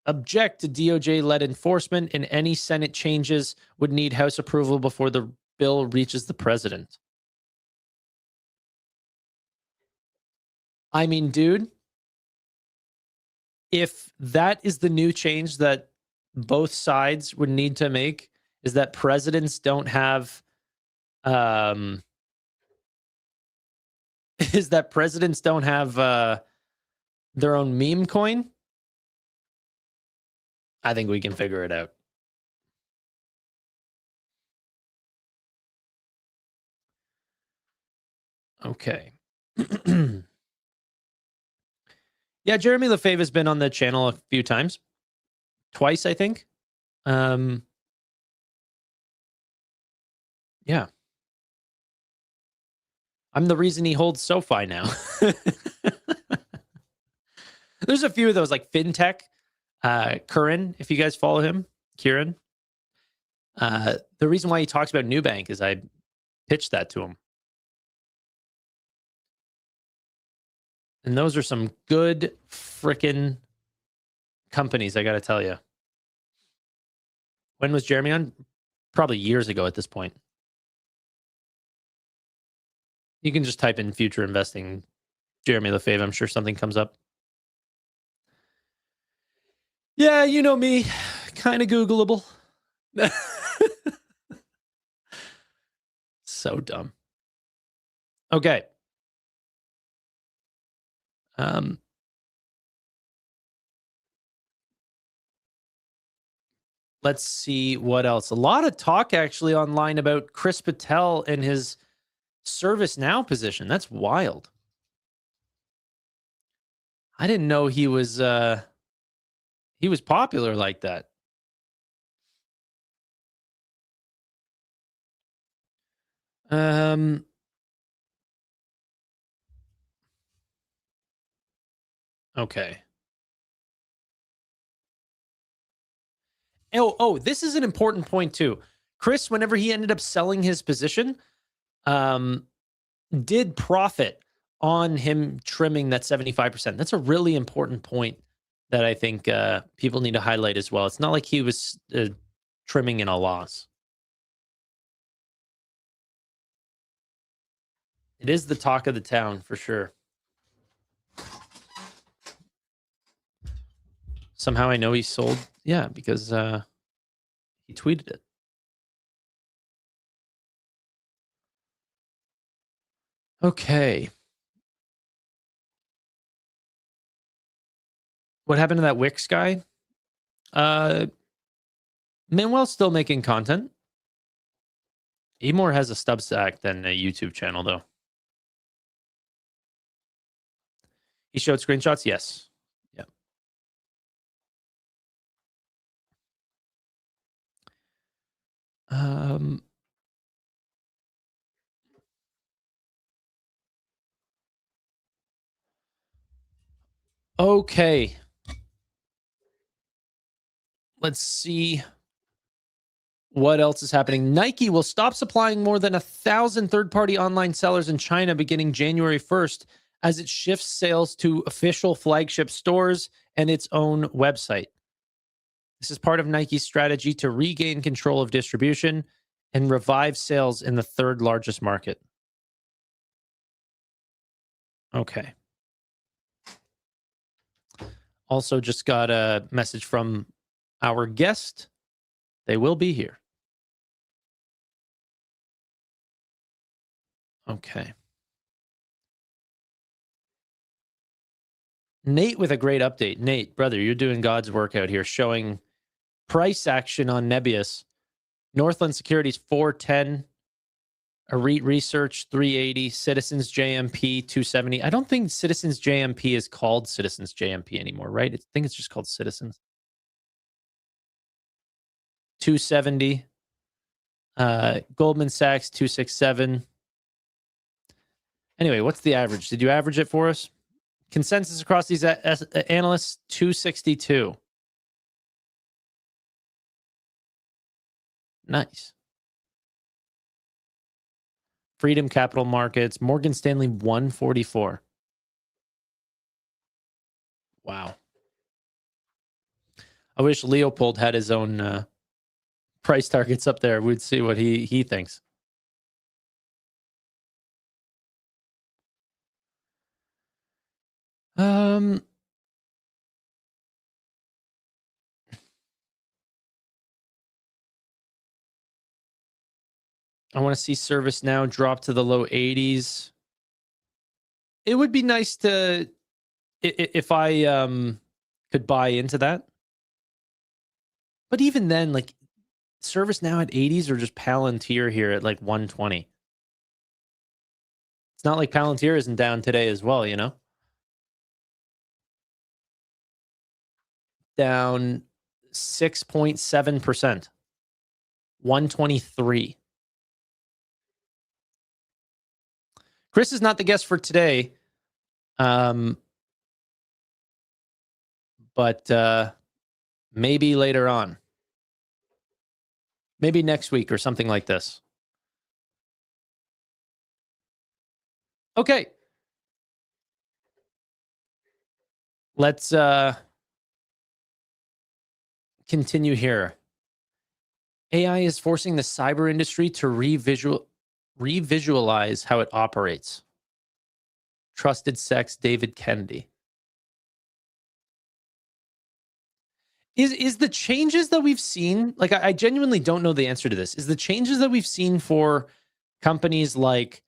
object to DOJ-led enforcement, and any Senate changes would need House approval before the bill reaches the president. I mean, dude, if that is the new change that both sides would need to make, is that presidents don't have their own meme coin, I think we can figure it out. Okay. Yeah, Jeremy Lefebvre has been on the channel a few times. Twice, I think. Yeah. I'm the reason he holds SoFi now. There's a few of those, like FinTech. Curran, if you guys follow him, Kieran. The reason why he talks about Nubank is I pitched that to him. And those are some good frickin' companies, I got to tell you. When was Jeremy on? Probably years ago at this point. You can just type in future investing Jeremy Lefebvre. I'm sure something comes up. Yeah, you know me. Kind of Googleable. So dumb. Okay. Let's see what else. A lot of talk actually online about Chris Patel and his ServiceNow position. That's wild. I didn't know he was popular like that. Okay. Oh, this is an important point too. Chris, whenever he ended up selling his position, did profit on him trimming that 75%. That's a really important point that I think people need to highlight as well. It's not like he was trimming in a loss. It is the talk of the town for sure. Somehow I know he sold. Yeah, because he tweeted it. Okay. What happened to that Wix guy? Manuel's still making content. He more has a Substack than a YouTube channel, though. He showed screenshots? Yes. Yeah. Okay. Let's see what else is happening. Nike will stop supplying more than 1,000 third-party online sellers in China beginning January 1st as it shifts sales to official flagship stores and its own website. This is part of Nike's strategy to regain control of distribution and revive sales in the third largest market. Okay. Also just got a message from our guest. They will be here. Okay. Nate with a great update. Nate, brother, you're doing God's work out here, showing price action on Nebius. Northland Securities 410, Elite Research 380, Citizens JMP 270. I don't think Citizens JMP is called Citizens JMP anymore, right? I think it's just called Citizens. 270. Goldman Sachs 267. Anyway, what's the average? Did you average it for us? Consensus across these analysts, 262. Nice. Freedom Capital Markets, Morgan Stanley 144. Wow. I wish Leopold had his own price targets up there. We'd see what he thinks. I want to see ServiceNow drop to the low 80s. It would be nice to, if I could buy into that. But even then, like ServiceNow at 80s or just Palantir here at like 120. It's not like Palantir isn't down today as well, you know? Down 6.7%. 123. Chris is not the guest for today. But maybe later on. Maybe next week or something like this. Okay. Let's continue here. AI is forcing the cyber industry to revisualize how it operates. Trusted Sex, David Kennedy. Is the changes that we've seen, like I genuinely don't know the answer to this, is the changes that we've seen for companies like,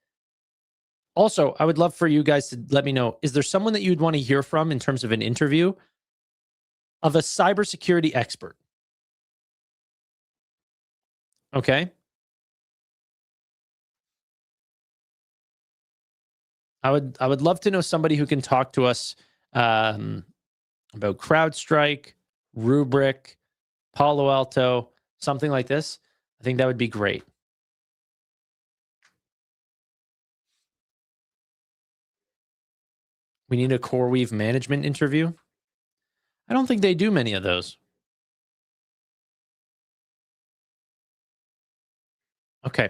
also, I would love for you guys to let me know, is there someone that you'd want to hear from in terms of an interview of a cybersecurity expert? Okay. I would love to know somebody who can talk to us about CrowdStrike, Rubrik, Palo Alto, something like this. I think that would be great. We need a CoreWeave management interview. I don't think they do many of those. Okay.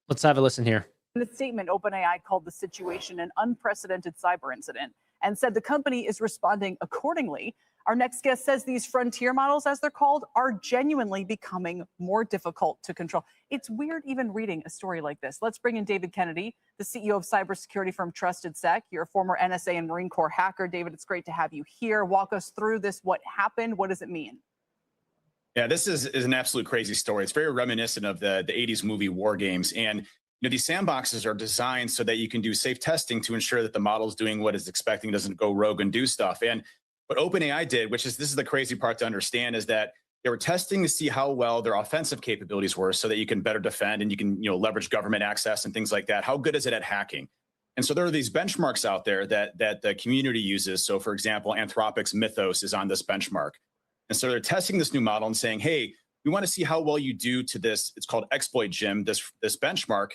Let's have a listen here. In a statement, OpenAI called the situation an unprecedented cyber incident and said the company is responding accordingly. Our next guest says these frontier models, as they're called, are genuinely becoming more difficult to control. It's weird even reading a story like this. Let's bring in David Kennedy, the CEO of cybersecurity firm Trusted Sec. You're a former NSA and Marine Corps hacker. David, it's great to have you here. Walk us through this. What happened? What does it mean? Yeah, this is an absolute crazy story. It's very reminiscent of the 80s movie War Games. And these sandboxes are designed so that you can do safe testing to ensure that the model is doing what it's expecting, doesn't go rogue and do stuff. And what OpenAI did, this is the crazy part to understand, is that they were testing to see how well their offensive capabilities were so that you can better defend and you can leverage government access and things like that. How good is it at hacking? And so there are these benchmarks out there that the community uses. So for example, Anthropic's Mythos is on this benchmark. And so they're testing this new model and saying, hey, we want to see how well you do to this. It's called Exploit Gym, this benchmark.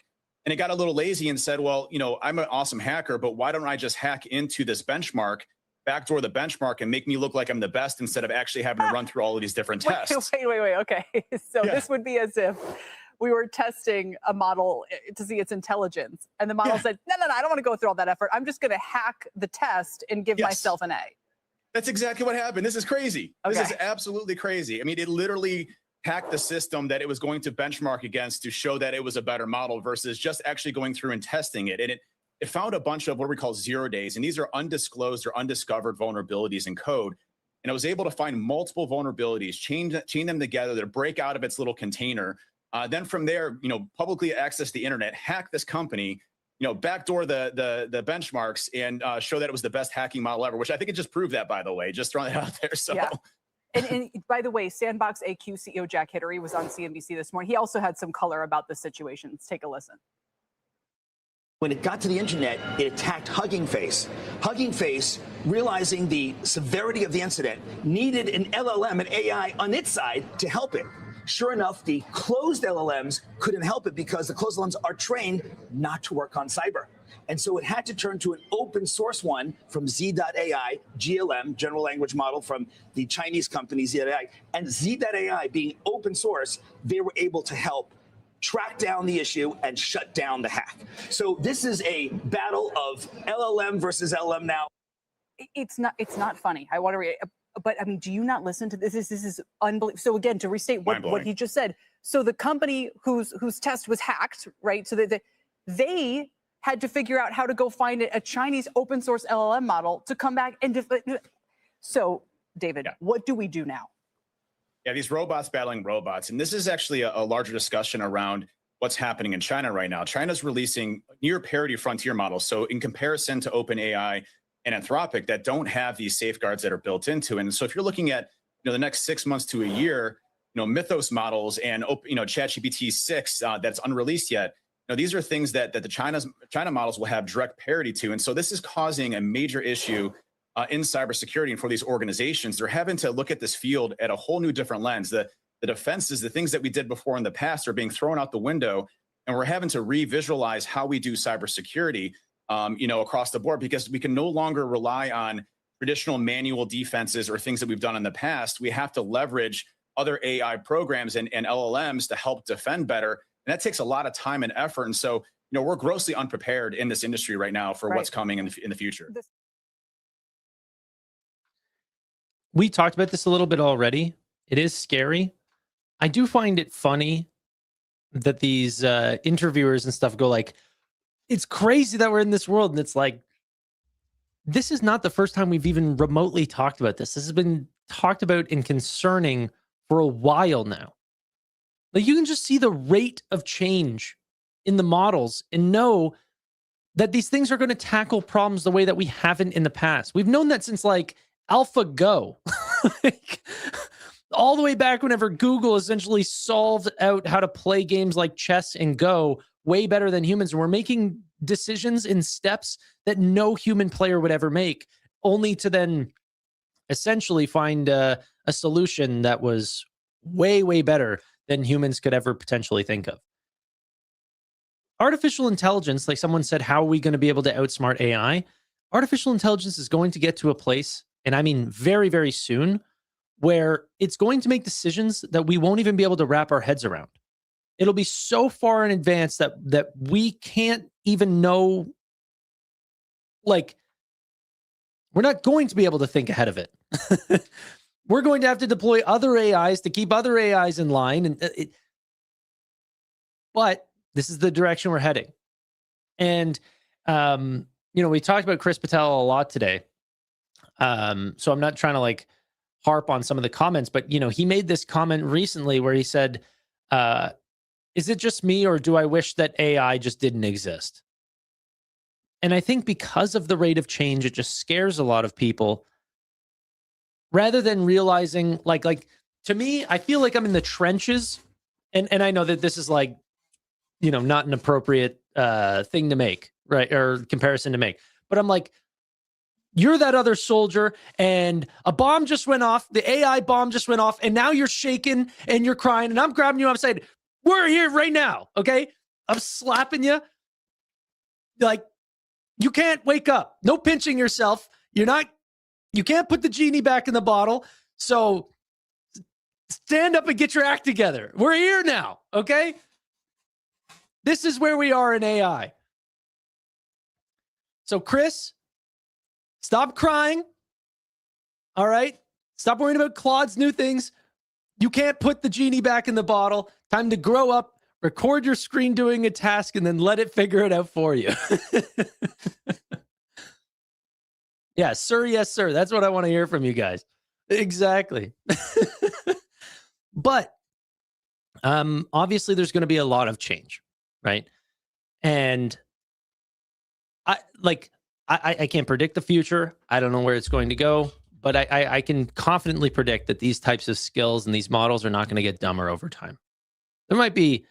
And it got a little lazy and said, well, I'm an awesome hacker, but why don't I just hack into this benchmark, backdoor the benchmark, and make me look like I'm the best instead of actually having to run through all of these different tests? Wait. Okay. So This would be as if we were testing a model to see its intelligence. And the model said, no, I don't want to go through all that effort. I'm just going to hack the test and give myself an A. That's exactly what happened. This is crazy. Okay. This is absolutely crazy. I mean, it literally hacked the system that it was going to benchmark against to show that it was a better model versus just actually going through and testing it. And it found a bunch of what we call 0 days. And these are undisclosed or undiscovered vulnerabilities in code. And it was able to find multiple vulnerabilities, chain them together to break out of its little container. Then from there, publicly access the internet, hack this company, backdoor the benchmarks and show that it was the best hacking model ever, which I think it just proved that, by the way, just throwing it out there. So. Yeah. And by the way, Sandbox AQ CEO Jack Hittery was on CNBC this morning. He also had some color about the situation. Let's take a listen. When it got to the internet, it attacked Hugging Face. Hugging Face, realizing the severity of the incident, needed an LLM, an AI on its side to help it. Sure enough, the closed LLMs couldn't help it because the closed LLMs are trained not to work on cyber. And so it had to turn to an open source one from Z.AI, GLM, general language model from the Chinese company Z.AI. And Z.AI being open source, they were able to help track down the issue and shut down the hack. So this is a battle of LLM versus LLM now. It's not funny. I want to read it. But I mean, do you not listen to this? This is unbelievable. So again, to restate what he just said. So the company whose test was hacked, right? So that they had to figure out how to go find a Chinese open source LLM model to come back and so David, what do we do now? Yeah, these robots battling robots. And this is actually a larger discussion around what's happening in China right now. China's releasing near parity frontier models. So in comparison to OpenAI and Anthropic that don't have these safeguards that are built into. And so if you're looking at the next 6 months to a year, Mythos models and ChatGPT 6 that's unreleased yet, these are things that the China models will have direct parity to. And so this is causing a major issue in cybersecurity. And for these organizations, they're having to look at this field at a whole new different lens. The defenses, the things that we did before in the past are being thrown out the window. And we're having to re-visualize how we do cybersecurity across the board, because we can no longer rely on traditional manual defenses or things that we've done in the past. We have to leverage other AI programs and LLMs to help defend better. And that takes a lot of time and effort. And so, we're grossly unprepared in this industry right now for what's coming in the future. We talked about this a little bit already. It is scary. I do find it funny that these interviewers and stuff go like, it's crazy that we're in this world. And it's like, this is not the first time we've even remotely talked about this. This has been talked about and concerning for a while now. Like, you can just see the rate of change in the models and know that these things are going to tackle problems the way that we haven't in the past. We've known that since like AlphaGo. Like, all the way back whenever Google essentially solved out how to play games like chess and Go way better than humans. We're making decisions in steps that no human player would ever make, only to then essentially find a solution that was way, way better than humans could ever potentially think of. Artificial intelligence, like someone said, how are we going to be able to outsmart AI? Artificial intelligence is going to get to a place, and I mean very, very soon, where it's going to make decisions that we won't even be able to wrap our heads around. It'll be so far in advance that we can't even know, like, We're not going to be able to think ahead of it. We're going to have to deploy other AIs to keep other AIs in line. But this is the direction we're heading. And, we talked about Chris Patel a lot today. So I'm not trying to like harp on some of the comments, but, he made this comment recently where he said, is it just me or do I wish that AI just didn't exist? And I think because of the rate of change, it just scares a lot of people rather than realizing like to me, I feel like I'm in the trenches and I know that this is like, not an appropriate thing to make, right? Or comparison to make, but I'm like, you're that other soldier and a bomb just went off. The AI bomb just went off and now you're shaking and you're crying and I'm grabbing you. I'm saying, we're here right now. Okay. I'm slapping you. Like, you can't wake up. No pinching yourself. You can't put the genie back in the bottle. So stand up and get your act together. We're here now. Okay. This is where we are in AI. So Chris, stop crying. All right. Stop worrying about Claude's new things. You can't put the genie back in the bottle. Time to grow up, record your screen doing a task, and then let it figure it out for you. Yeah, sir. Yes, sir. That's what I want to hear from you guys. Exactly. But obviously there's going to be a lot of change, right? And I can't predict the future. I don't know where it's going to go, but I can confidently predict that these types of skills and these models are not going to get dumber over time. There might be,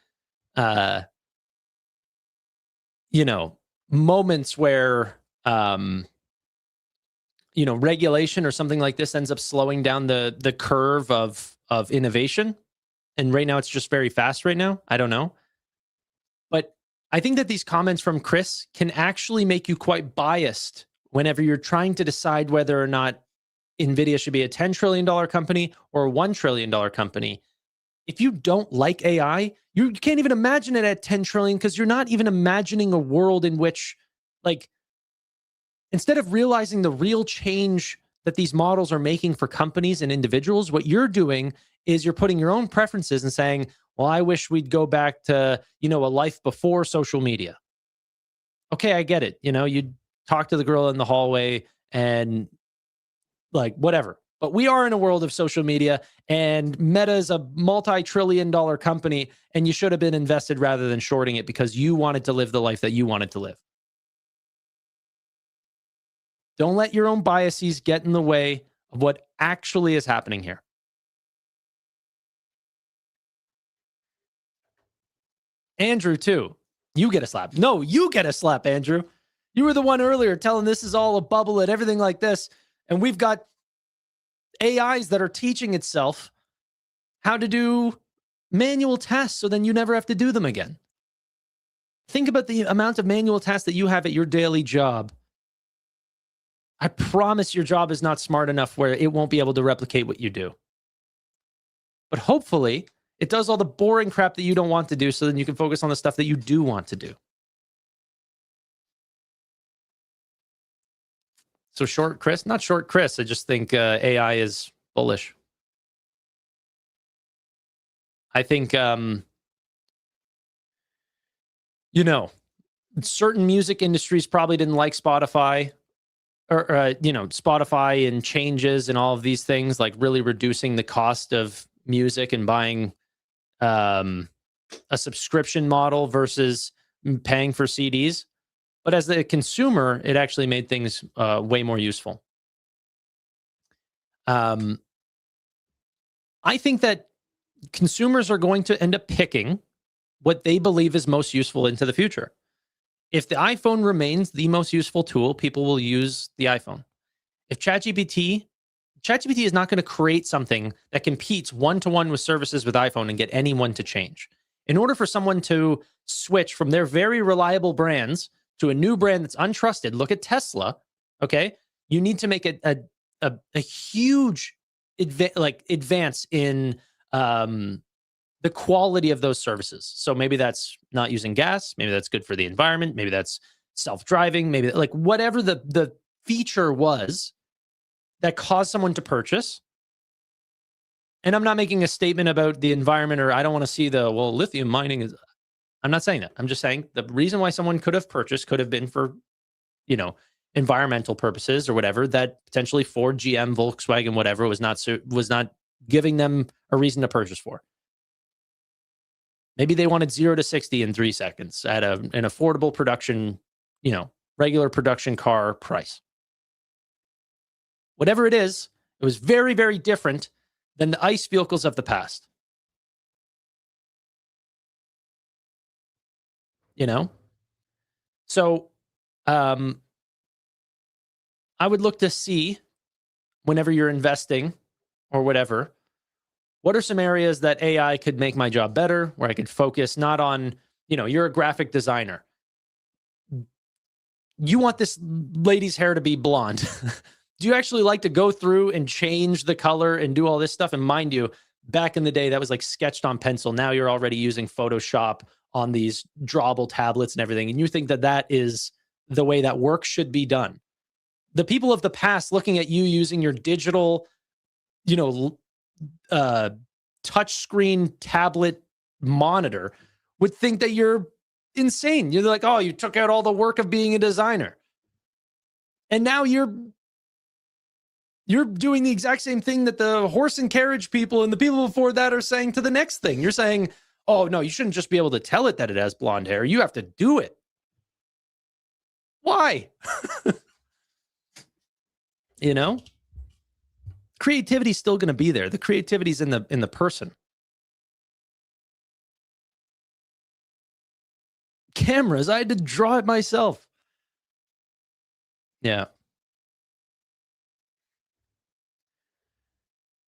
moments where, regulation or something like this ends up slowing down the curve of innovation. And right now it's just very fast right now. I don't know. But I think that these comments from Chris can actually make you quite biased whenever you're trying to decide whether or not NVIDIA should be a $10 trillion company or a $1 trillion company. If you don't like AI, you can't even imagine it at 10 trillion because you're not even imagining a world in which, like, instead of realizing the real change that these models are making for companies and individuals, what you're doing is you're putting your own preferences and saying, well, I wish we'd go back to, a life before social media. Okay, I get it. You'd talk to the girl in the hallway and like whatever. But we are in a world of social media and Meta is a multi-trillion-dollar company and you should have been invested rather than shorting it because you wanted to live the life that you wanted to live. Don't let your own biases get in the way of what actually is happening here. Andrew, too. You get a slap. No, you get a slap, Andrew. You were the one earlier telling this is all a bubble and everything like this. And we've got AIs that are teaching itself how to do manual tasks so then you never have to do them again. Think about the amount of manual tasks that you have at your daily job. I promise your job is not smart enough where it won't be able to replicate what you do. But hopefully, it does all the boring crap that you don't want to do so then you can focus on the stuff that you do want to do. So short Chris? Not short Chris. I just think AI is bullish. I think, certain music industries probably didn't like Spotify. Or Spotify and changes and all of these things, like really reducing the cost of music and buying a subscription model versus paying for CDs. But as the consumer, it actually made things way more useful. I think that consumers are going to end up picking what they believe is most useful into the future. If the iPhone remains the most useful tool, people will use the iPhone. If ChatGPT is not going to create something that competes one-to-one with services with iPhone and get anyone to change. In order for someone to switch from their very reliable brands to a new brand that's untrusted, look at Tesla, okay? You need to make a huge advance in the quality of those services. So maybe that's not using gas. Maybe that's good for the environment. Maybe that's self-driving. Maybe like whatever the feature was that caused someone to purchase. And I'm not making a statement about the environment, or I don't want to see lithium mining is, I'm not saying that. I'm just saying the reason why someone could have purchased could have been for, environmental purposes or whatever, that potentially Ford, GM, Volkswagen, whatever, was not giving them a reason to purchase for. Maybe they wanted 0 to 60 in 3 seconds at an affordable production, regular production car price. Whatever it is, it was very, very different than the ICE vehicles of the past. So I would look to see, whenever you're investing or whatever, what are some areas that AI could make my job better, where I could focus not on, you're a graphic designer. You want this lady's hair to be blonde. Do you actually like to go through and change the color and do all this stuff? And mind you, back in the day, that was like sketched on pencil. Now you're already using Photoshop on these drawable tablets and everything. And you think that that is the way that work should be done. The people of the past looking at you using your digital, touchscreen tablet monitor would think that you're insane. You're like, oh, you took out all the work of being a designer. And now you're doing the exact same thing that the horse and carriage people and the people before that are saying to the next thing. You're saying, oh, no, you shouldn't just be able to tell it that it has blonde hair. You have to do it. Why? Creativity's still going to be there. The creativity's in the person. Cameras, I had to draw it myself. Yeah.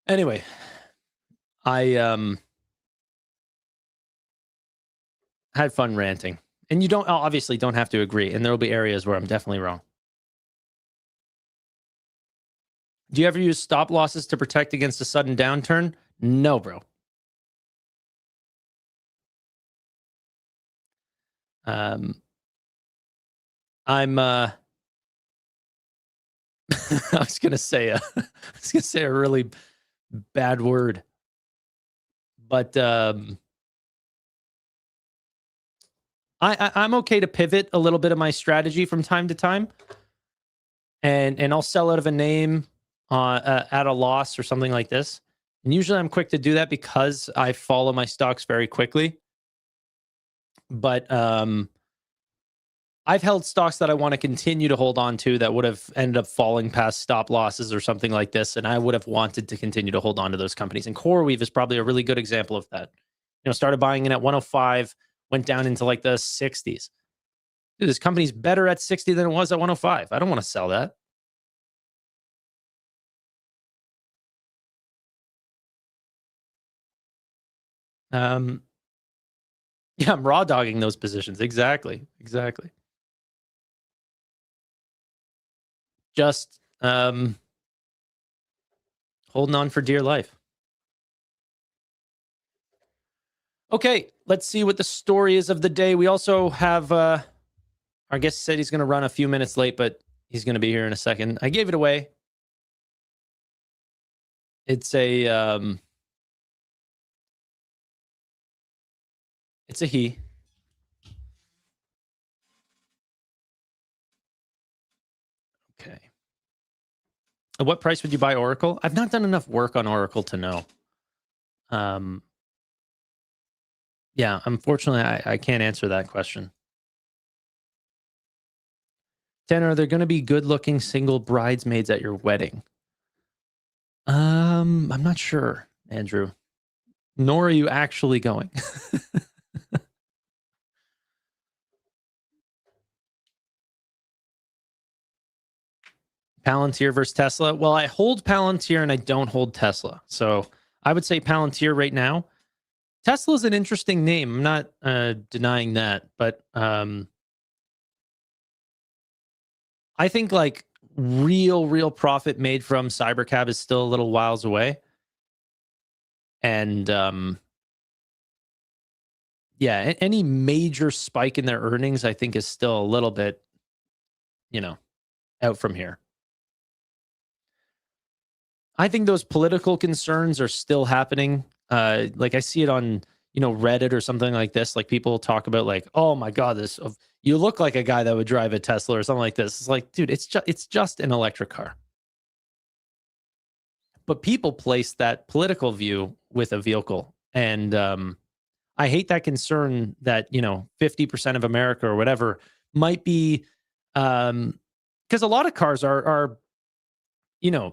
Anyway, I had fun ranting. And you obviously don't have to agree. And there will be areas where I'm definitely wrong. Do you ever use stop losses to protect against a sudden downturn? No, bro. I'm I was gonna say a really bad word, but I'm okay to pivot a little bit of my strategy from time to time, and I'll sell out of a name at a loss or something like this. And usually I'm quick to do that because I follow my stocks very quickly. But I've held stocks that I want to continue to hold on to that would have ended up falling past stop losses or something like this, and I would have wanted to continue to hold on to those companies. And CoreWeave is probably a really good example of that. Started buying in at 105, went down into like the 60s. Dude, this company's better at 60 than it was at 105. I don't want to sell that. Yeah, I'm raw dogging those positions. Exactly. Just holding on for dear life. Okay, let's see what the story is of the day. We also have our guest said he's going to run a few minutes late, but he's going to be here in a second. I gave it away. It's a he. Okay. At what price would you buy Oracle? I've not done enough work on Oracle to know. Yeah, unfortunately, I can't answer that question. Tanner, are there going to be good-looking single bridesmaids at your wedding? I'm not sure, Andrew. Nor are you actually going. Palantir versus Tesla. Well, I hold Palantir and I don't hold Tesla. So I would say Palantir right now. Tesla is an interesting name. I'm not denying that. But I think like real profit made from Cybercab is still a little whiles away. And yeah, any major spike in their earnings, I think, is still a little bit, out from here. I think those political concerns are still happening. Like I see it on, Reddit or something like this. Like people talk about like, oh my God, you look like a guy that would drive a Tesla or something like this. It's like, dude, it's just an electric car. But people place that political view with a vehicle. And I hate that concern that, 50% of America or whatever might be, because a lot of cars are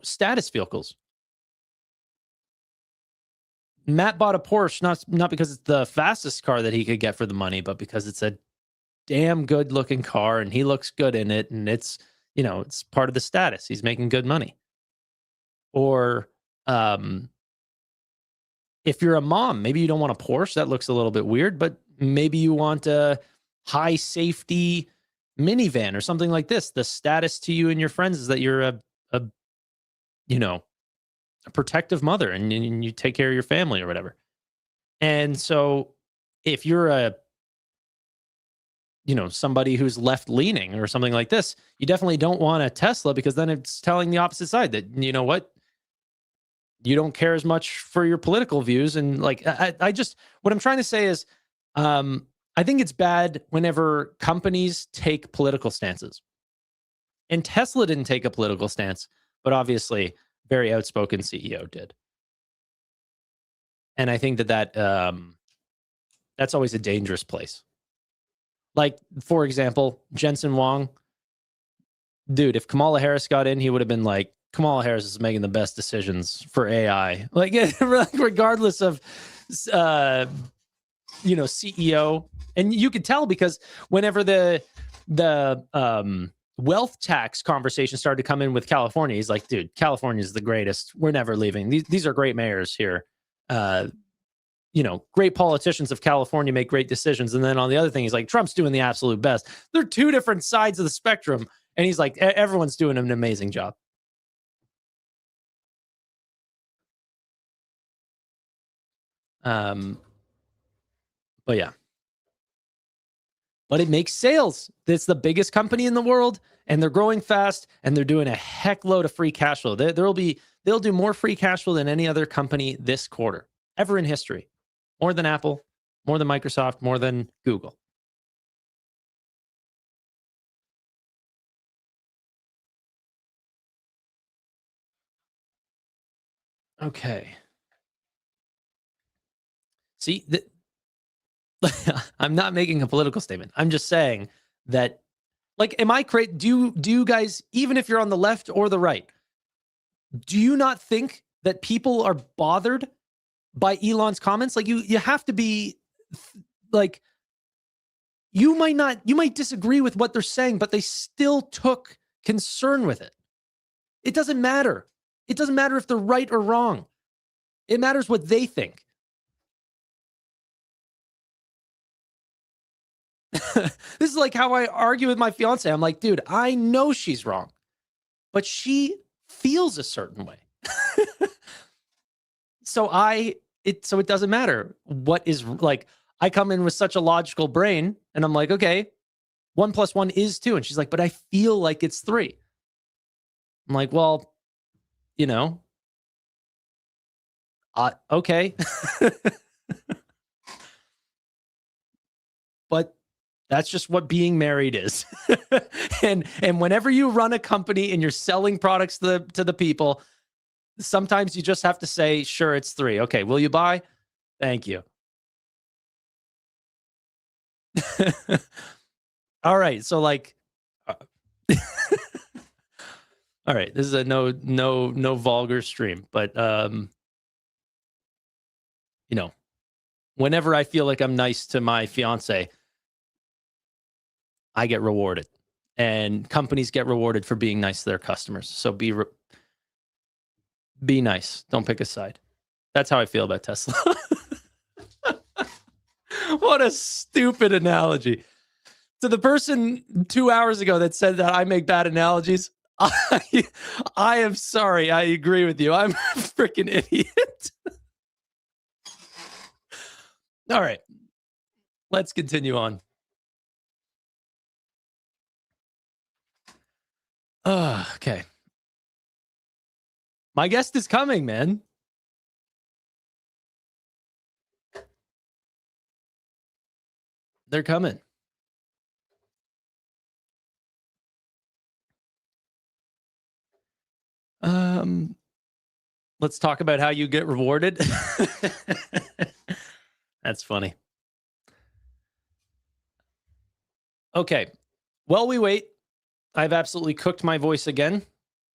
status vehicles. Matt bought a Porsche, not because it's the fastest car that he could get for the money, but because it's a damn good looking car and he looks good in it. And it's, it's part of the status. He's making good money. Or if you're a mom, maybe you don't want a Porsche. That looks a little bit weird, but maybe you want a high safety minivan or something like this. The status to you and your friends is that you're a protective mother and you take care of your family or whatever. And so if you're somebody who's left leaning or something like this, you definitely don't want a Tesla, because then it's telling the opposite side that, you know what, you don't care as much for your political views. And like, what I'm trying to say is, I think it's bad whenever companies take political stances. And Tesla didn't take a political stance, but obviously very outspoken CEO did. And I think that's always a dangerous place. Like, for example, Jensen Huang, dude, if Kamala Harris got in, he would have been like, Kamala Harris is making the best decisions for AI. Like, regardless of, CEO. And you could tell because whenever the wealth tax conversation started to come in with California, he's like, dude, California is the greatest. We're never leaving. These are great mayors here. Great politicians of California make great decisions. And then on the other thing, he's like, Trump's doing the absolute best. They're two different sides of the spectrum. And he's like, everyone's doing an amazing job. But yeah. But it makes sales. It's the biggest company in the world, and they're growing fast, and they're doing a heck load of free cash flow. They'll do more free cash flow than any other company this quarter, ever in history. More than Apple, more than Microsoft, more than Google. Okay. See, I'm not making a political statement. I'm just saying that, like, am I crazy? Do you guys, even if you're on the left or the right, do you not think that people are bothered by Elon's comments? Like, you have to be, like, you might disagree with what they're saying, but they still took concern with it. It doesn't matter. It doesn't matter if they're right or wrong. It matters what they think. This is like how I argue with my fiance. I'm like, dude, I know she's wrong, but she feels a certain way. So it doesn't matter what is, like, I come in with such a logical brain and I'm like, okay, 1 + 1 is 2. And she's like, but I feel like it's 3. I'm like, well, okay. But that's just what being married is. and whenever you run a company and you're selling products to the people, sometimes you just have to say, sure, it's 3. Okay, will you buy? Thank you. All right, so like, all right, this is a no vulgar stream, but whenever I feel like I'm nice to my fiance, I get rewarded, and companies get rewarded for being nice to their customers. So be nice. Don't pick a side. That's how I feel about Tesla. What a stupid analogy. To the person 2 hours ago that said that I make bad analogies, I am sorry. I agree with you. I'm a freaking idiot. All right. Let's continue on. Okay. My guest is coming, man. They're coming. Let's talk about how you get rewarded. That's funny. Okay. While we wait, I've absolutely cooked my voice again,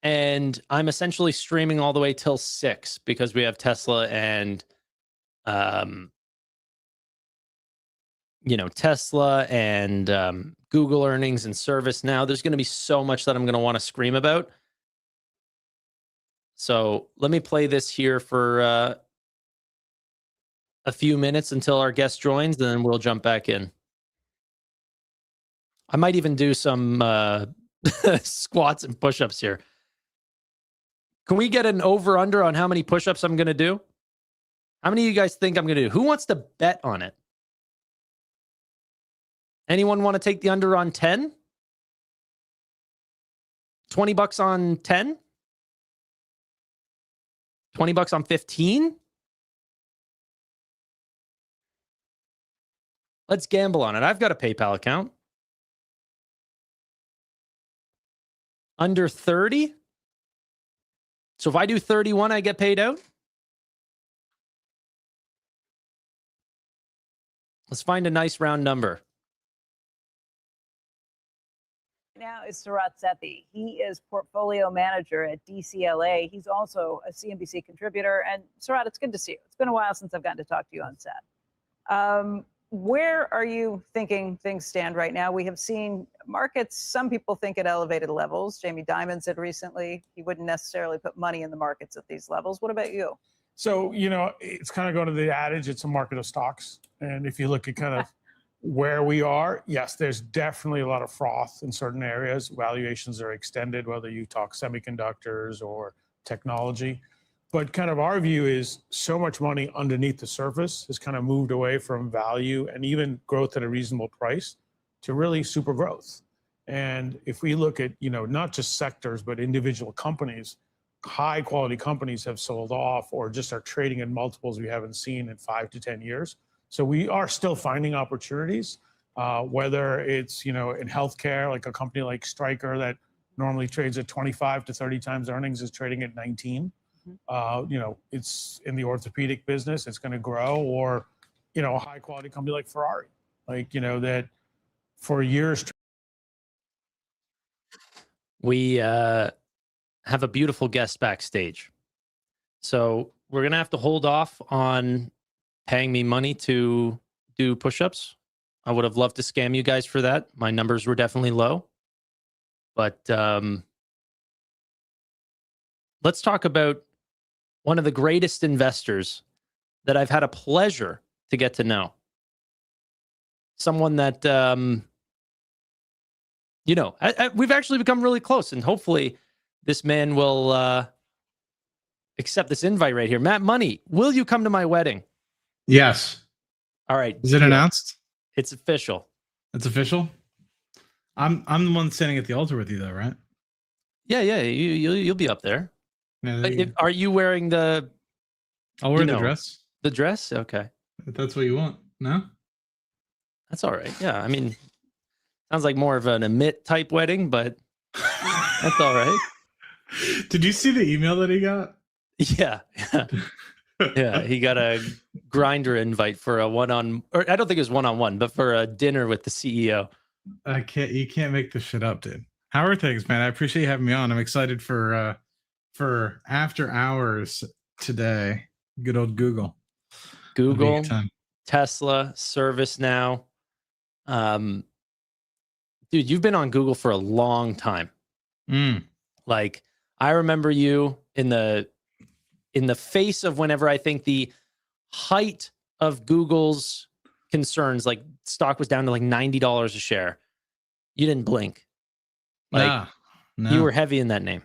and I'm essentially streaming all the way till 6 because we have Tesla and Tesla and Google earnings and ServiceNow. There's going to be so much that I'm going to want to scream about. So let me play this here for a few minutes until our guest joins, then we'll jump back in. I might even do some squats and push-ups here. Can we get an over-under on how many push-ups I'm going to do? How many of you guys think I'm going to do? Who wants to bet on it? Anyone want to take the under on 10? $20 on 10? $20 on 15? Let's gamble on it. I've got a PayPal account. Under 30? So if I do 31, I get paid out? Let's find a nice round number. Now is Sarat Sethi. He is portfolio manager at DCLA. He's also a CNBC contributor. And Sarat, it's good to see you. It's been a while since I've gotten to talk to you on set. Where are you thinking things stand right now? We have seen markets, some people think at elevated levels. Jamie Dimon said recently he wouldn't necessarily put money in the markets at these levels. What about you? So, it's kind of going to the adage, it's a market of stocks. And if you look at kind of where we are, yes, there's definitely a lot of froth in certain areas. Valuations are extended, whether you talk semiconductors or technology. But kind of our view is so much money underneath the surface has kind of moved away from value and even growth at a reasonable price to really super growth. And if we look at, not just sectors, but individual companies, high quality companies have sold off or just are trading in multiples we haven't seen in 5 to 10 years. So we are still finding opportunities, whether it's, in healthcare, like a company like Stryker that normally trades at 25 to 30 times earnings is trading at 19. It's in the orthopedic business, it's going to grow, or, a high quality company like Ferrari, that for years. We have a beautiful guest backstage. So we're going to have to hold off on paying me money to do push-ups. I would have loved to scam you guys for that. My numbers were definitely low. But let's talk about one of the greatest investors that I've had a pleasure to get to know. Someone that, we've actually become really close, and hopefully this man will accept this invite right here. Matt Money, will you come to my wedding? Yes. All right. Is it announced? It's official. It's official? I'm the one standing at the altar with you, though, right? Yeah. You'll be up there. Yeah, are you wearing the? I'll wear the dress. The dress? Okay. If that's what you want. No? That's all right. Yeah. I mean, sounds like more of an Amit type wedding, but that's all right. Did you see the email that he got? Yeah. Yeah, he got a Grindr invite for a or I don't think it was one-on-one, but for a dinner with the CEO. You can't make this shit up, dude. How are things, man? I appreciate you having me on. I'm excited for after hours today. Good old Google. Tesla, ServiceNow. Dude, you've been on Google for a long time. Like, I remember you in the face of whenever I think the height of Google's concerns, like stock was down to like $90 a share. You didn't blink. Like, no. You were heavy in that name.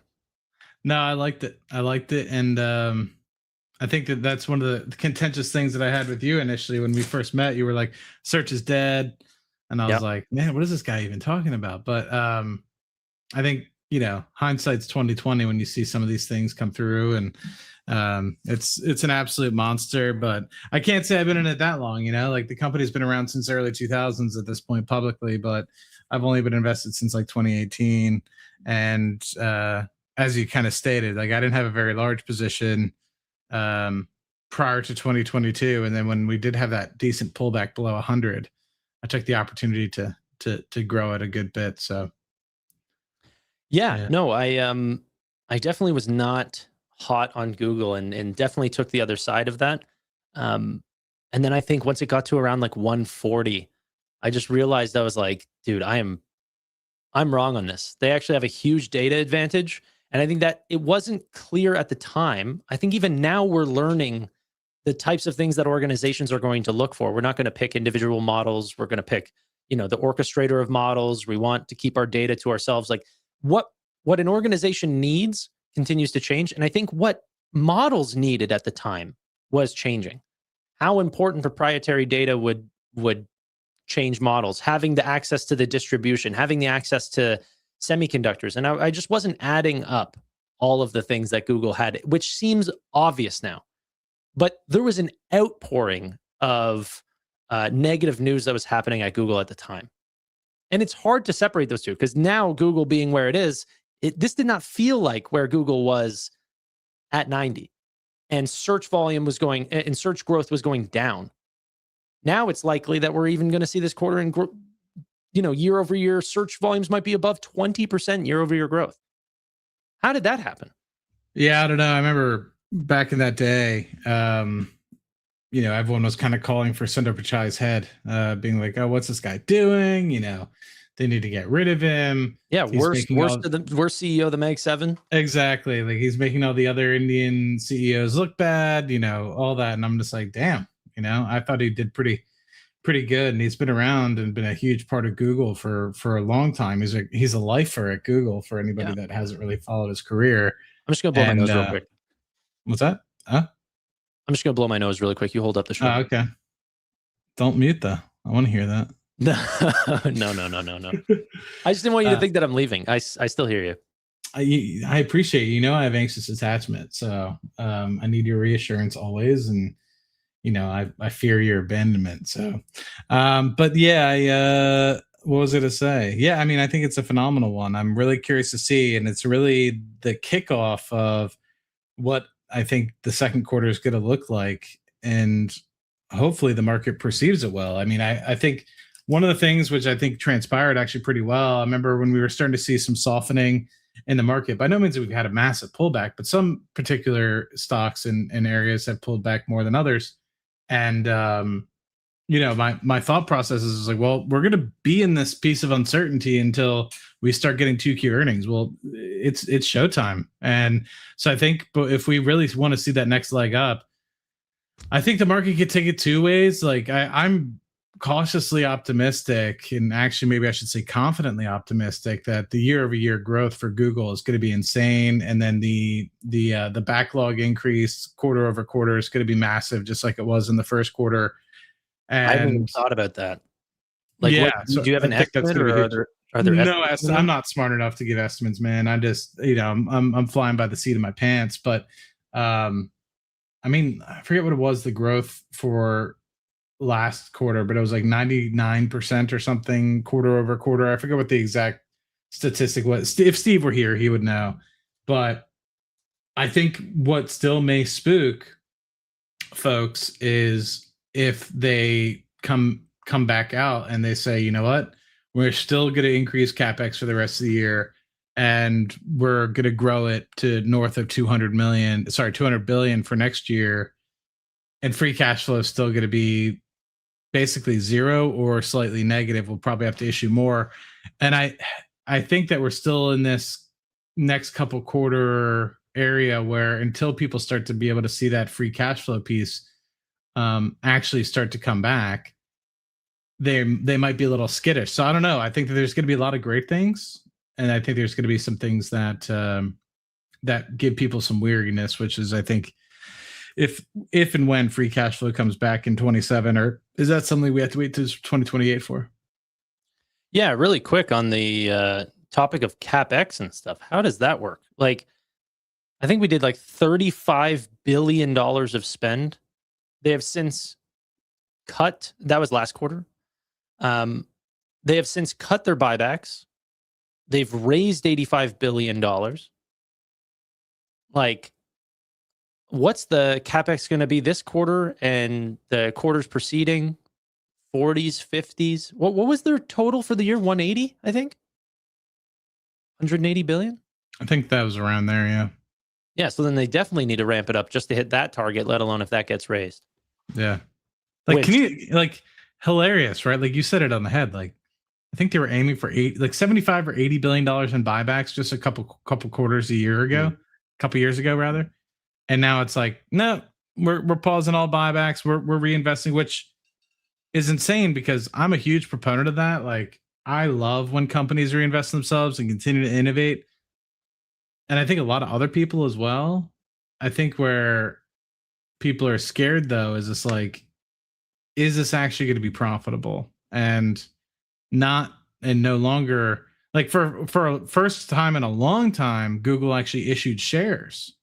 No, I liked it. And I think that's one of the contentious things that I had with you initially when we first met. You were like, search is dead. And I was like, man, what is this guy even talking about? But I think hindsight's 2020 when you see some of these things come through, and it's an absolute monster. But I can't say I've been in it that long. Like the company's been around since early 2000s at this point publicly, but I've only been invested since like 2018. And as you kind of stated, like I didn't have a very large position prior to 2022, and then when we did have that decent pullback below 100, I took the opportunity to grow it a good bit. So no, I definitely was not hot on Google, and definitely took the other side of that. And then I think once it got to around like 140, I just realized I was like, dude, I'm wrong on this. They actually have a huge data advantage. And I think that it wasn't clear at the time. I think even now we're learning the types of things that organizations are going to look for. We're not going to pick individual models. We're going to pick, the orchestrator of models. We want to keep our data to ourselves. Like what an organization needs continues to change. And I think what models needed at the time was changing. How important proprietary data would change models, having the access to the distribution, having the access to semiconductors. And I just wasn't adding up all of the things that Google had, which seems obvious now. But there was an outpouring of negative news that was happening at Google at the time. And it's hard to separate those two, because now Google being where it is, this did not feel like where Google was at 90. And search volume was going, and search growth was going down. Now it's likely that we're even going to see this quarter in, year over year, search volumes might be above 20% year over year growth. How did that happen? Yeah, I don't know. I remember back in that day, everyone was kind of calling for Sundar Pichai's head, being like, oh, what's this guy doing? They need to get rid of him. Yeah, worst CEO of the Mag 7. Exactly. Like he's making all the other Indian CEOs look bad, all that. And I'm just like, damn, I thought he did pretty good. And he's been around and been a huge part of Google for a long time. He's a lifer at Google for anybody that hasn't really followed his career. I'm just going to blow my nose real quick. What's that? I'm just going to blow my nose really quick. You hold up the show. Oh, okay. Don't mute though. I want to hear that. No. I just didn't want you to think that I'm leaving. I still hear you. I appreciate you. I have anxious attachment, so I need your reassurance always, and I fear your abandonment. So, but yeah, what was I to say? Yeah, I mean, I think it's a phenomenal one. I'm really curious to see, and it's really the kickoff of what I think the second quarter is going to look like, and hopefully the market perceives it well. I mean, I think one of the things which I think transpired actually pretty well, I remember when we were starting to see some softening in the market. By no means we've had a massive pullback, but some particular stocks and areas have pulled back more than others. And my thought process is like, well, we're going to be in this piece of uncertainty until we start getting 2Q earnings. Well, it's showtime. And so I think, but if we really want to see that next leg up, I think the market could take it two ways. Like I'm cautiously optimistic, and actually maybe I should say confidently optimistic, that the year-over-year growth for Google is going to be insane, and then the backlog increase quarter over quarter is going to be massive, just like it was in the first quarter. And I haven't even thought about that. Like, yeah, do you have an estimate, or are there no estimates? I'm not smart enough to give estimates, man. I just I'm flying by the seat of my pants. But I mean, I forget what it was, the growth for last quarter, but it was like 99% or something quarter over quarter. I forget what the exact statistic was. If Steve were here, he would know. But I think what still may spook folks is if they come back out and they say, you know what, we're still going to increase CapEx for the rest of the year, and we're going to grow it to north of 200 billion for next year, and free cash flow is still going to be basically zero or slightly negative. We'll probably have to issue more. And I think that we're still in this next couple quarter area where, until people start to be able to see that free cash flow piece actually start to come back, they might be a little skittish. So I don't know. I think that there's going to be a lot of great things, and I think there's going to be some things that that give people some weariness, which is, I think, if and when free cash flow comes back in 27, or is that something we have to wait to 2028 for? Yeah, really quick on the topic of CapEx and stuff, how does that work? Like, I think we did like $35 billion of spend. They have since cut, that was last quarter. They have since cut their buybacks. They've raised $85 billion. Like, what's the CapEx going to be this quarter and the quarters preceding? 40s, 50s. What was their total for the year? 180, I think. 180 billion. I think that was around there. Yeah. Yeah. So then they definitely need to ramp it up just to hit that target, let alone if that gets raised. Yeah. Like, can you, like, hilarious, right? Like, you said it on the head. Like, I think they were aiming for 75 or $80 billion in buybacks just a couple quarters a year ago, couple years ago rather. And now it's like, no, we're pausing all buybacks. We're reinvesting, which is insane because I'm a huge proponent of that. Like, I love when companies reinvest themselves and continue to innovate. And I think a lot of other people as well. I think where people are scared though is this like, is this actually going to be profitable? And no longer, like, for a first time in a long time, Google actually issued shares.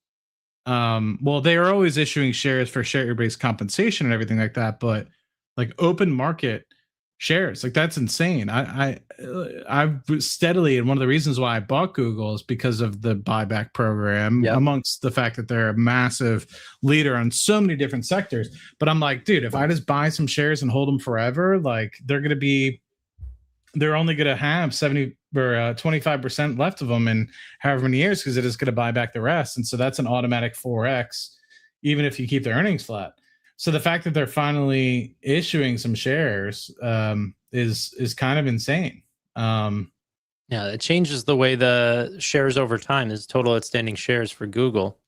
Well, they are always issuing shares for share-based compensation and everything like that, but like open market shares, like, that's insane. I've steadily, and one of the reasons why I bought Google is because of the buyback program, amongst the fact that they're a massive leader on so many different sectors. But I'm like, dude, if I just buy some shares and hold them forever, like, they're only going to have 70 or 25% left of them in however many years, because it is going to buy back the rest. And so that's an automatic 4x, even if you keep the earnings flat. So the fact that they're finally issuing some shares is kind of insane. Yeah, it changes the way the shares over time is total outstanding shares for Google.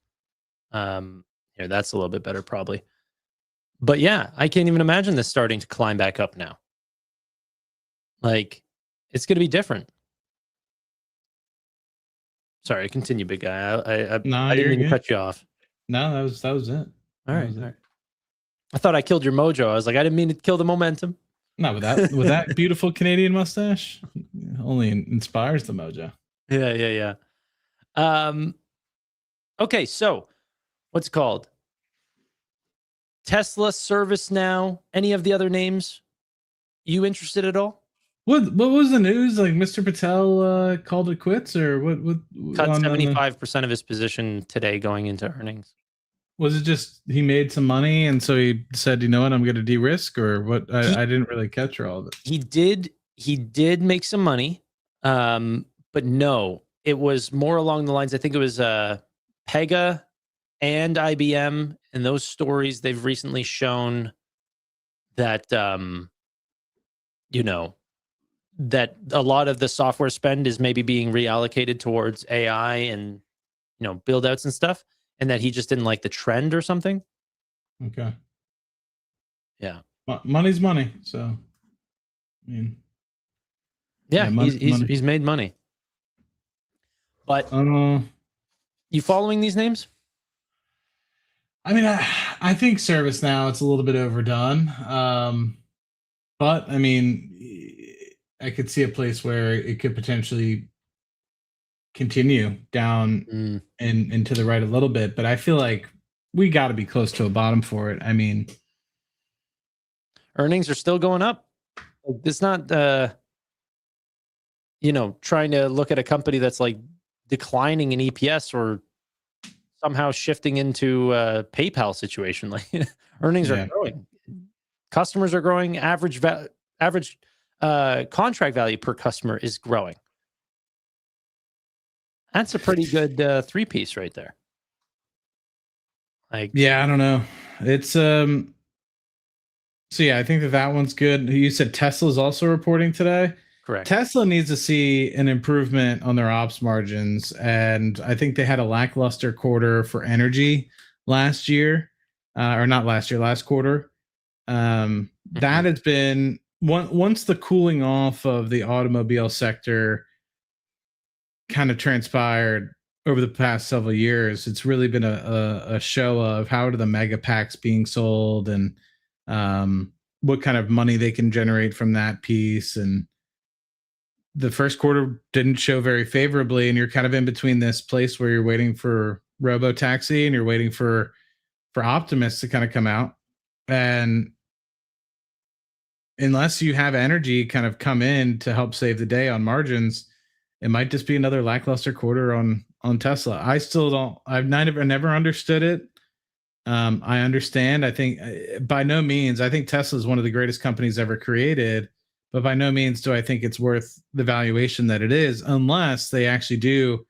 Here, that's a little bit better probably. But yeah, I can't even imagine this starting to climb back up now. Like, it's going to be different. Sorry, continue, big guy. I didn't mean to cut you off. No, that was it. All right. I thought I killed your mojo. I was like, I didn't mean to kill the momentum. No, with that beautiful Canadian mustache, only inspires the mojo. Yeah. Okay, so what's it called? Tesla, ServiceNow, any of the other names? You interested at all? What was the news? Like, Mr. Patel called it quits, or what? Cut 75% of his position today going into earnings. Was it just he made some money and so he said, you know what, I'm going to de-risk, or what? I didn't really catch all of it. He did make some money, but no, it was more along the lines. I think it was Pega and IBM, and those stories they've recently shown that that a lot of the software spend is maybe being reallocated towards AI and build outs and stuff. And that he just didn't like the trend or something. Okay. Yeah. Money's money. So, I mean. Yeah, he's made money. But you following these names? I mean, I think ServiceNow, it's a little bit overdone. But I mean, I could see a place where it could potentially continue down and into the right a little bit, but I feel like we got to be close to a bottom for it. I mean, earnings are still going up. It's not trying to look at a company that's like declining in EPS or somehow shifting into a PayPal situation. Like, earnings are growing, customers are growing, average contract value per customer is growing. That's a pretty good three-piece right there. Like, yeah, I don't know. It's so yeah, I think that one's good. You said Tesla's also reporting today. Correct. Tesla needs to see an improvement on their ops margins, and I think they had a lackluster quarter for energy last year, or not last year, last quarter. That has been once the cooling off of the automobile sector kind of transpired over the past several years. It's really been a show of how are the mega packs being sold and what kind of money they can generate from that piece. And the first quarter didn't show very favorably, and you're kind of in between this place where you're waiting for robo-taxi and you're waiting for Optimus to kind of come out. And unless you have energy kind of come in to help save the day on margins, it might just be another lackluster quarter on Tesla. I've never understood it. I understand. I think by no means, I think Tesla is one of the greatest companies ever created, but by no means do I think it's worth the valuation that it is, unless they actually do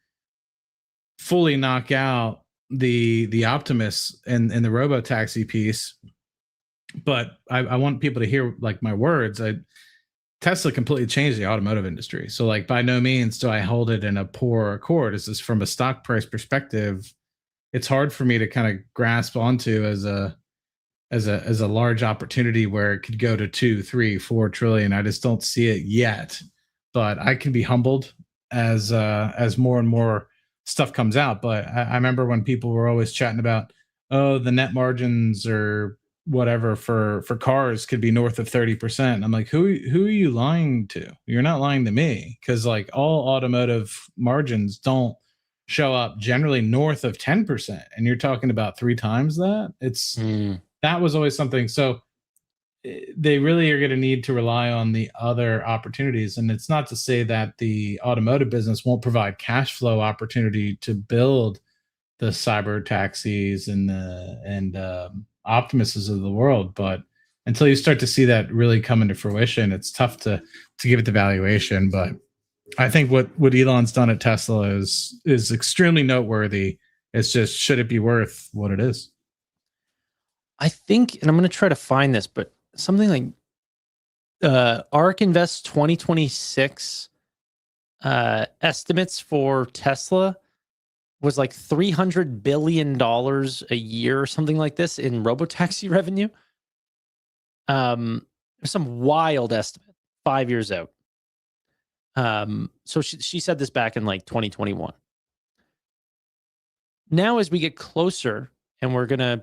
fully knock out the Optimus and the robo-taxi piece. But I want people to hear like my words. Tesla completely changed the automotive industry. So like by no means do I hold it in a poor accord. It's just from a stock price perspective, it's hard for me to kind of grasp onto as a large opportunity where it could go to 2, 3, 4 trillion. I just don't see it yet. But I can be humbled as more and more stuff comes out. But I remember when people were always chatting about, oh, the net margins or whatever for cars could be north of 30%. I'm like, who are you lying to? You're not lying to me, because like all automotive margins don't show up generally north of 10%, and you're talking about 3 times that. That was always something. So they really are going to need to rely on the other opportunities. And it's not to say that the automotive business won't provide cash flow opportunity to build the cyber taxis and Optimuses of the world, but until you start to see that really come into fruition, it's tough to give it the valuation. But I think what Elon's done at Tesla is extremely noteworthy. It's just, should it be worth what it is? I think, and I'm going to try to find this, but something like ARK Invest 2026 estimates for Tesla was like $300 billion a year or something like this in robotaxi revenue. Some wild estimate 5 years out. So she said this back in like 2021. Now, as we get closer and we're going to,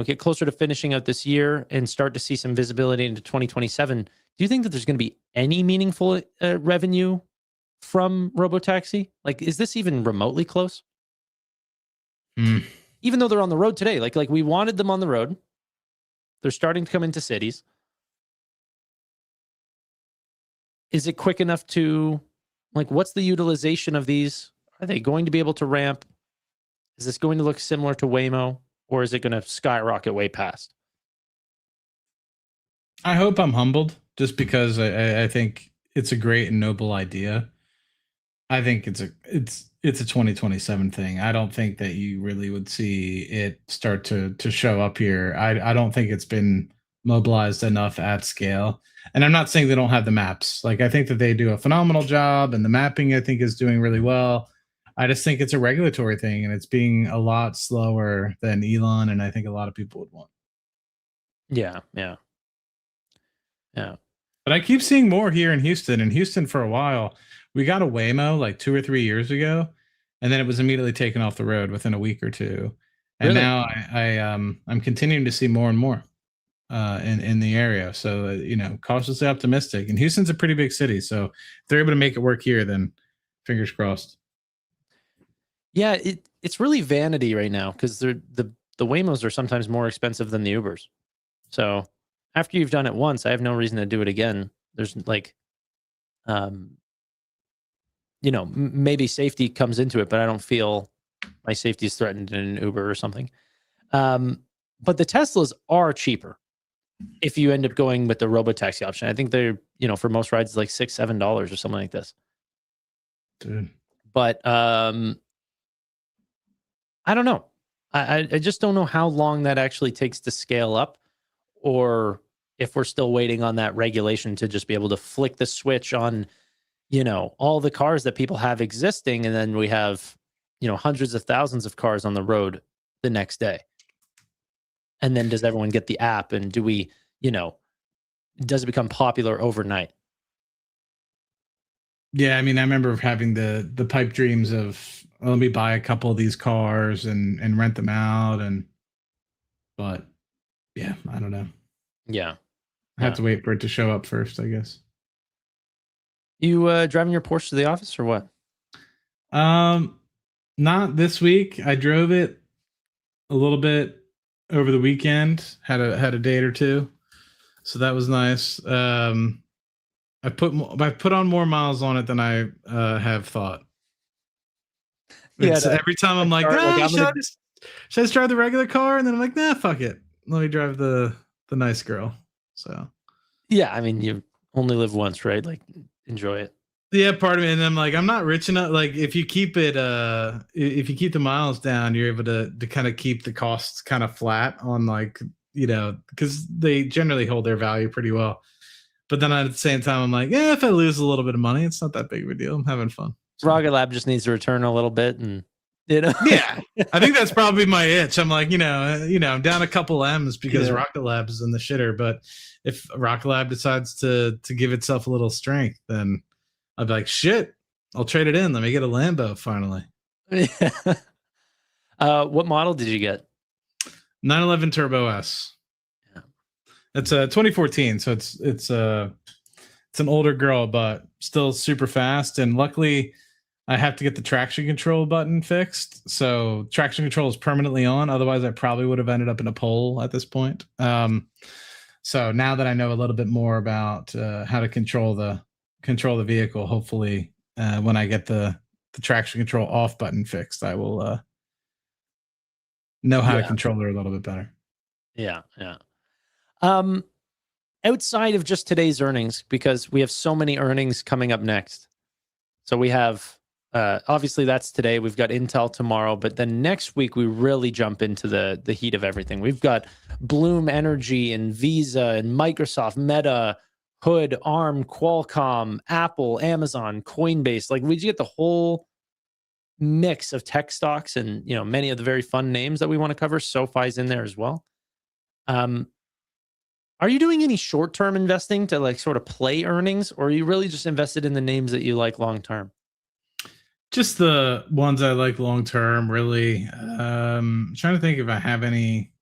get closer to finishing out this year and start to see some visibility into 2027, do you think that there's going to be any meaningful revenue from robotaxi? Like, is this even remotely close? Even though they're on the road today, like we wanted them on the road, they're starting to come into cities. Is it quick enough to, like, what's the utilization of these? Are they going to be able to ramp? Is this going to look similar to Waymo, or is it going to skyrocket way past? I hope I'm humbled, just because I think it's a great and noble idea. I think it's a 2027 thing. I don't think that you really would see it start to show up here. I don't think it's been mobilized enough at scale. And I'm not saying they don't have the maps. Like, I think that they do a phenomenal job, and the mapping, I think, is doing really well. I just think it's a regulatory thing, and it's being a lot slower than Elon and I think a lot of people would want. Yeah. But I keep seeing more here in Houston. In Houston, for a while, we got a Waymo like 2 or 3 years ago, and then it was immediately taken off the road within a week or two. And Really? now I'm continuing to see more and more in the area. So cautiously optimistic. And Houston's a pretty big city, so if they're able to make it work here, then fingers crossed. Yeah, it's really vanity right now, because the Waymos are sometimes more expensive than the Ubers. So after you've done it once, I have no reason to do it again. There's like, maybe safety comes into it, but I don't feel my safety is threatened in an Uber or something. But the Teslas are cheaper if you end up going with the robotaxi option. I think they're, for most rides, like $6, $7 or something like this. Dude. But I don't know. I just don't know how long that actually takes to scale up, or if we're still waiting on that regulation to just be able to flick the switch on, all the cars that people have existing. And then we have, hundreds of thousands of cars on the road the next day. And then does everyone get the app? And do we, does it become popular overnight? Yeah, I mean, I remember having the pipe dreams of, let me buy a couple of these cars and rent them out. But yeah, I don't know. Yeah. I have to wait for it to show up first, I guess. You driving your Porsche to the office or what? Not this week. I drove it a little bit over the weekend. Had a date or two, so that was nice. I put on more miles on it than I have thought. Every time I'm like, should I just drive the regular car? And then I'm like, nah, fuck it. Let me drive the nice girl. So yeah, I mean, you only live once, right? Like, enjoy it. Yeah, part of me. And I'm like, I'm not rich enough. Like, if you keep the miles down, you're able to kind of keep the costs kind of flat on, like, because they generally hold their value pretty well. But then at the same time, I'm like, if I lose a little bit of money, it's not that big of a deal. I'm having fun. So. Rocket Lab just needs to return a little bit, and yeah, I think that's probably my itch. I'm like, I'm down a couple M's because Rocket Lab is in the shitter. But if Rocket Lab decides to give itself a little strength, then I'd be like, shit, I'll trade it in. Let me get a Lambo finally. What model did you get? 911 Turbo S. Yeah. It's a 2014, so it's an older girl, but still super fast. And luckily, I have to get the traction control button fixed. So traction control is permanently on. Otherwise, I probably would have ended up in a pole at this point. So now that I know a little bit more about how to control the vehicle, hopefully when I get the traction control off button fixed, I will know how to control her a little bit better. Yeah. Outside of just today's earnings, because we have so many earnings coming up next. So we have obviously that's today. We've got Intel tomorrow, but then next week we really jump into the heat of everything. We've got Bloom Energy and Visa and Microsoft, Meta, Hood, ARM, Qualcomm, Apple, Amazon, Coinbase. Like, we get the whole mix of tech stocks and, many of the very fun names that we want to cover. SoFi's in there as well. Are you doing any short-term investing to, like, sort of play earnings, or are you really just invested in the names that you like long-term? Just the ones I like long-term, really. Trying to think if I have any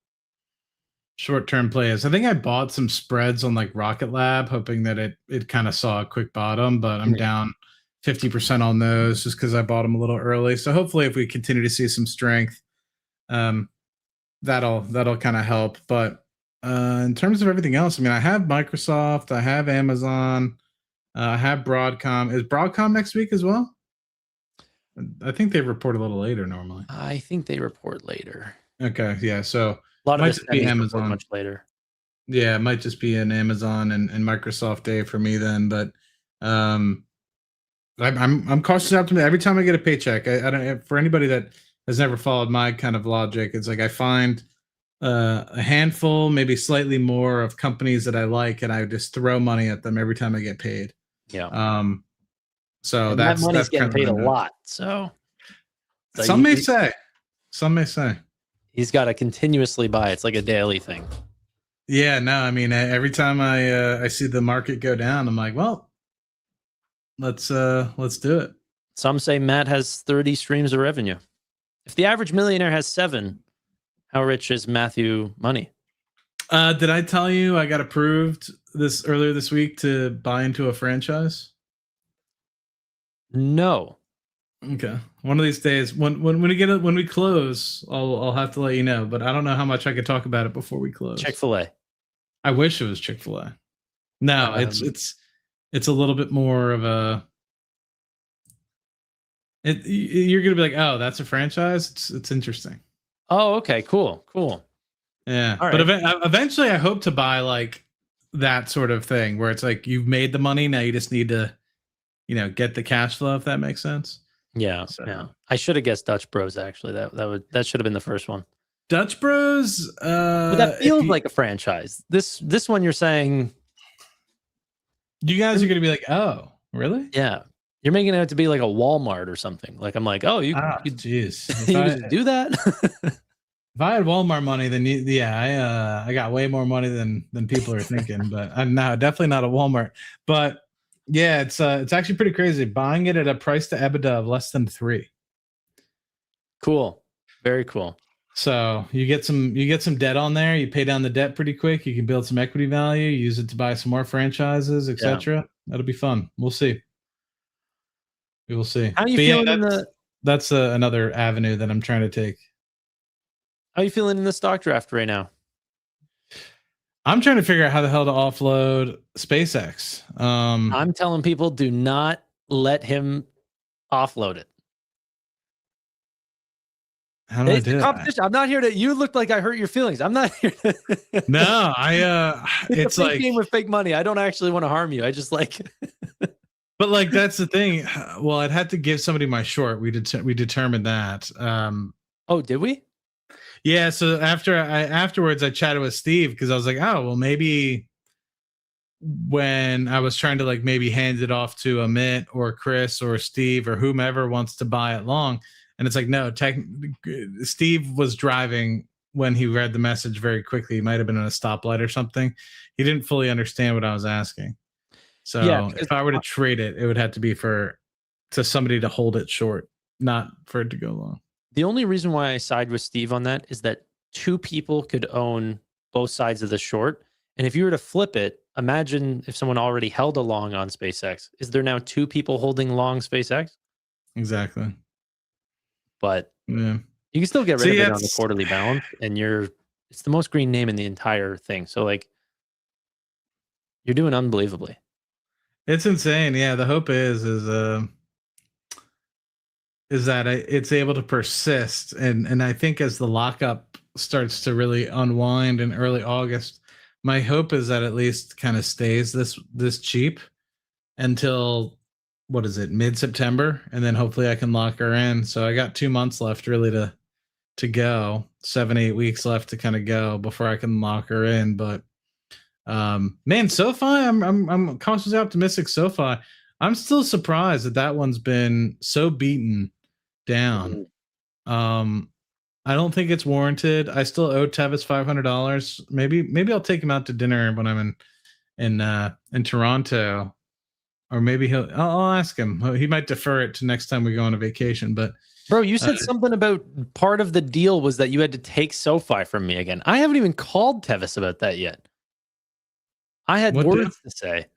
short-term plays. I think I bought some spreads on, like, Rocket Lab, hoping that it kind of saw a quick bottom, but I'm down 50% on those just because I bought them a little early. So hopefully if we continue to see some strength, that'll kind of help. But in terms of everything else, I mean, I have Microsoft, I have Amazon, I have Broadcom. Is Broadcom next week as well? I think they report a little later normally. I think they report later. Okay, yeah. So a lot of this be Amazon much later. Yeah, it might just be an Amazon and Microsoft day for me then. But I'm cautiously optimistic. Every time I get a paycheck, I don't. For anybody that has never followed my kind of logic, it's like I find a handful, maybe slightly more, of companies that I like, and I just throw money at them every time I get paid. Yeah. So and that's money's getting paid a lot. So some may say he's got to continuously buy. It's like a daily thing. Yeah. No, I mean, every time I see the market go down, I'm like, well, let's do it. Some say Matt has 30 streams of revenue. If the average millionaire has 7, how rich is Matthew Money? Did I tell you I got approved earlier this week to buy into a franchise? No. Okay. One of these days, when we close, I'll have to let you know. But I don't know how much I could talk about it before we close. Chick-fil-A. I wish it was Chick-fil-A. No, it's a little bit more of a. You're gonna be like, oh, that's a franchise. It's interesting. Oh, okay, cool. Yeah, all right. But eventually, I hope to buy like that sort of thing where it's like you've made the money, now you just need to, get the cash flow, if that makes sense. Yeah, so. Yeah. I should have guessed Dutch Bros. Actually, that should have been the first one. Dutch Bros. But that feels like a franchise. This one you're saying. You guys are gonna be like, oh, really? Yeah. You're making it out to be like a Walmart or something. Like, I'm like, oh, you jeez, you do that? If I had Walmart money, then I got way more money than people are thinking. But I'm definitely not a Walmart. But yeah, it's actually pretty crazy buying it at a price to EBITDA of less than 3. Cool, very cool. So you get some debt on there. You pay down the debt pretty quick. You can build some equity value. Use it to buy some more franchises, etc. That'll be fun. We'll see. We will see. How are you But feeling yeah, in the? that's another avenue that I'm trying to take. How are you feeling in the stock draft right now? I'm trying to figure out how the hell to offload SpaceX. I'm telling people, do not let him offload it. How do I do competition. I'm not here to. You look like I hurt your feelings. I'm not here to. No, it's a fake game with fake money. I don't actually want to harm you. I just like. But like that's the thing. Well, I'd had to give somebody my short. We determined that. Oh, did we? Yeah. So afterwards, I chatted with Steve because I was like, oh, well, maybe when I was trying to like maybe hand it off to Amit or Chris or Steve or whomever wants to buy it long. And it's like, no, Steve was driving when he read the message very quickly. He might have been on a stoplight or something. He didn't fully understand what I was asking. So yeah, if I were to trade it, it would have to be to somebody to hold it short, not for it to go long. The only reason why I side with Steve on that is that two people could own both sides of the short. And if you were to flip it, imagine if someone already held a long on SpaceX. Is there now two people holding long SpaceX? Exactly. But yeah, you can still get rid of it on the quarterly balance, and it's the most green name in the entire thing. So like, you're doing unbelievably. It's insane. Yeah, the hope is that it's able to persist, and I think as the lockup starts to really unwind in early August, my hope is that at least kind of stays this cheap until. What is it, mid-September, and then hopefully I can lock her in. So I got 2 months left really to go, 7-8 weeks left to kind of go before I can lock her in. But man, SoFi, I'm cautiously optimistic. SoFi, I'm still surprised that one's been so beaten down. I don't think it's warranted. I still owe Tevis $500. Maybe I'll take him out to dinner when I'm in Toronto. Or maybe I'll ask him. He might defer it to next time we go on a vacation. But bro, you said something about part of the deal was that you had to take SoFi from me again. I haven't even called Tevis about that yet. I had words to say.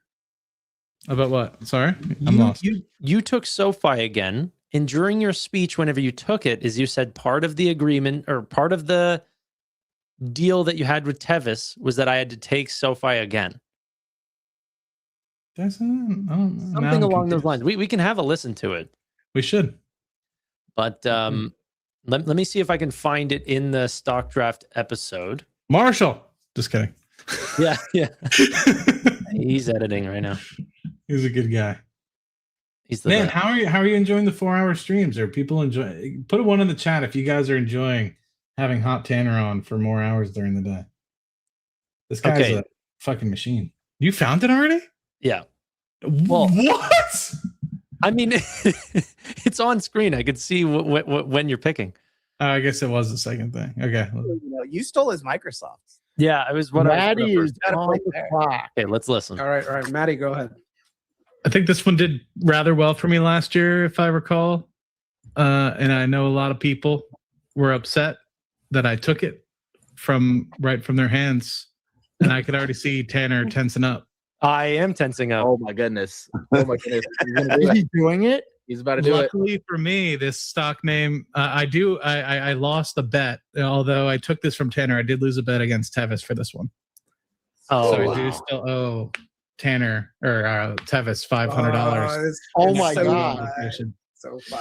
About what? Sorry, I'm lost. You took SoFi again, and during your speech, whenever you took it, is you said part of the agreement or part of the deal that you had with Tevis was that I had to take SoFi again. Something along those lines. We can have a listen to it. We should. But let me see if I can find it in the stock draft episode. Marshall. Just kidding. Yeah. He's editing right now. He's a good guy. He's the man. best. How are you enjoying the 4-hour streams? Are people enjoying? Put one in the chat if you guys are enjoying having Hot Tanner on for more hours during the day. This guy's a fucking machine. You found it already? Yeah. Well, what? I mean, it's on screen. I could see when you're picking. I guess it was the second thing. Okay. You stole his Microsoft. Yeah, it was what Maddie is on right the there. clock. Okay, let's listen. All right, Maddie, go ahead. I think this one did rather well for me last year, if I recall. And I know a lot of people were upset that I took it right from their hands. And I could already see Tanner tensing up. I am tensing up. Oh my goodness. Is he doing it? He's about to do it. Luckily for me, this stock name, I lost the bet. Although I took this from Tanner, I did lose a bet against Tevis for this one. Oh, so I do still owe Tanner or Tevis $500. Oh my God. SoFi.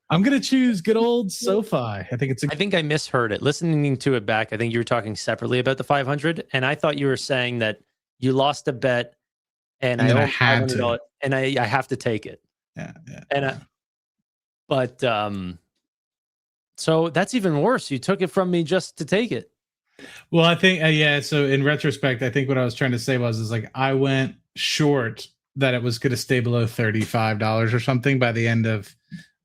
I'm gonna choose good old SoFi. I think I misheard it. Listening to it back, I think you were talking separately about the 500, and I thought you were saying that you lost a bet, and I had to, and I have to take it. Yeah. But so that's even worse. You took it from me just to take it. Well, I think So in retrospect, I think what I was trying to say was like I went short that it was going to stay below $35 or something by the end of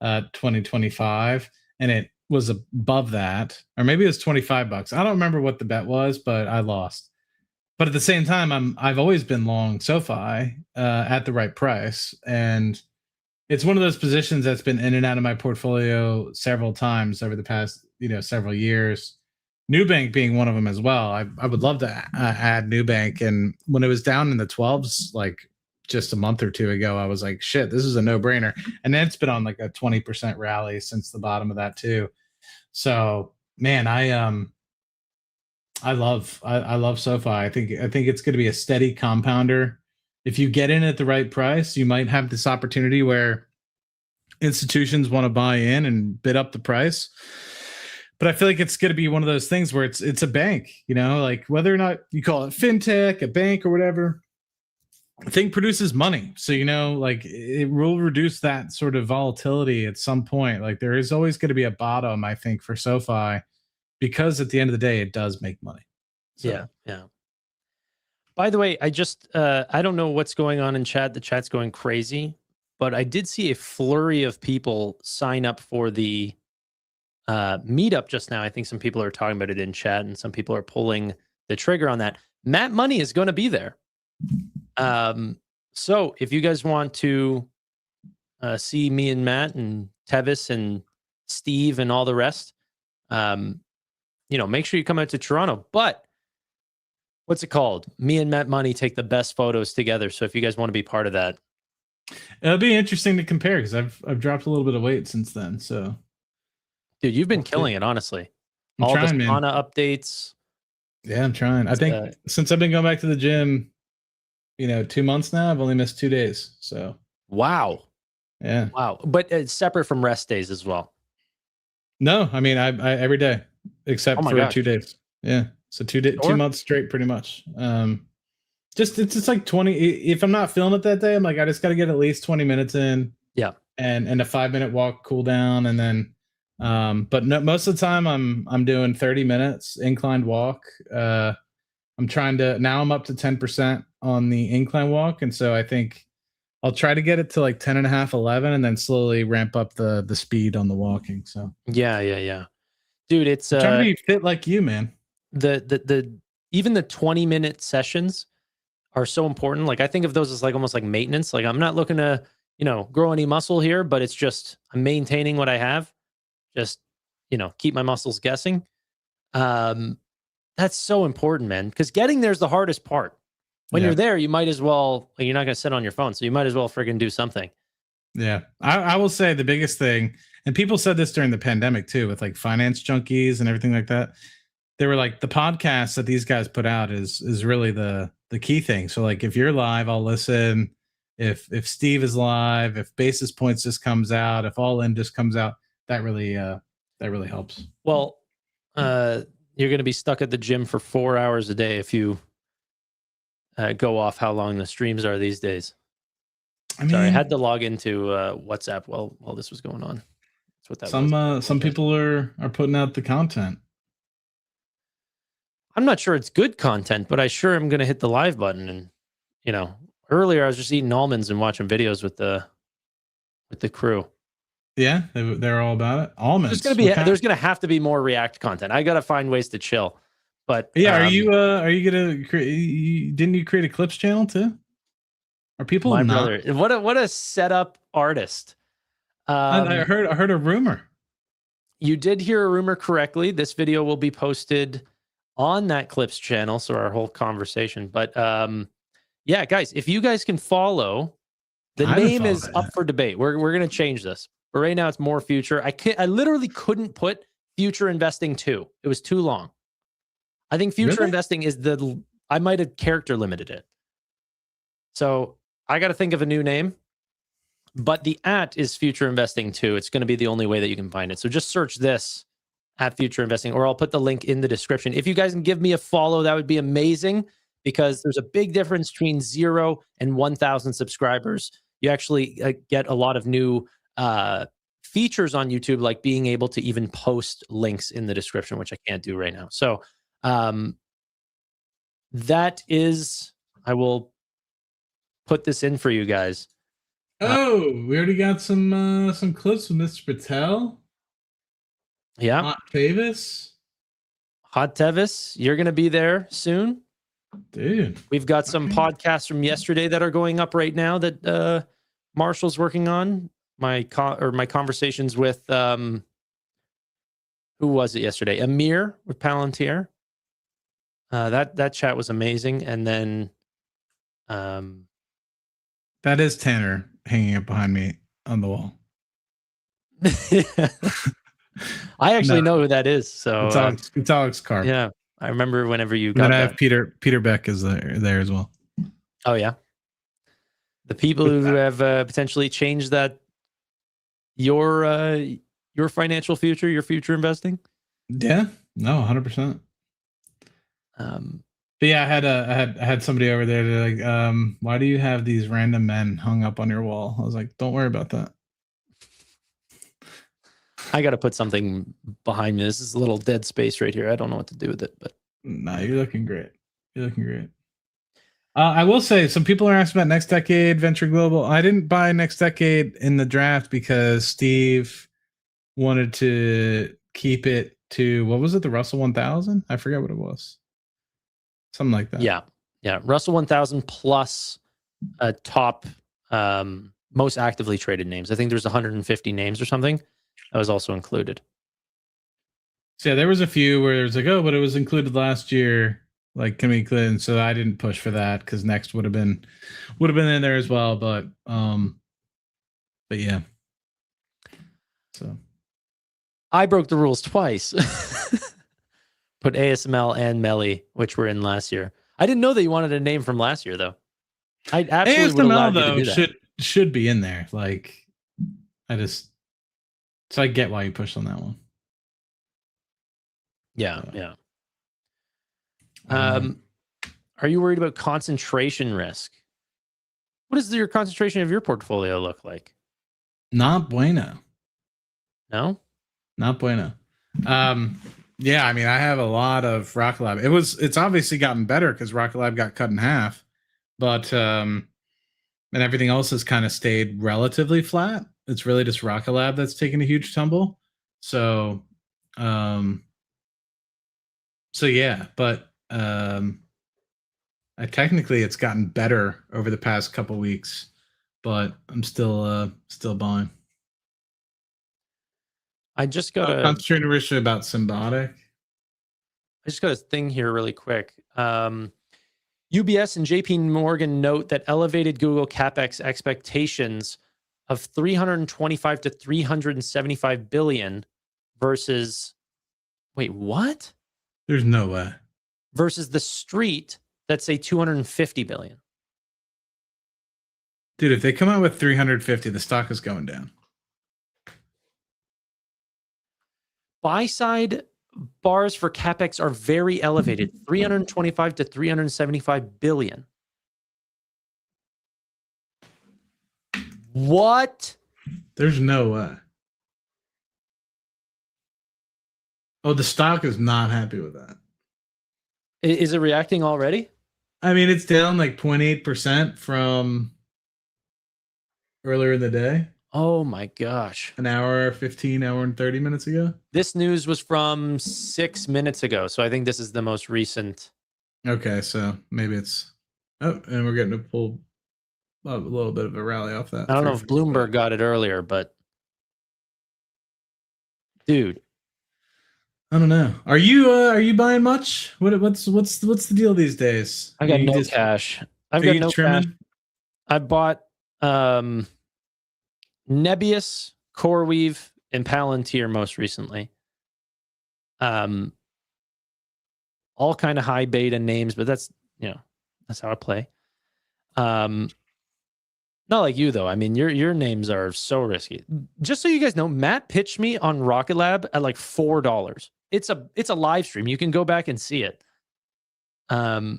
2025, and it was above that, or maybe it was $25. I don't remember what the bet was, but I lost. But at the same time, I've always been long SoFi at the right price, and it's one of those positions that's been in and out of my portfolio several times over the past several years. Nubank being one of them as well. I would love to add Nubank, and when it was down in the 12s like just a month or two ago, I was like, shit, this is a no-brainer. And then it's been on like a 20% rally since the bottom of that too. So man, I love SoFi. I think it's going to be a steady compounder. If you get in at the right price, you might have this opportunity where institutions want to buy in and bid up the price. But I feel like it's going to be one of those things where it's a bank, you know, like whether or not you call it fintech, a bank or whatever, the thing produces money. So, you know, like it will reduce that sort of volatility at some point. Like there is always going to be a bottom, I think, for SoFi, because at the end of the day, it does make money. So. Yeah. By the way, I just, I don't know what's going on in chat. The chat's going crazy, but I did see a flurry of people sign up for the meetup just now. I think some people are talking about it in chat and some people are pulling the trigger on that. Matt Money is going to be there. So if you guys want to see me and Matt and Tevis and Steve and all the rest, you know, make sure you come out to Toronto. But what's it called? Me and Matt Money take the best photos together. So if you guys want to be part of that, it'll be interesting to compare because I've dropped a little bit of weight since then. So, dude, you've been killing it, honestly. I'm all trying, the man. sauna updates. Yeah, I'm trying. I think since I've been going back to the gym, you know, 2 months now, I've only missed 2 days. So wow. Yeah. Wow. But it's separate from rest days as well. No, I mean, I every day except for gosh. 2 days. Yeah. So 2 months straight, pretty much. Just it's like 20. If I'm not feeling it that day, I'm like, I just got to get at least 20 minutes in. Yeah. And a 5-minute walk, cool down, and then. But no, most of the time I'm doing 30 minutes inclined walk. I'm trying to now. I'm up to 10% on the incline walk, and so I think I'll try to get it to like 10 and a half, 11, and then slowly ramp up the speed on the walking. So yeah. Dude, it's I'm trying to be fit like you, man. The even the 20-minute sessions are so important. Like I think of those as like almost like maintenance. Like I'm not looking to, you know, grow any muscle here, but it's just I'm maintaining what I have. Just, you know, keep my muscles guessing. That's so important, man, because getting there is the hardest part. When you're there, you might as well, you're not going to sit on your phone, so you might as well friggin' do something. Yeah. I will say the biggest thing, and people said this during the pandemic too, with like finance junkies and everything like that. They were like, the podcast that these guys put out is really the key thing. So like if you're live, I'll listen. If Steve is live, if Basis Points just comes out, if All In just comes out, that really helps. Well, you're going to be stuck at the gym for 4 hours a day if you go off how long the streams are these days. Sorry, I had to log into WhatsApp while this was going on. That's what that was. Some people are putting out the content. I'm not sure it's good content, but I sure am going to hit the live button. And you know, earlier I was just eating almonds and watching videos with the crew. Yeah, they're all about it. Almonds. There's going to have to be more React content. I got to find ways to chill. But yeah, are you gonna create? Didn't you create a clips channel too? Are people my not? Brother? What a setup artist. I heard a rumor. You did hear a rumor correctly. This video will be posted on that clips channel, so our whole conversation. But yeah, guys, if you guys can follow, the name is up for debate. We're gonna change this. But right now it's more future. I literally couldn't put future investing 2. It was too long. I think future investing is I might have character limited it. So I got to think of a new name, but the @ is future investing 2. It's going to be the only way that you can find it. So just search this at future investing, or I'll put the link in the description. If you guys can give me a follow, that would be amazing, because there's a big difference between 0 and 1,000 subscribers. You actually get a lot of new features on YouTube, like being able to even post links in the description, which I can't do right now. So that is, I will put this in for you guys. Oh, we already got some clips with Mr. Patel. Yeah. Hot Tevis, you're going to be there soon. Dude. We've got some podcasts from yesterday that are going up right now that Marshall's working on. My conversations with who was it yesterday? Amir with Palantir. That chat was amazing. And then That is Tanner hanging up behind me on the wall. I actually know who that is. So it's Alex Karp. Yeah, I remember whenever you And got then I that. have Peter Beck is there as well. Oh yeah, the people who have potentially changed that your financial future, your future investing. Yeah, no, 100%. But yeah, I had somebody over there. They're like, why do you have these random men hung up on your wall? I was like, don't worry about that. I got to put something behind me. This is a little dead space right here. I don't know what to do with it, but no, you're looking great. You're looking great. I will say, some people are asking about Next Decade, Venture Global. I didn't buy Next Decade in the draft because Steve wanted to keep it to, what was it, the Russell 1000? I forget what it was. Something like that. Yeah. Russell 1000 plus top most actively traded names. I think there's 150 names or something. That was also included. So yeah, there was a few where it was like, oh, but it was included last year. Like, can we include? And so I didn't push for that because Next would have been in there as well. But yeah. So I broke the rules twice. Put ASML and Melly, which were in last year. I didn't know that you wanted a name from last year, though. I absolutely would have allowed you to do that. Should be in there. Like, so I get why you pushed on that one. Yeah. Are you worried about concentration risk? What does your concentration of your portfolio look like? Not bueno. No? Not bueno. Yeah, I mean, I have a lot of Rocket Lab. It's obviously gotten better because Rocket Lab got cut in half, but and everything else has kind of stayed relatively flat. It's really just Rocket Lab that's taken a huge tumble. So yeah, but technically it's gotten better over the past couple weeks, but I'm still buying. I just got a concentrated risk about Symbotic. I just got a thing here really quick. UBS and JP Morgan note that elevated Google CapEx expectations of 325 to 375 billion versus wait, what? There's no way. Versus the street that say 250 billion. Dude, if they come out with 350, the stock is going down. Buy side bars for CapEx are very elevated, 325 to 375 billion. What? There's no way. Oh, the stock is not happy with that. Is it reacting already? I mean, it's down like 0.8% from earlier in the day. Oh my gosh. An hour, 15, hour and 30 minutes ago. This news was from 6 minutes ago. So I think this is the most recent. Okay, so maybe it's... Oh, and we're getting to pull a little bit of a rally off that. I don't know if Bloomberg got it earlier, but... Dude. I don't know. Are you buying much? What's the deal these days? I got no cash. I've got no cash. I bought Nebius, CoreWeave, and Palantir most recently. All kind of high beta names, but that's how I play. Not like you though. I mean, your names are so risky. Just so you guys know, Matt pitched me on Rocket Lab at like $4. It's a live stream. You can go back and see it. I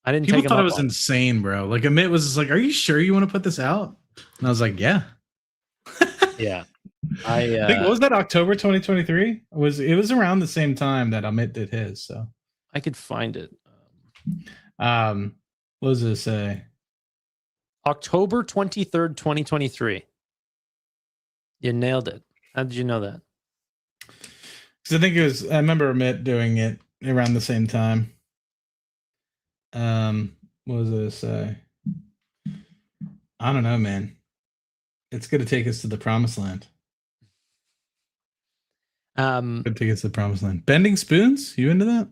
didn't People take him thought up it was on insane, bro. Like Amit was just like, "Are you sure you want to put this out?" And I was like, "Yeah." Yeah. I think, what was that, October 2023? It was around the same time that Amit did his, so I could find it. What does it say? October 23rd, 2023. You nailed it. How did you know that? Because I think I remember Amit doing it around the same time. What does it say? I don't know, man. It's going to take us to the promised land. Going to take us to the promised land. Bending spoons? You into that?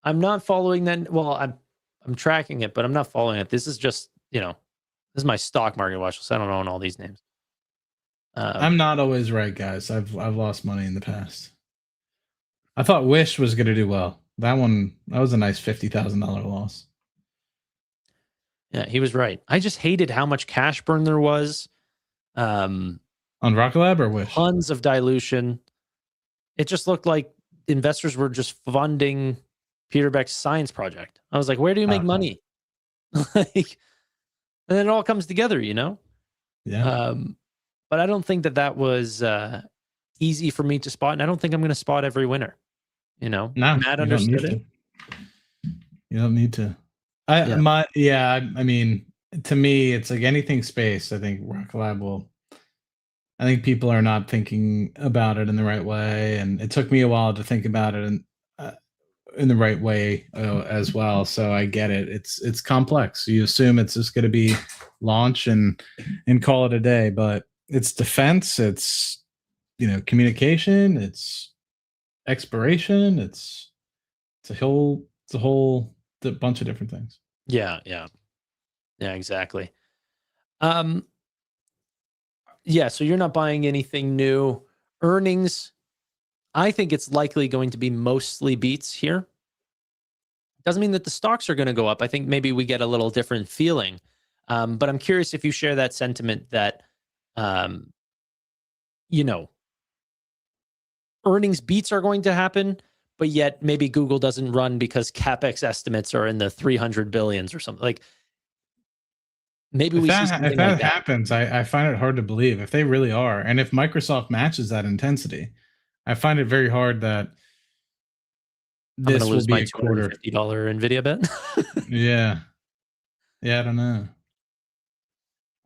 I'm not following that. Well, I'm tracking it, but I'm not following it. This is just, This is my stock market watch list. I don't own all these names. I'm not always right, guys. I've lost money in the past. I thought Wish was going to do well. That was a nice $50,000 loss. Yeah, he was right. I just hated how much cash burn there was. On Rocket Lab or Wish? Tons of dilution. It just looked like investors were just funding Peter Beck's science project. I was like, where do you make money? Like, and then it all comes together, you know? Yeah. But I don't think that was easy for me to spot, and I don't think I'm going to spot every winner. You know, no, Matt understood it. You don't need to. I mean, to me, it's like anything space. I think Rocket Lab will. I think people are not thinking about it in the right way, and it took me a while to think about it in the right way as well. So I get it. It's complex. You assume it's just going to be launch and call it a day, but it's defense. It's communication. It's exploration. It's a whole bunch of different things. Yeah, exactly. So you're not buying anything new. Earnings, I think it's likely going to be mostly beats here. Doesn't mean that the stocks are going to go up. I think maybe we get a little different feeling. But I'm curious if you share that sentiment that, earnings beats are going to happen, but yet maybe Google doesn't run because CapEx estimates are in the 300 billions or something. Like, maybe if we that, see something if that like that happens, I find it hard to believe if they really are, and if Microsoft matches that intensity, I find it very hard that this will be a quarter. $250 Nvidia bet. Yeah, I don't know.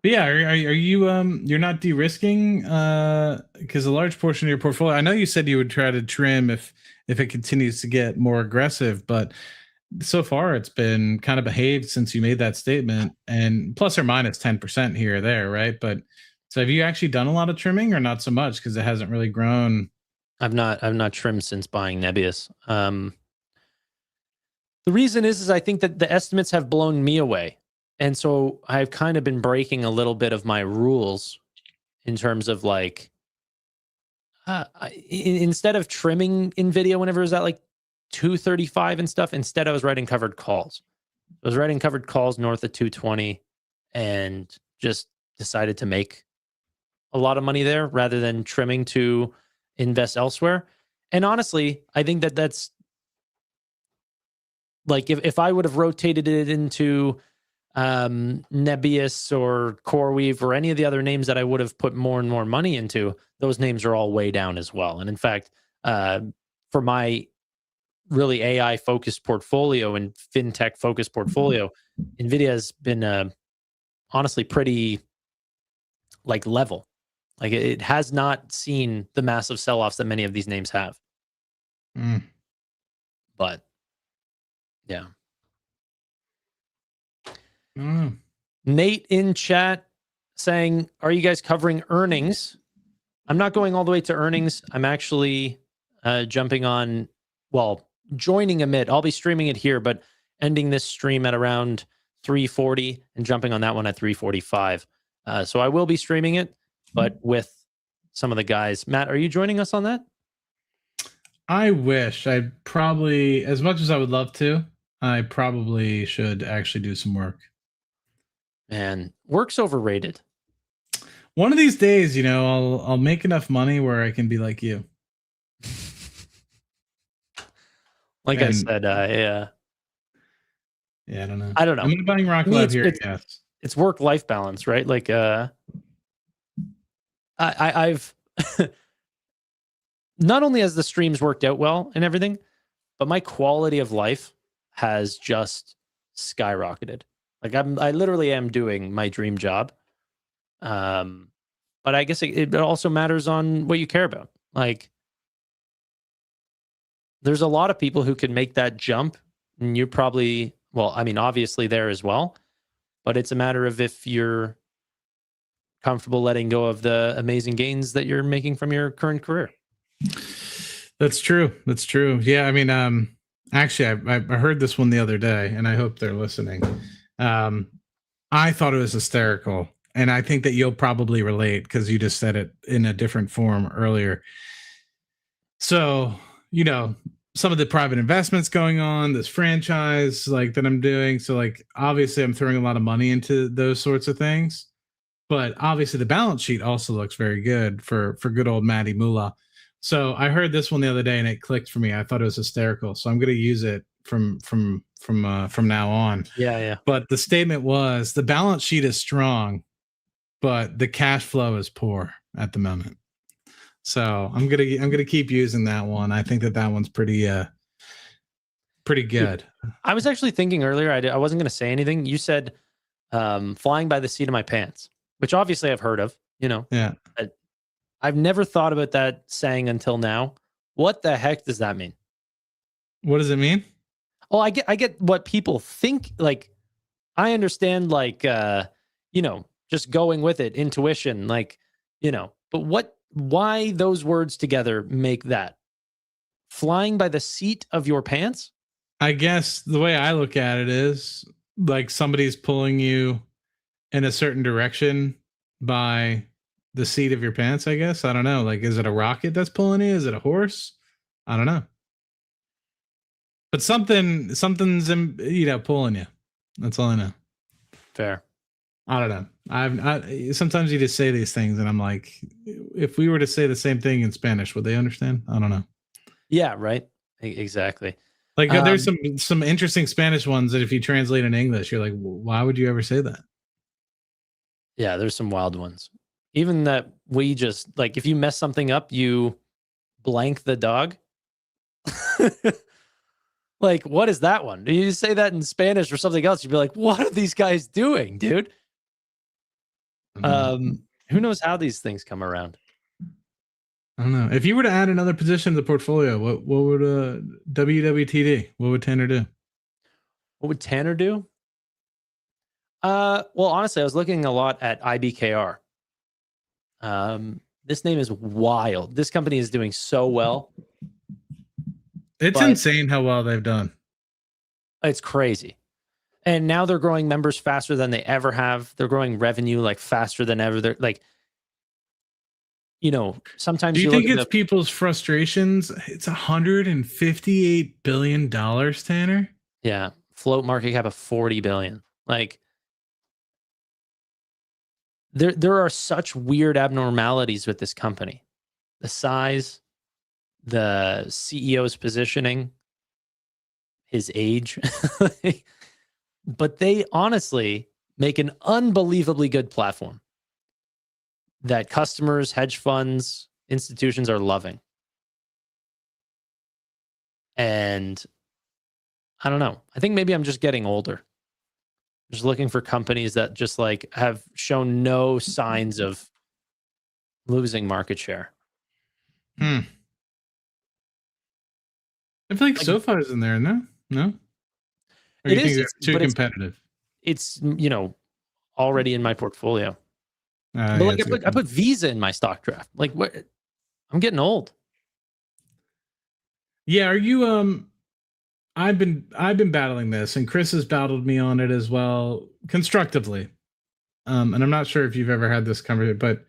But yeah, are you you're not de-risking because a large portion of your portfolio? I know you said you would try to trim if it continues to get more aggressive, but so far it's been kind of behaved since you made that statement, and plus or minus 10% here or there, right? But so have you actually done a lot of trimming or not so much because it hasn't really grown? I've not trimmed since buying Nebius. The reason is I think that the estimates have blown me away. And so I've kind of been breaking a little bit of my rules in terms of like, instead of trimming NVIDIA whenever it was at like 235 and stuff, instead I was writing covered calls. I was writing covered calls north of 220 and just decided to make a lot of money there rather than trimming to invest elsewhere. And honestly, I think that's like, if I would have rotated it into Nebius or CoreWeave or any of the other names that I would have put more and more money into, those names are all way down as well. And in fact, for my really AI focused portfolio and fintech focused portfolio, NVIDIA has been honestly pretty like level. Like it has not seen the massive sell-offs that many of these names have. But yeah. Nate in chat saying, are you guys covering earnings? I'm not going all the way to earnings. I'm actually jumping on, joining Amit. I'll be streaming it here, but ending this stream at around 3:40 and jumping on that one at 3:45. So I will be streaming it, but with some of the guys. Matt, are you joining us on that? I wish. I probably, as much as I would love to, I probably should actually do some work. Man, work's overrated. One of these days, I'll make enough money where I can be like you. I said, yeah. Yeah, I don't know. I'm not buying Rocket Lab here. Yes, it's work-life balance, right? Like, I've not only has the streams worked out well and everything, but my quality of life has just skyrocketed. Like I literally am doing my dream job. But I guess it also matters on what you care about. Like there's a lot of people who can make that jump, and you probably, obviously there as well, but it's a matter of if you're comfortable letting go of the amazing gains that you're making from your current career. That's true. Yeah. Actually, I heard this one the other day, and I hope they're listening. I thought it was hysterical. And I think that you'll probably relate because you just said it in a different form earlier. So, you know, some of the private investments going on, this franchise like that I'm doing. So like, obviously I'm throwing a lot of money into those sorts of things, but obviously the balance sheet also looks very good for good old Matty Moolah. So I heard this one the other day and it clicked for me. I thought it was hysterical. So I'm going to use it from now on. Yeah. But the statement was the balance sheet is strong, but the cash flow is poor at the moment. So I'm gonna keep using that one. I think that one's pretty good. I was actually thinking earlier. I wasn't gonna say anything. You said flying by the seat of my pants, which obviously I've heard of. You know. Yeah. I've never thought about that saying until now. What the heck does that mean? What does it mean? Oh, I get what people think. Like, I understand. Like, you know, just going with it, intuition. Like, you know, but why those words together make that flying by the seat of your pants? I guess the way I look at it is like somebody's pulling you in a certain direction by the seat of your pants, I guess. I don't know. Like, is it a rocket that's pulling you? Is it a horse? I don't know. But something's pulling you. That's all I know. Fair. I don't know. Sometimes you just say these things and I'm like, if we were to say the same thing in Spanish, would they understand? I don't know. Yeah, right. Exactly. Like there's some interesting Spanish ones that if you translate in English, you're like, why would you ever say that? Yeah, there's some wild ones. Even that we just like, if you mess something up, you blank the dog. Like, what is that one? You say that in Spanish or something else, you'd be like, what are these guys doing, dude? Who knows how these things come around? I don't know. If you were to add another position to the portfolio, what would WWTD? What would Tanner do? What would Tanner do? Well, honestly, I was looking a lot at IBKR. This name is wild. This company is doing so well. It's insane how well they've done. It's crazy. And now they're growing members faster than they ever have. They're growing revenue like faster than ever. They're like, you know, sometimes do you think it's people's frustrations? It's $158 billion, Tanner. Yeah. Float market cap of 40 billion. Like, there are such weird abnormalities with this company. The size, the CEO's positioning, his age. But they honestly make an unbelievably good platform that customers, hedge funds, institutions are loving. And I don't know. I think maybe I'm just getting older. Just looking for companies that just like have shown no signs of losing market share. I feel like SoFi is in there, no? Or It you think is it's too competitive? It's you know, already in my portfolio. But Yeah, like I put Visa in my stock draft. Like, what? I'm getting old. Yeah, are you I've been battling this, and Chris has battled me on it as well, constructively. And I'm not sure if you've ever had this conversation, but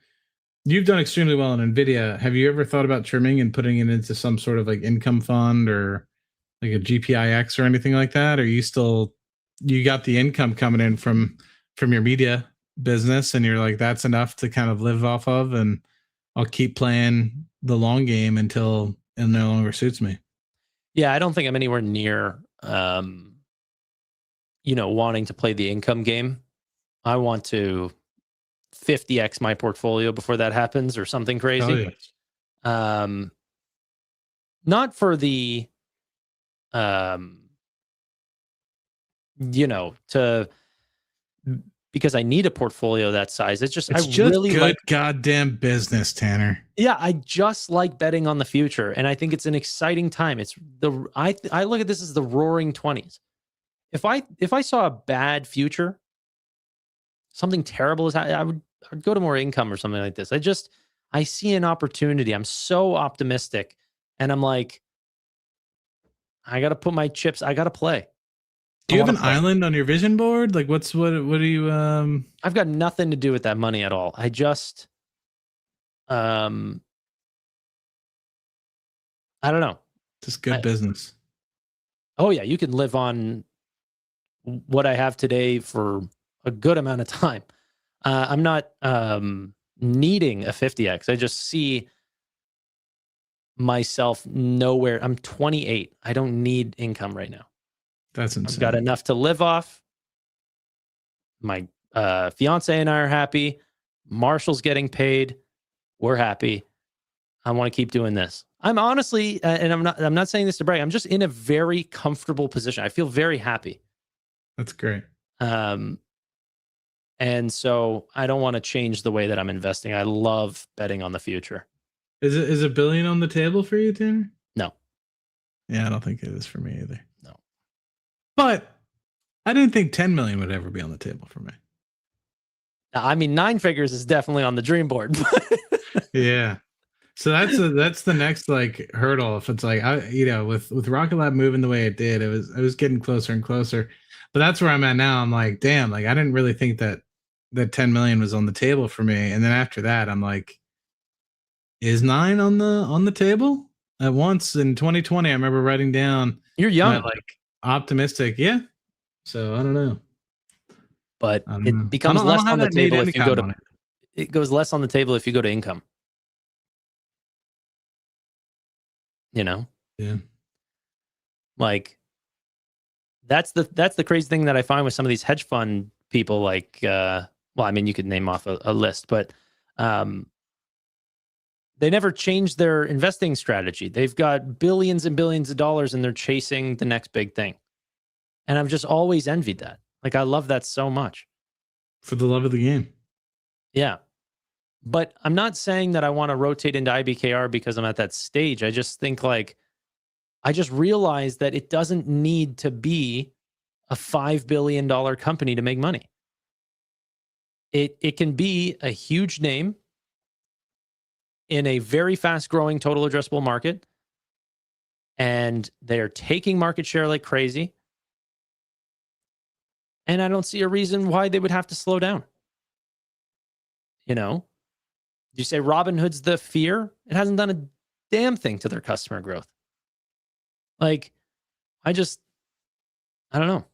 you've done extremely well in NVIDIA. Have you ever thought about trimming and putting it into some sort of like income fund or like a GPIX or anything like that? Or you got the income coming in from your media business and you're like, that's enough to kind of live off of, and I'll keep playing the long game until it no longer suits me? Yeah, I don't think I'm anywhere near, you know, wanting to play the income game. I want to 50x my portfolio before that happens or something crazy. Yes. Not for the, you know, because I need a portfolio that size. It's just really good goddamn business, Tanner. Yeah, I just like betting on the future, and I think it's an exciting time. I look at this as the roaring 20s. If I saw a bad future, something terrible is I would go to more income or something like this. I see an opportunity. I'm so optimistic, and I'm like, I got to put my chips. I got to play. Do you have an island on your vision board? Like, what do you? I've got nothing to do with that money at all. I just, I don't know. Just good business. Oh yeah, you can live on what I have today for a good amount of time. I'm not needing a 50x. I just see myself nowhere. I'm 28. I don't need income right now. That's insane. I've got enough to live off. My fiance and I are happy. Marshall's getting paid. We're happy. I want to keep doing this. I'm honestly, and I'm not saying this to brag, I'm just in a very comfortable position. I feel very happy. That's great. And so I don't want to change the way that I'm investing. I love betting on the future. Is $1 billion on the table for you, Tanner? No. Yeah, I don't think it is for me either. No. But I didn't think 10 million would ever be on the table for me. I mean, 9 figures is definitely on the dream board. Yeah. So that's the next like hurdle. If it's like, with Rocket Lab moving the way it did, it was getting closer and closer. But that's where I'm at now. I'm like, damn, like I didn't really think that 10 million was on the table for me. And then after that, I'm like, is 9 on the table? At once in 2020, I remember writing down. You're young. Like optimistic, yeah. So I don't know. But it becomes less on the table if you go to. It goes less on the table if you go to income. Yeah. Like that's the crazy thing that I find with some of these hedge fund people. Like, well, I mean, you could name off a list, but they never change their investing strategy. They've got billions and billions of dollars, and they're chasing the next big thing. And I've just always envied that. Like, I love that so much. For the love of the game. Yeah. But I'm not saying that I want to rotate into IBKR because I'm at that stage. I just think like, I just realized that it doesn't need to be a $5 billion company to make money. It can be a huge name in a very fast growing total addressable market. And they're taking market share like crazy. And I don't see a reason why they would have to slow down. You know? You say Robinhood's the fear? It hasn't done a damn thing to their customer growth. Like, I don't know.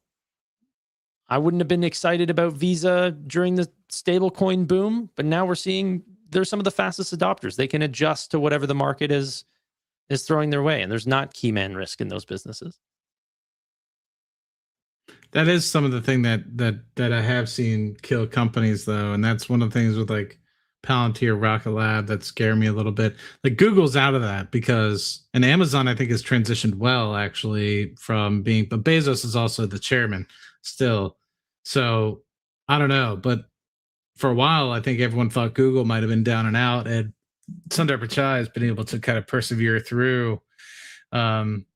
I wouldn't have been excited about Visa during the stablecoin boom, but now we're seeing they're some of the fastest adopters. They can adjust to whatever the market is throwing their way, and there's not key man risk in those businesses. That is some of the thing that I have seen kill companies though, and that's one of the things with like Palantir, Rocket Lab that scare me a little bit. Like Google's out of that because, and Amazon I think has transitioned well actually from being, but Bezos is also the chairman still. So I don't know, but for a while I think everyone thought Google might have been down and out, and Sundar Pichai has been able to kind of persevere through, and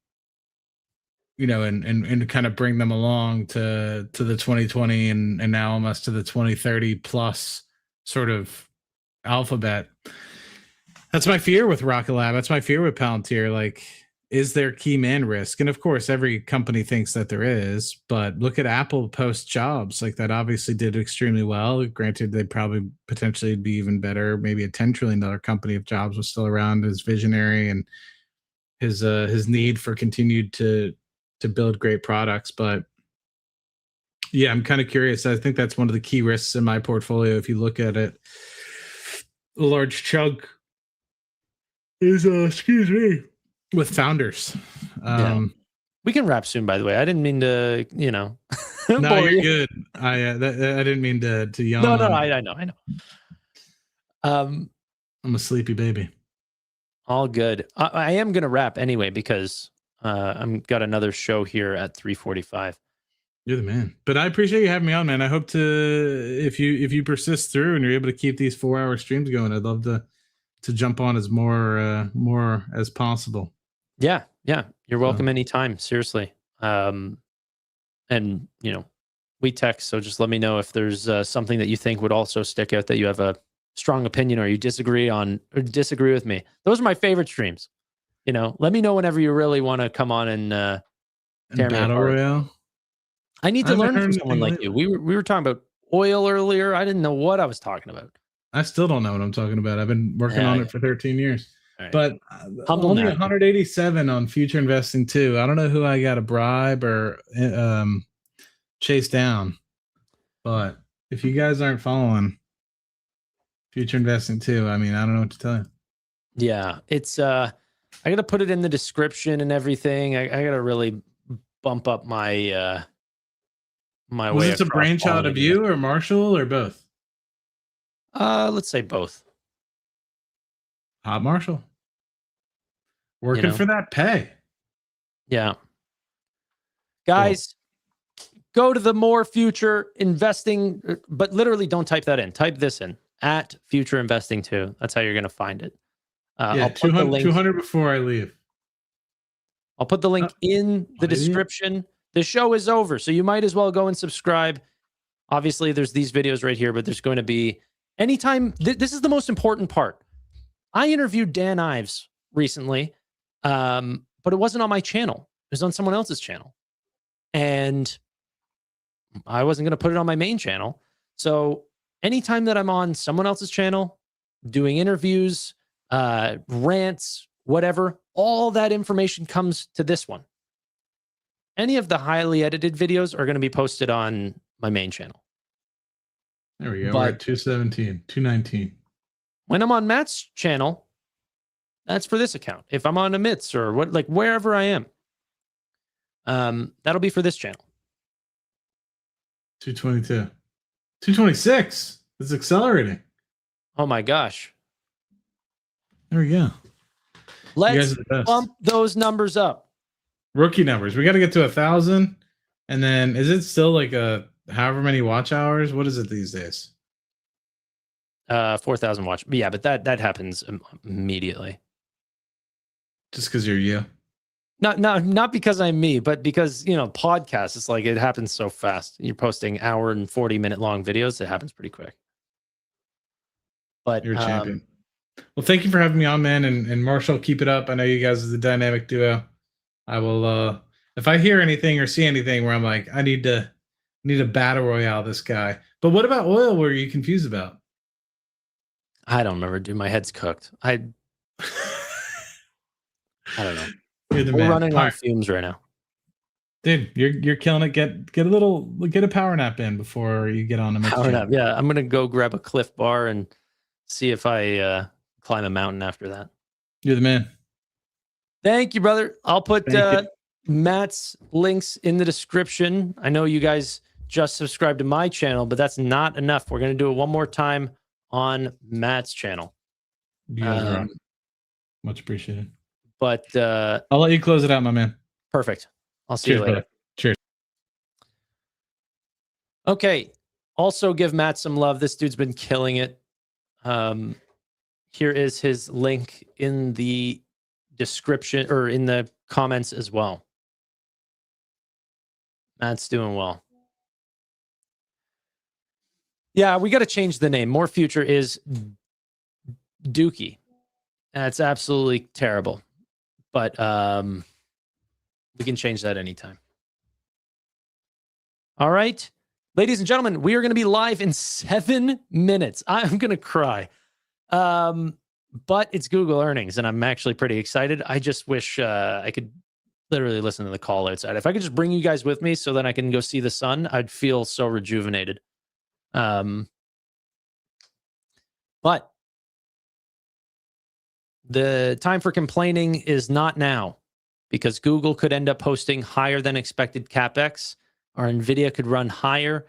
kind of bring them along to the 2020 and now almost to the 2030 plus sort of alphabet. That's my fear with Rocket Lab. That's my fear with Palantir. Like, is there key man risk? And of course, every company thinks that there is, but look at Apple post Jobs. Like that obviously did extremely well. Granted, they'd probably potentially be even better, maybe a $10 trillion company if Jobs was still around, his visionary and his need for continued to build great products. But yeah, I'm kind of curious. I think that's one of the key risks in my portfolio. If you look at it, a large chunk is, with founders. We can wrap soon, by the way. I didn't mean to, No, you're good. I didn't mean to yawn. No, I know. I'm a sleepy baby. All good. I am going to wrap anyway because I'm got another show here at 3:45. You're the man. But I appreciate you having me on, man. I hope to, if you persist through and you're able to keep these 4-hour streams going, I'd love to jump on as more as possible. Yeah. You're welcome anytime. Seriously. And we text, so just let me know if there's something that you think would also stick out that you have a strong opinion or you disagree with me. Those are my favorite streams. Let me know whenever you really want to come on and tear me Battle apart. Royale. I need to haven't learn heard from someone anything like you. We were talking about oil earlier. I didn't know what I was talking about. I still don't know what I'm talking about. I've been working on it for 13 years. Right. But only 187 on future investing too. I don't know who I got to bribe or chase down. But if you guys aren't following future investing too, I mean, I don't know what to tell you. Yeah, it's I got to put it in the description and everything. I got to really bump up my my Was way. this a brainchild of you or Marshall or both? Let's say both. Hot Marshall. Working for that pay. Yeah. Guys, go to the more future investing, but literally don't type that in. Type this in at future investing too. That's how you're going to find it. Yeah, 200 before I leave. I'll put the link in the description. The show is over, so you might as well go and subscribe. Obviously, there's these videos right here, but there's going to be anytime. This is the most important part. I interviewed Dan Ives recently, but it wasn't on my channel. It was on someone else's channel. And I wasn't going to put it on my main channel. So anytime that I'm on someone else's channel, doing interviews, rants, whatever, all that information comes to this one. Any of the highly edited videos are going to be posted on my main channel. There we go. We're at 217, 219. When I'm on Matt's channel, that's for this account. If I'm on Amit's or what, like wherever I am, that'll be for this channel. 222. 226. It's accelerating. Oh my gosh. There we go. Let's bump those numbers up. Rookie numbers. We got to get to 1,000. And then is it still like a however many watch hours? What is it these days? 4,000 watch. Yeah, but that happens immediately. Just because you're you. Not because I'm me, but because, you know, podcasts, it's like it happens so fast. You're posting hour and 40-minute long videos. It happens pretty quick. But you're a champion. Well, thank you for having me on, man. And Marshall, keep it up. I know you guys are the dynamic duo. I will if I hear anything or see anything where I'm like, I need to battle royale this guy. But what about oil? What are you confused about? I don't remember, dude. My head's cooked. I don't know. You're the We're man. running on fumes right now. Dude, you're killing it. Get a power nap in before you get on a power nap. Yeah, I'm gonna go grab a Cliff Bar and see if I climb a mountain after that. You're the man. Thank you, brother. I'll put Matt's links in the description. I know you guys just subscribed to my channel, but that's not enough. We're gonna do it one more time on Matt's channel. Much appreciated. But I'll let you close it out, my man. Perfect. I'll see you later. Brother. Cheers. Okay. Also give Matt some love. This dude's been killing it. Here is his link in the description or in the comments as well. Matt's doing well. Yeah, we got to change the name. More Future is Dookie. That's absolutely terrible. But we can change that anytime. All right. Ladies and gentlemen, we are going to be live in 7 minutes. I'm going to cry. But it's Google earnings, and I'm actually pretty excited. I just wish I could literally listen to the call outside. If I could just bring you guys with me so that I can go see the sun, I'd feel so rejuvenated. But the time for complaining is not now, because Google could end up posting higher than expected CapEx, or NVIDIA could run higher,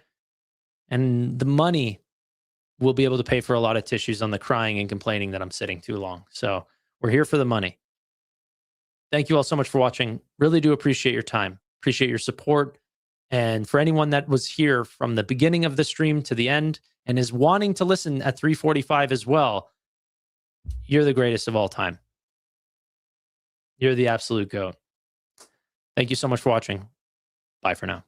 and the money will be able to pay for a lot of tissues on the crying and complaining that I'm sitting too long. So we're here for the money. Thank you all so much for watching. Really do appreciate your time. Appreciate your support. And for anyone that was here from the beginning of the stream to the end and is wanting to listen at 3:45 as well, you're the greatest of all time. You're the absolute GOAT. Thank you so much for watching. Bye for now.